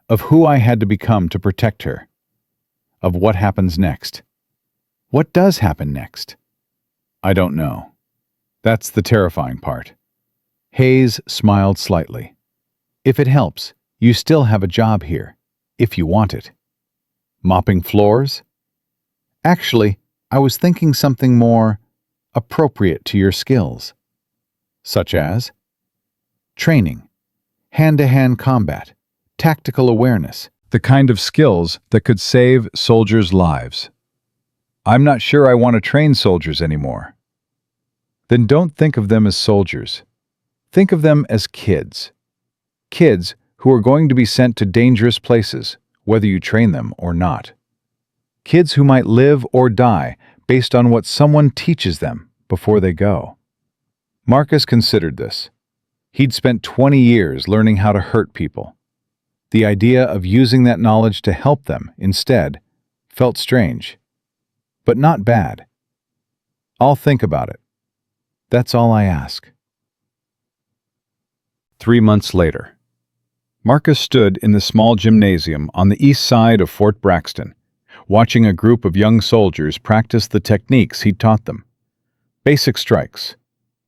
[SPEAKER 1] Of who I had to become to protect her. Of what happens next." "What does happen next?" "I don't know. That's the terrifying part." Hayes smiled slightly. "If it helps, you still have a job here, if you want it." "Mopping floors?" "Actually, I was thinking something more appropriate to your skills." "Such as?" "Training, hand-to-hand combat, tactical awareness."
[SPEAKER 3] The kind of skills that could save soldiers' lives. I'm not sure I want to train soldiers anymore. Then don't think of them as soldiers. Think of them as kids. Kids who are going to be sent to dangerous places, whether you train them or not. Kids who might live or die based on what someone teaches them before they go. Marcus considered this. He'd spent 20 years learning how to hurt people. The idea of using that knowledge to help them, instead, felt strange. But not bad. "I'll think about it. That's all I ask." 3 months later. Marcus stood in the small gymnasium on the east side of Fort Braxton, watching a group of young soldiers practice the techniques he'd taught them. Basic strikes,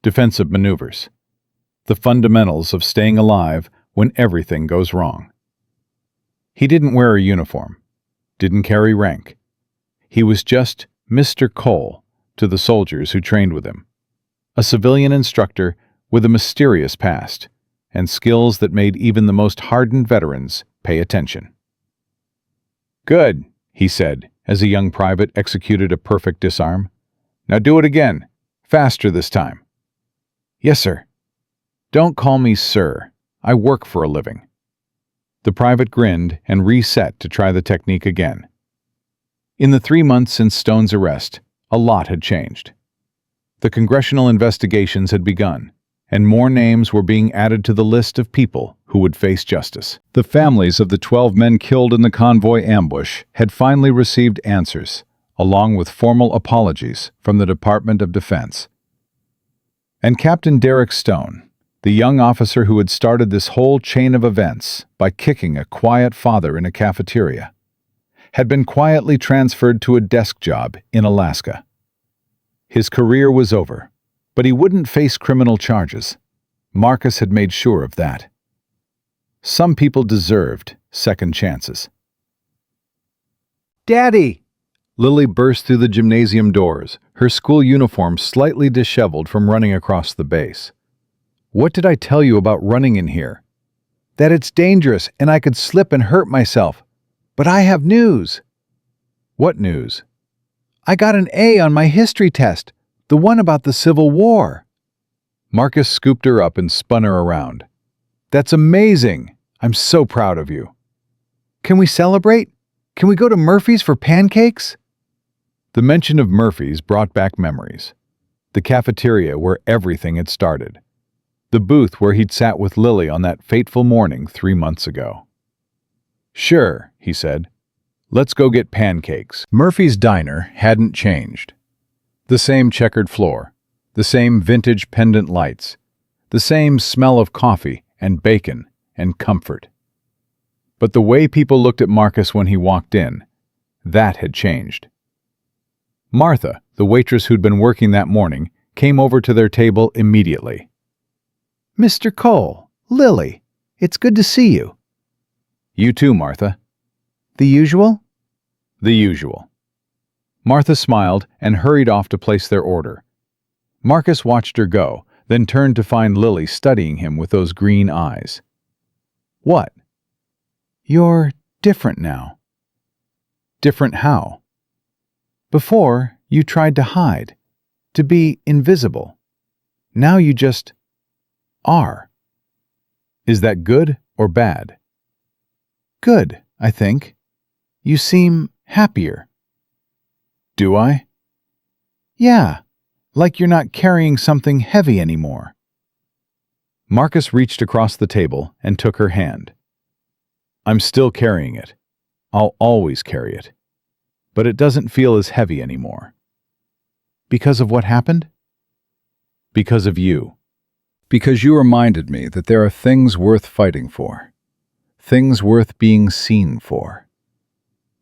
[SPEAKER 3] defensive maneuvers, the fundamentals of staying alive when everything goes wrong. He didn't wear a uniform, didn't carry rank. He was just Mr. Cole to the soldiers who trained with him, a civilian instructor with a mysterious past and skills that made even the most hardened veterans pay attention. "Good," he said as a young private executed a perfect disarm. "Now do it again, faster this time." "Yes, sir." "Don't call me sir. I work for a living." The private grinned and reset to try the technique again. In the 3 months since Stone's arrest, a lot had changed. The congressional investigations had begun, and more names were being added to the list of people who would face justice. The families of the 12 men killed in the convoy ambush had finally received answers, along with formal apologies from the Department of Defense. And Captain Derek Stone, the young officer who had started this whole chain of events by kicking a quiet father in a cafeteria, had been quietly transferred to a desk job in Alaska. His career was over, but he wouldn't face criminal charges. Marcus had made sure of that. Some people deserved second chances.
[SPEAKER 1] "Daddy!"
[SPEAKER 3] Lily burst through the gymnasium doors, her school uniform slightly disheveled from running across the base. "What did I tell you about running in here?" "That it's dangerous and I could slip and hurt myself. But I have news." "What news?" "I got an A on my history test, the one about the Civil War." Marcus scooped her up and spun her around. "That's amazing! I'm so proud of you." "Can we celebrate? Can we go to Murphy's for pancakes?" The mention of Murphy's brought back memories. The cafeteria where everything had started. The booth where he'd sat with Lily on that fateful morning 3 months ago. "Sure," he said. "Let's go get pancakes." Murphy's diner hadn't changed. The same checkered floor, the same vintage pendant lights, the same smell of coffee and bacon and comfort. But the way people looked at Marcus when he walked in, that had changed. Martha, the waitress who'd been working that morning, came over to their table immediately. "Mr. Cole, Lily, it's good to see you." "You too, Martha." "The usual?" "The usual." Martha smiled and hurried off to place their order. Marcus watched her go, then turned to find Lily studying him with those green eyes. "What?" "You're different now." "Different how?" "Before, you tried to hide, to be invisible. Now you just are." "Is that good or bad?" "Good, I think. You seem happier." "Do I?" "Yeah, like you're not carrying something heavy anymore." Marcus reached across the table and took her hand. "I'm still carrying it. I'll always carry it. But it doesn't feel as heavy anymore." "Because of what happened?" "Because of you. Because you reminded me that there are things worth fighting for. Things worth being seen for."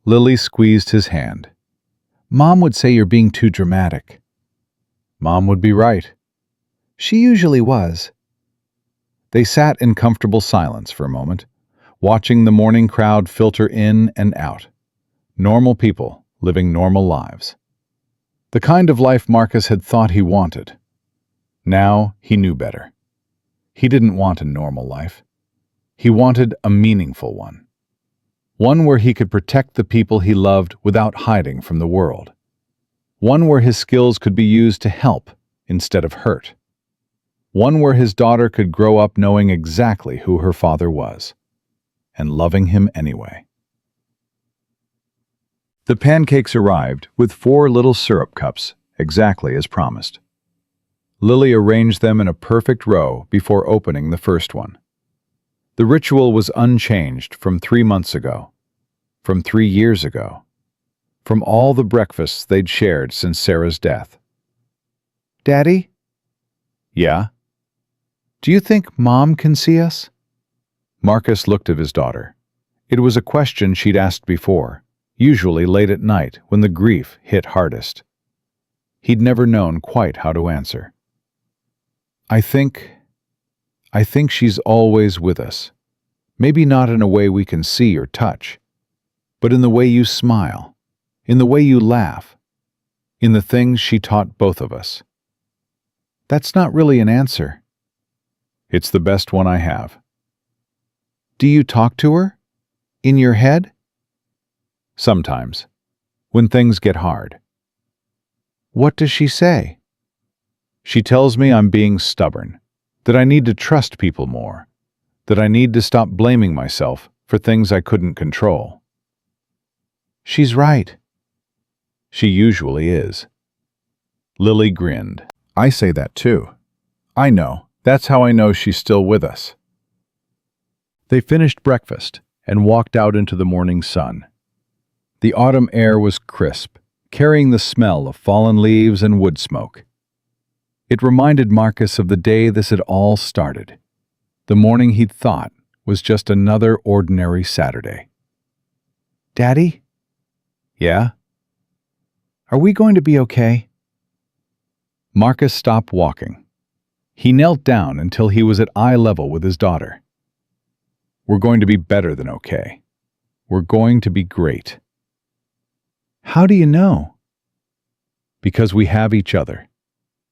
[SPEAKER 3] Lily squeezed his hand. "Mom would say you're being too dramatic." "Mom would be right." "She usually was." They sat in comfortable silence for a moment, watching the morning crowd filter in and out. Normal people living normal lives. The kind of life Marcus had thought he wanted. Now he knew better. He didn't want a normal life. He wanted a meaningful one. One where he could protect the people he loved without hiding from the world. One where his skills could be used to help instead of hurt. One where his daughter could grow up knowing exactly who her father was, and loving him anyway. The pancakes arrived with 4 little syrup cups, exactly as promised. Lily arranged them in a perfect row before opening the first one. The ritual was unchanged from 3 months ago, from 3 years ago, from all the breakfasts they'd shared since Sarah's death. "Daddy?" "Yeah?" "Do you think Mom can see us?" Marcus looked at his daughter. It was a question she'd asked before, usually late at night when the grief hit hardest. He'd never known quite how to answer. I think she's always with us. Maybe not in a way we can see or touch, but in the way you smile, in the way you laugh, in the things she taught both of us." "That's not really an answer." "It's the best one I have." "Do you talk to her? In your head?" "Sometimes, when things get hard." "What does she say?" "She tells me I'm being stubborn, that I need to trust people more, that I need to stop blaming myself for things I couldn't control." "She's right." "She usually is." Lily grinned. "I say that too. I know. That's how I know she's still with us." They finished breakfast and walked out into the morning sun. The autumn air was crisp, carrying the smell of fallen leaves and wood smoke. It reminded Marcus of the day this had all started, the morning he'd thought was just another ordinary Saturday. "Daddy?" "Yeah?" "Are we going to be okay?" Marcus stopped walking. He knelt down until he was at eye level with his daughter. "We're going to be better than okay. We're going to be great."
[SPEAKER 2] How do you know?
[SPEAKER 3] Because we have each other.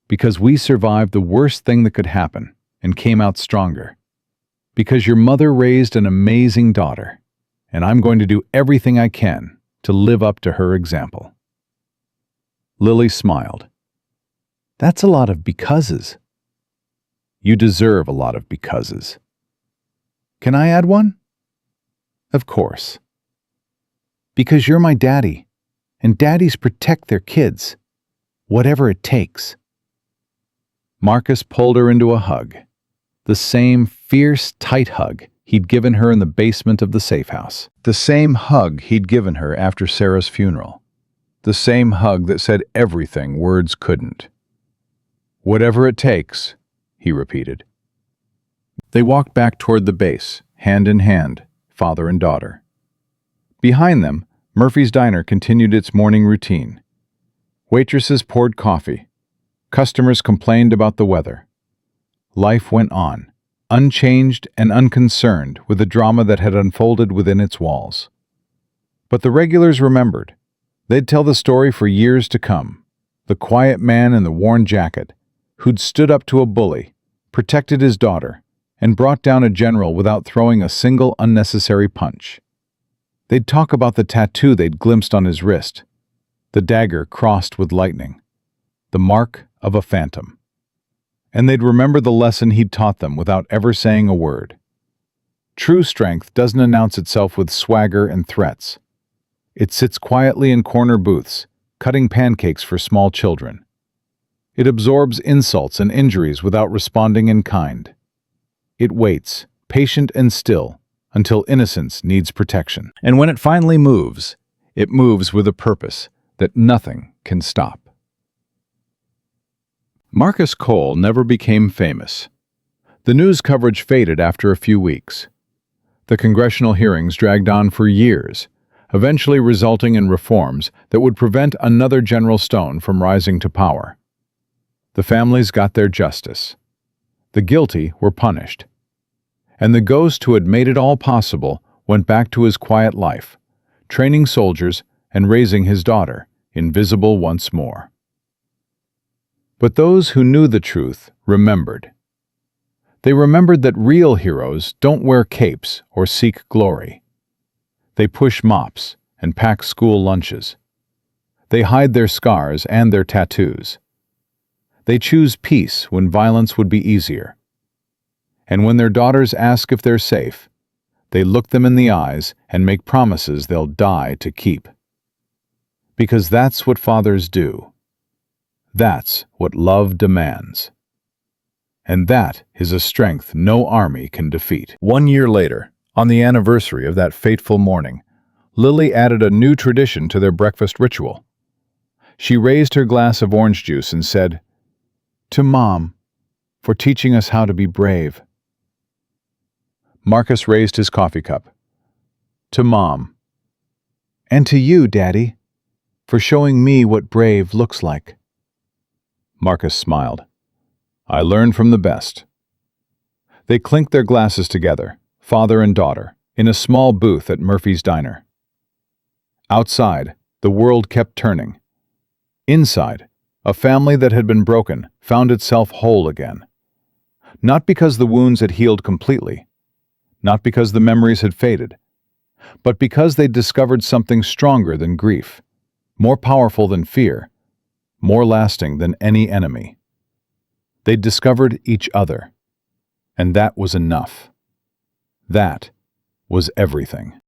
[SPEAKER 3] Because we survived the worst thing that could happen and came out stronger. Because your mother raised an amazing daughter, and I'm going to do everything I can to live up to her example. Lily smiled.
[SPEAKER 2] That's a lot of becauses.
[SPEAKER 3] You deserve a lot of becauses.
[SPEAKER 2] Can I add one?
[SPEAKER 3] Of course.
[SPEAKER 2] Because you're my daddy, and daddies protect their kids, whatever it takes.
[SPEAKER 3] Marcus pulled her into a hug, the same fierce, tight hug he'd given her in the basement of the safe house. The same hug he'd given her after Sarah's funeral. The same hug that said everything words couldn't. Whatever it takes, he repeated. They walked back toward the base, hand in hand, father and daughter. Behind them, Murphy's Diner continued its morning routine. Waitresses poured coffee. Customers complained about the weather. Life went on, unchanged and unconcerned with the drama that had unfolded within its walls. But the regulars remembered. They'd tell the story for years to come. The quiet man in the worn jacket, who'd stood up to a bully, protected his daughter, and brought down a general without throwing a single unnecessary punch. They'd talk about the tattoo they'd glimpsed on his wrist, the dagger crossed with lightning, the mark of a phantom. And they'd remember the lesson he'd taught them without ever saying a word. True strength doesn't announce itself with swagger and threats. It sits quietly in corner booths, cutting pancakes for small children. It absorbs insults and injuries without responding in kind. It waits, patient and still, until innocence needs protection. And when it finally moves, it moves with a purpose that nothing can stop. Marcus Cole never became famous. The news coverage faded after a few weeks. The congressional hearings dragged on for years, eventually resulting in reforms that would prevent another General Stone from rising to power. The families got their justice. The guilty were punished. And the ghost who had made it all possible went back to his quiet life, training soldiers and raising his daughter, invisible once more. But those who knew the truth remembered. They remembered that real heroes don't wear capes or seek glory. They push mops and pack school lunches. They hide their scars and their tattoos. They choose peace when violence would be easier. And when their daughters ask if they're safe, they look them in the eyes and make promises they'll die to keep. Because that's what fathers do. That's what love demands. And that is a strength no army can defeat. 1 year later, on the anniversary of that fateful morning, Lily added a new tradition to their breakfast ritual. She raised her glass of orange juice and said, "To Mom, for teaching us how to be brave." Marcus raised his coffee cup. "To Mom." "And to you, Daddy, for showing me what brave looks like." Marcus smiled. "I learned from the best." They clinked their glasses together, father and daughter, in a small booth at Murphy's Diner. Outside, the world kept turning. Inside, a family that had been broken found itself whole again. Not because the wounds had healed completely, not because the memories had faded, but because they discovered something stronger than grief, more powerful than fear, more lasting than any enemy. They discovered each other, and that was enough. That was everything.